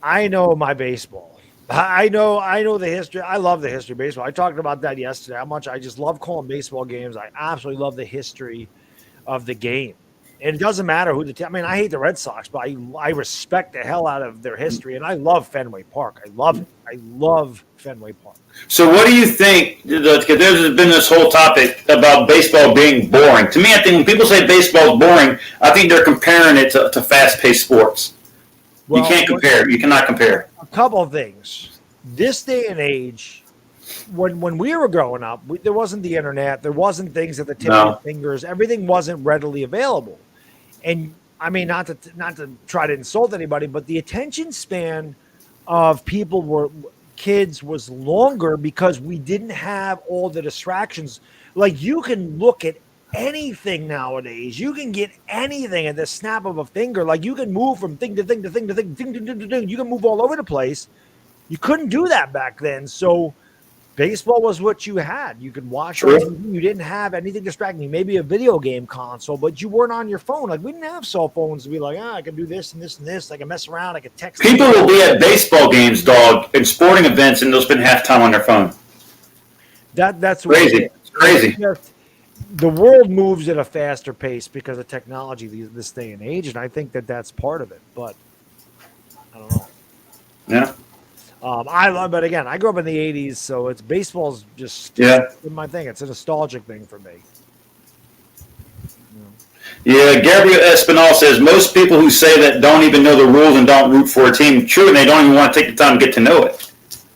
I know my baseball. I know the history. I love the history of baseball. I talked about that yesterday, how much I just love calling baseball games. I absolutely love the history of the game. And it doesn't matter who the team. I mean, I hate the Red Sox, but I respect the hell out of their history, and I love Fenway Park. I love it. I love Fenway Park. So what do you think, because there's been this whole topic about baseball being boring. To me, I think when people say baseball is boring, I think they're comparing it to fast-paced sports. Well, you can't compare. You cannot compare. A couple of things. This day and age, when we were growing up, there wasn't the internet. There wasn't things at the tip of your fingers. Everything wasn't readily available. And I mean, not to try to insult anybody, but the attention span of kids was longer because we didn't have all the distractions. Like, you can look at anything nowadays. You can get anything at the snap of a finger. Like you can move from thing to thing to thing to thing, thing to thing. You can move all over the place. You couldn't do that back then. So baseball was what you had. You could watch on TV. You didn't have anything distracting you. Maybe a video game console, but you weren't on your phone. Like we didn't have cell phones to be like, I can do this and this and this. I can mess around. I can text. People will be at baseball games, dog, and sporting events, and they'll spend halftime on their phone. That's crazy. It's crazy. The world moves at a faster pace because of technology this day and age, and I think that's part of it. But I don't know. Yeah. But again, I grew up in the '80s, so it's baseball's just my thing. It's a nostalgic thing for me. Yeah, Gabriel Espinal says most people who say that don't even know the rules and don't root for a team. True, and they don't even want to take the time to get to know it.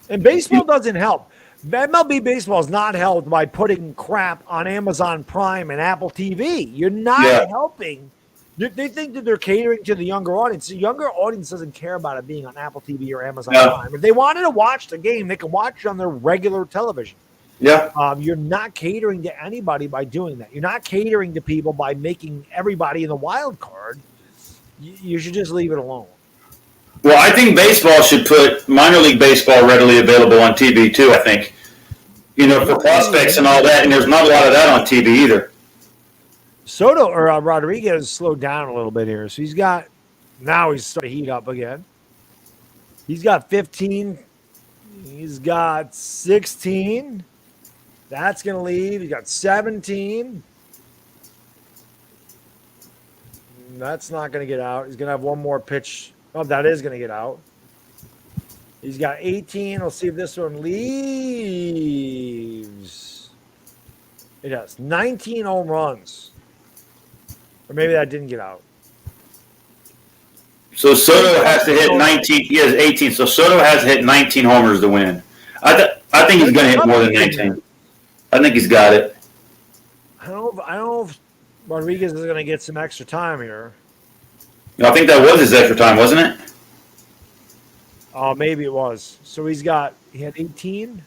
And baseball doesn't help. MLB baseball is not helped by putting crap on Amazon Prime and Apple TV. You're not helping. They think that they're catering to the younger audience. The younger audience doesn't care about it being on Apple TV or Amazon Prime. If they wanted to watch the game, they can watch it on their regular television. Yeah. You're not catering to anybody by doing that. You're not catering to people by making everybody in the wild card. You should just leave it alone. Well, I think baseball should put minor league baseball readily available on TV too, I think. For prospects and all that, and there's not a lot of that on TV either. Soto or Rodriguez slowed down a little bit here. So he's starting to heat up again. He's got 15. He's got 16. That's going to leave. He's got 17. That's not going to get out. He's going to have one more pitch. Oh, that is going to get out. He's got 18. We'll see if this one leaves. It has 19 home runs. Or maybe that didn't get out. So Soto has to hit 19. He has 18. So Soto has to hit 19 homers to win. I think he's going to hit more than 19. I think he's got it. I don't know if Rodriguez is going to get some extra time here. I think that was his extra time, wasn't it? Oh, maybe it was. So he had 18.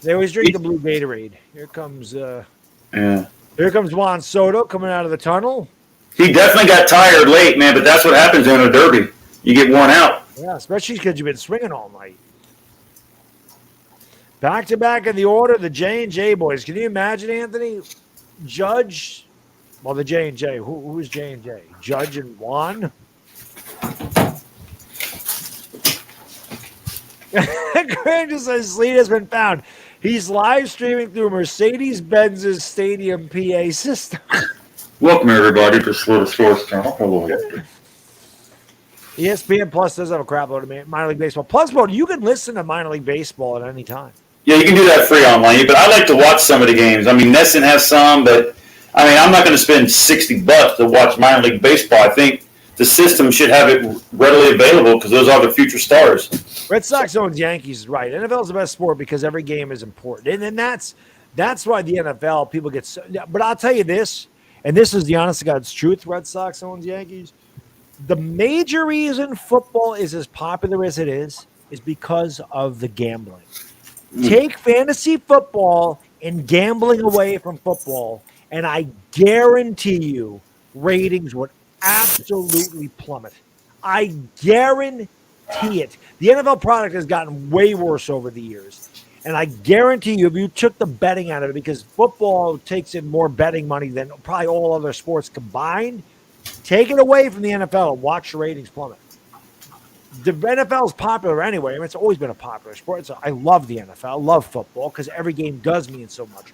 They always drink the blue Gatorade. Here comes Here comes Juan Soto coming out of the tunnel. He definitely got tired late, man, but that's what happens in a derby. You get worn out. Yeah, especially because you've been swinging all night. Back to back in the order, the J&J boys. Can you imagine, Anthony? Judge, the J&J. Who is J&J? Judge and Juan? Grant just says Sleet has been found. He's live streaming through Mercedes-Benz's stadium PA system. Welcome, everybody, to Slaughter Sports Channel. Hello. ESPN Plus does have a crap load of minor league baseball. Plus, bro, you can listen to minor league baseball at any time. Yeah, you can do that free online, but I like to watch some of the games. I mean, Nesson has some, but I'm not going to spend $60 to watch minor league baseball. I think the system should have it readily available because those are the future stars. Red Sox owns Yankees is right. NFL is the best sport because every game is important. And then that's why the NFL, people get so, but I'll tell you this, and this is the honest to God's truth, Red Sox owns Yankees. The major reason football is as popular as it is because of the gambling. Take fantasy football and gambling away from football, and I guarantee you ratings would absolutely plummet. I guarantee it. The NFL product has gotten way worse over the years. And I guarantee you, if you took the betting out of it, because football takes in more betting money than probably all other sports combined, take it away from the NFL and watch the ratings plummet. The NFL is popular anyway. It's always been a popular sport. So I love the NFL. I love football because every game does mean so much.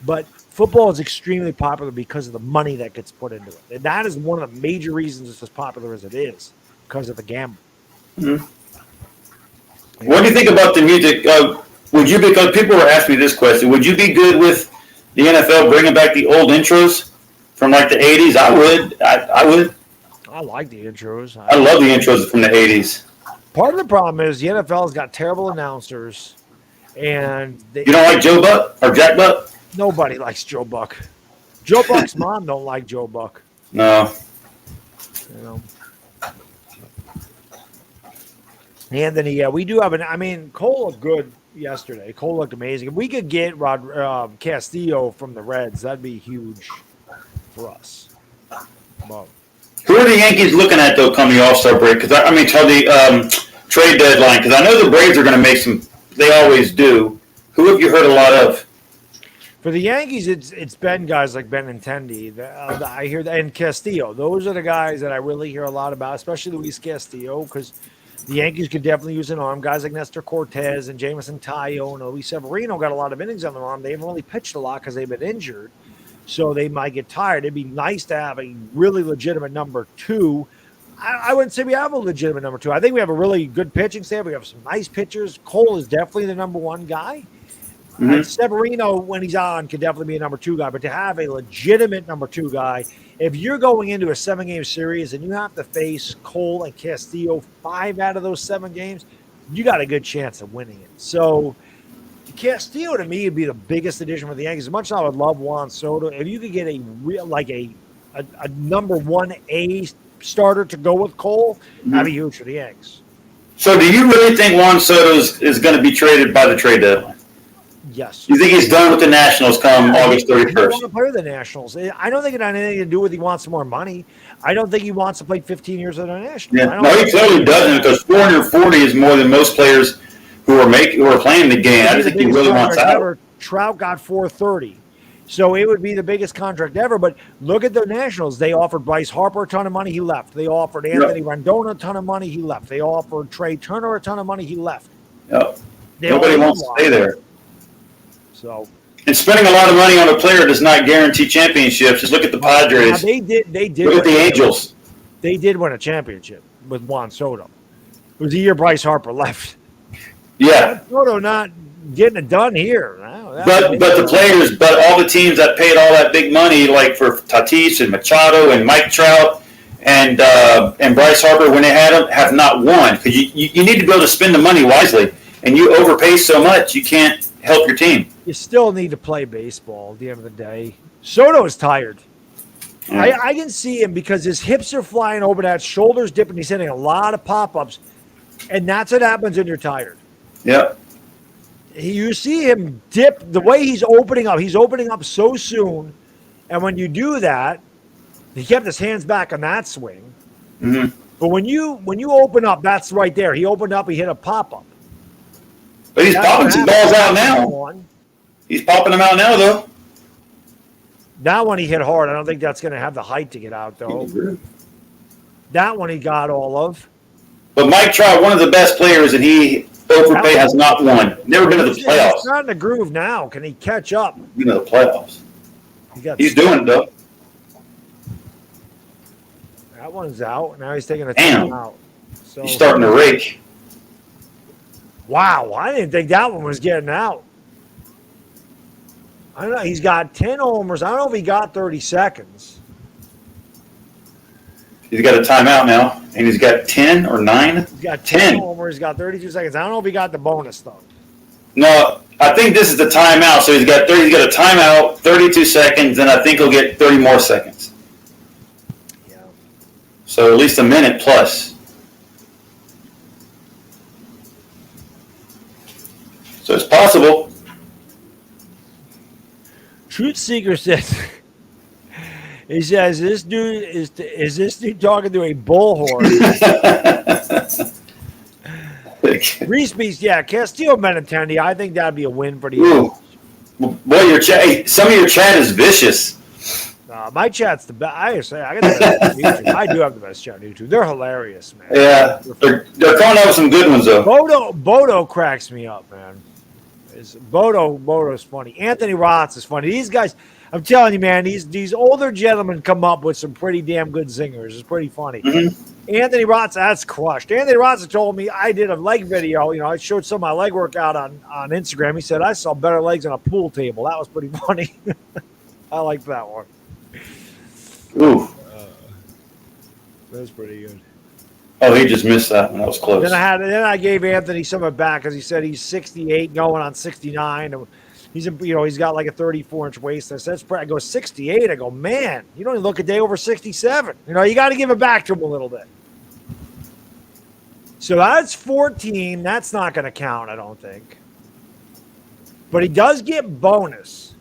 But football is extremely popular because of the money that gets put into it. And that is one of the major reasons it's as popular as it is, because of the gambling. Mm-hmm. What do you think about the music? Because people were asking me this question, would you be good with the NFL bringing back the old intros from like the 80s? I would. I would. I like the intros. I love the intros from the 80s. Part of the problem is the NFL's got terrible announcers. And you don't like Joe Buck or Jack Buck? Nobody likes Joe Buck. Joe Buck's mom don't like Joe Buck. No. Anthony, yeah, we do have Cole looked good yesterday. Cole looked amazing. If we could get Castillo from the Reds, that'd be huge for us. Well, Who are the Yankees looking at, though, come the All-Star break? Because tell the trade deadline. Because I know the Braves are going to make some. They always do. Who have you heard a lot of? for the Yankees, it's been guys like Benintendi. I hear that, and Castillo. Those are the guys that I really hear a lot about, especially Luis Castillo, because the Yankees could definitely use an arm. Guys like Nestor Cortez and Jameson Taillon and Luis Severino got a lot of innings on their arm. They haven't really pitched a lot because they've been injured. So they might get tired. It'd be nice to have a really legitimate number two. I wouldn't say we have a legitimate number two. I think we have a really good pitching staff. We have some nice pitchers. Cole is definitely the number one guy. Mm-hmm. Severino, when he's on, could definitely be a number two guy. But to have a legitimate number two guy, if you're going into a 7-game series and you have to face Cole and Castillo 5 out of those 7 games, you got a good chance of winning it. So Castillo, to me, would be the biggest addition for the Yankees. As much as I would love Juan Soto, if you could get a real, like a number 1A starter to go with Cole, that'd be huge for the Yankees. So do you really think Juan Soto is going to be traded by the trade deadline? Yes. You think he's done with the Nationals come August He 31st? doesn't want to play with the Nationals. I don't think it had anything to do with he wants more money. I don't think he wants to play 15 years with the Nationals. Yeah. No, he totally doesn't, because 440 is more than most players who are playing the game. I just think he really wants out. Trout got 430. So it would be the biggest contract ever. But look at the Nationals. They offered Bryce Harper a ton of money. He left. They offered Anthony Rendon a ton of money. He left. They offered Trey Turner a ton of money. He left. Yep. Nobody wants to stay there. So, and spending a lot of money on a player does not guarantee championships. Just look at the Padres. They did. Look at the Angels. They did win a championship with Juan Soto. It was the year Bryce Harper left. Yeah. Juan Soto not getting it done here. But the players, but all the teams that paid all that big money, like for Tatis and Machado and Mike Trout and Bryce Harper, when they had them, have not won. Because you need to be able to spend the money wisely. And you overpay so much, you can't help your team. You still need to play baseball at the end of the day. Soto is tired. Yeah. I can see him because his hips are flying over, that shoulders dipping. He's hitting a lot of pop-ups. And that's what happens when you're tired. Yeah. You see him dip the way he's opening up. He's opening up so soon. And when you do that, he kept his hands back on that swing. Mm-hmm. But when you open up, that's right there. He opened up, he hit a pop-up. But he's popping some balls out now. He's popping them out now, though. That one he hit hard. I don't think that's going to have the height to get out, though. Mm-hmm. That one he got all of. But Mike Trout, one of the best players, and he overpay has not won. Never been to the playoffs. He's not in the groove now. Can he catch up? You know, the playoffs. He's doing it, though. That one's out. Now he's taking a time out. So he's starting to rake. Wow, I didn't think that one was getting out. I don't know. He's got 10 homers. I don't know if he got 30 seconds. He's got a timeout now, and he's got 10 or 9? He's got 10 homers. He's got 32 seconds. I don't know if he got the bonus, though. No, I think this is the timeout. So he's got a timeout, 32 seconds, and I think he'll get 30 more seconds. Yeah. So at least a minute plus. So it's possible. Truth Seeker says, he says, this dude is this dude talking to a bullhorn? Reese Beast, yeah, Castillo Benintendi. I think that'd be a win for the Yankees. Boy, your chat, some of your chat is vicious. My chat's the best. I got the best on YouTube. I do have the best chat on YouTube. They're hilarious, man. Yeah, they're coming out with some good ones, though. Bodo cracks me up, man. Bodo's funny. Anthony Rotz is funny. These guys, I'm telling you, man, these older gentlemen come up with some pretty damn good singers. It's pretty funny. Mm-hmm. Anthony Rotz, that's crushed. Anthony Rotz told me, I did a leg video. You know, I showed some of my leg workout on Instagram. He said, I saw better legs on a pool table. That was pretty funny. I like that one. Ooh. That was pretty good. Oh, he just missed that one. That was close. Then I gave Anthony some of it back because he said he's 68 going on 69. And he's got like a 34-inch waist. I said, I go 68. I go, man, you don't even look a day over 67. You know, you got to give it back to him a little bit. So that's 14. That's not going to count, I don't think. but he does get bonus.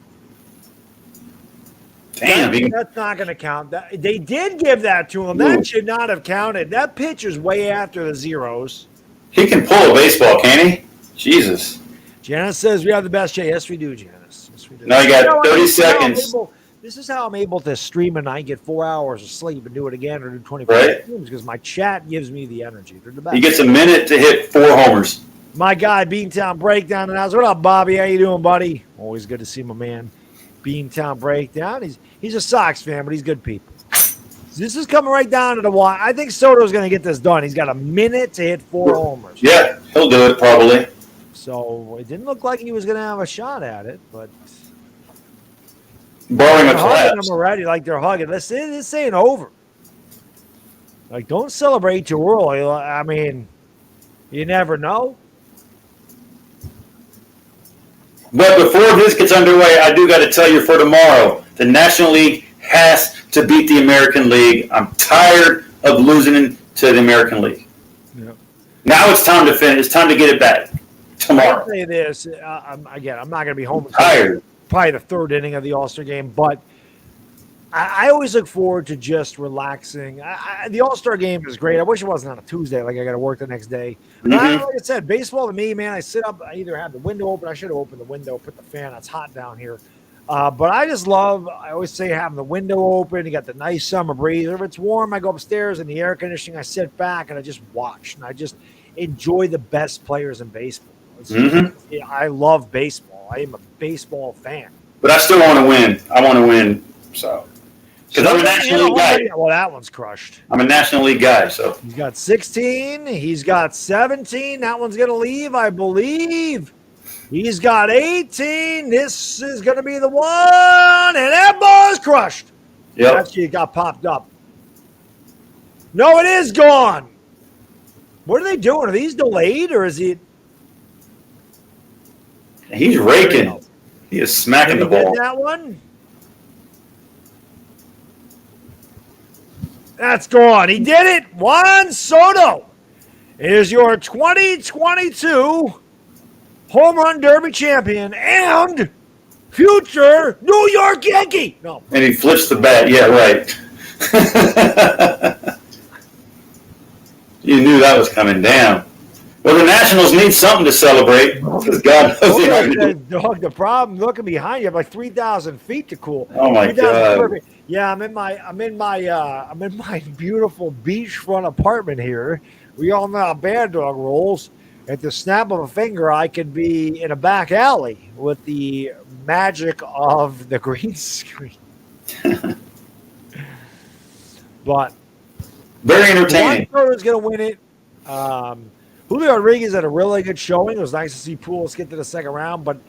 Damn, that's not going to count. They did give that to him. That should not have counted. That pitch is way after the zeros. He can pull a baseball, can he? Jesus. Janice says we have the best Jay. Yes, we do, Janice. Yes, we do. Now you got 30 seconds. This is how I'm able to stream and I get 4 hours of sleep and do it again or do 24 right? because my chat gives me the energy. They're the best. He gets a minute to hit 4 homers. My guy, Beantown Breakdown, and what up, Bobby? How you doing, buddy? Always good to see my man, Beantown Breakdown. He's a Sox fan, but he's good people. This is coming right down to the wire. I think Soto's going to get this done. He's got a minute to hit 4 homers. Yeah, he'll do it probably. So it didn't look like he was going to have a shot at it, but barring a hugging collapse. them already, like they're hugging. This ain't over. Like, don't celebrate too early. I mean, you never know. But before this gets underway, I do got to tell you for tomorrow, the National League has to beat the American League. I'm tired of losing to the American League. Yep. Now it's time to finish. It's time to get it back tomorrow. I'll say this. I'm not going to be home. Tired. Probably the third inning of the All-Star game, but I always look forward to just relaxing. The All-Star game is great. I wish it wasn't on a Tuesday, like I got to work the next day. Like I said, baseball to me, man, I sit up, I either have the window open, I should have opened the window, put the fan, it's hot down here. But I just love, I always say having the window open, you got the nice summer breeze. If it's warm, I go upstairs in the air conditioning, I sit back and I just watch, and I just enjoy the best players in baseball. I love baseball. I am a baseball fan. But I still want to win. I want to win, so. Because I'm a National League guy. Well, that one's crushed. I'm a National League guy, so. He's got 16. He's got 17. That one's going to leave, I believe. He's got 18. This is going to be the one. And that ball is crushed. Yep. Actually, it got popped up. No, it is gone. What are they doing? Are these delayed or is he? He's raking. He is smacking the ball. That one? That's gone. He did it. Juan Soto is your 2022 Home Run Derby champion and future New York Yankee. No. And he flips the bat. Yeah, right. You knew that was coming down. Well, the Nationals need something to celebrate because God knows they're not going to do. Dog, the problem, looking behind you, I have like 3,000 feet to cool. Oh my God! Yeah, I'm in my beautiful beachfront apartment here. We all know how Baddog rolls. At the snap of a finger, I could be in a back alley with the magic of the green screen. But very entertaining. Juan going to win it. Julio Rodriguez had a really good showing. It was nice to see Pujols get to the second round, but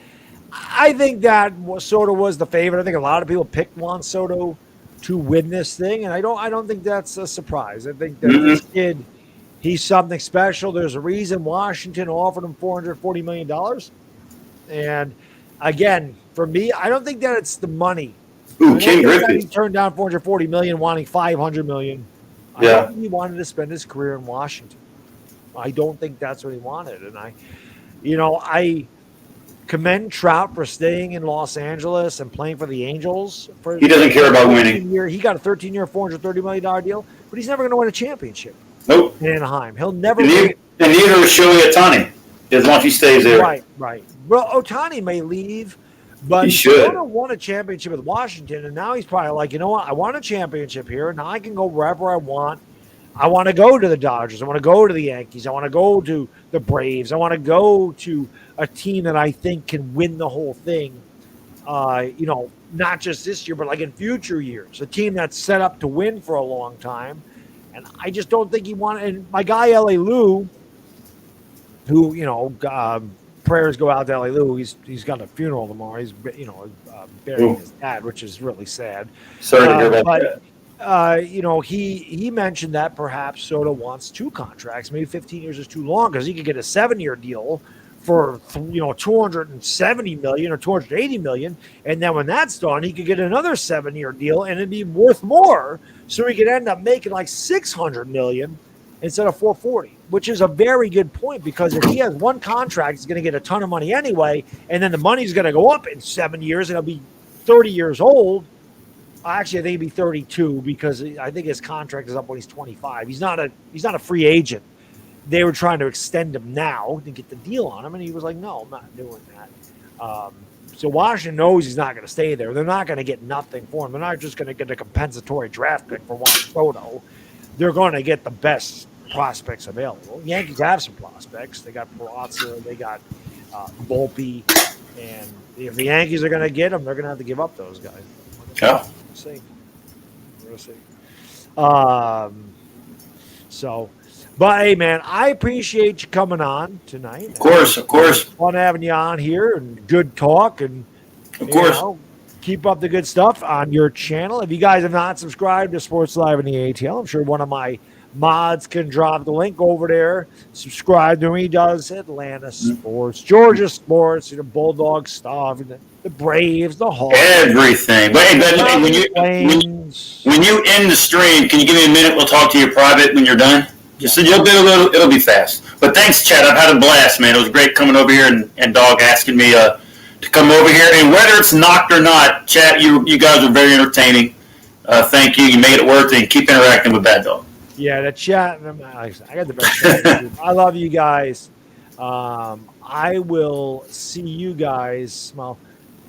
I think that Soto was the favorite. I think a lot of people picked Juan Soto to win this thing, and I don't think that's a surprise. I think that this kid, he's something special. There's a reason Washington offered him $440 million. And again, for me, I don't think that it's the money. Ooh, King Griffey. He turned down $440 million, wanting $500 million. Yeah. I don't think he wanted to spend his career in Washington. I don't think that's what he wanted. And I commend Trout for staying in Los Angeles and playing for the Angels. He doesn't care about winning. He got a 13-year, $430 million deal, but he's never going to win a championship. Nope. In Anaheim. He'll never win. And neither is Shohei Ohtani, as long as he stays there. Right. Well, Ohtani may leave, but he should. Soto won a championship with Washington, and now he's probably like, you know what? I want a championship here. Now I can go wherever I want. I want to go to the Dodgers. I want to go to the Yankees. I want to go to the Braves. I want to go to a team that I think can win the whole thing. Not just this year, but like in future years. A team that's set up to win for a long time. And I just don't think he wanted. And my guy, L.A. Lou, who, prayers go out to L.A. Lou. He's got a funeral tomorrow. He's, burying his dad, which is really sad. Sorry to hear about that. He mentioned that perhaps Soto wants 2 contracts. Maybe 15 years is too long because he could get a 7-year deal for $270 million or $280 million, and then when that's done, he could get another 7-year deal, and it'd be worth more. So he could end up making like $600 million instead of $440. which is a very good point, because if he has one contract, he's going to get a ton of money anyway, and then the money's going to go up in 7 years, and he'll be 30 years old. Actually, I think he'd be 32 because I think his contract is up when he's 25. He's not a free agent. They were trying to extend him now to get the deal on him, and he was like, "No, I'm not doing that." So Washington knows he's not going to stay there. They're not going to get nothing for him. They're not just going to get a compensatory draft pick for Juan Soto. They're going to get the best prospects available. Yankees have some prospects. They got Peraza, they got Volpe, and if the Yankees are going to get them, they're going to have to give up those guys. Yeah. We'll see. But hey, man, I appreciate you coming on tonight. Of course. Fun having you on here, and good talk, and Of course. Keep up the good stuff on your channel. If you guys have not subscribed to Sports Live in the ATL, I'm sure one of my mods can drop the link over there. Subscribe to him. He does Atlanta sports, Georgia sports, Bulldog stuff, the Braves, the Hawks, everything. But hey, when you end the stream, can you give me a minute? We'll talk to you private when you're done. Just so it'll be fast. But thanks, Chad. I've had a blast, man. It was great coming over here and Dog asking me to come over here. And whether it's knocked or not, Chad, you guys were very entertaining. Thank you. You made it worth it. And keep interacting with Baddog. Yeah, the chat. I got the best chat. I love you guys. I will see you guys. Well,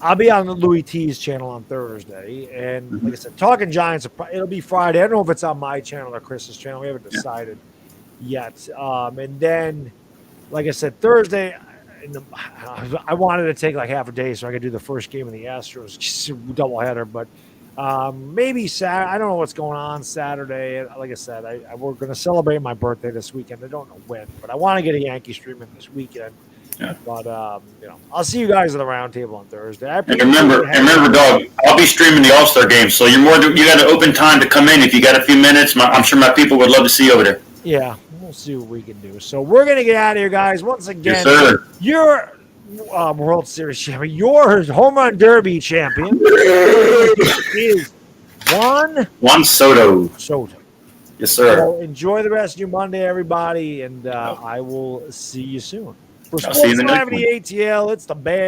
I'll be on the Louis T's channel on Thursday. And like I said, Talking Giants, it'll be Friday. I don't know if it's on my channel or Chris's channel. We haven't decided yet. And then, like I said, Thursday, I wanted to take like half a day so I could do the first game of the Astros doubleheader. But maybe Saturday. I don't know what's going on Saturday. Like I said, we're going to celebrate my birthday this weekend. I don't know when, but I want to get a Yankee stream in this weekend. Yeah. But I'll see you guys at the round table on Thursday. And remember, Dog, I'll be streaming the All-Star game, so you got an open time to come in if you got a few minutes. I'm sure my people would love to see you over there. Yeah, we'll see what we can do. So we're gonna get out of here, guys. Once again, yes, sir. Your World Series champion, your home run derby champion is Juan Soto. Yes, sir. So enjoy the rest of your Monday, everybody, and I will see you soon. For I'll see you in the next Sports Live one. ATL, it's the bad.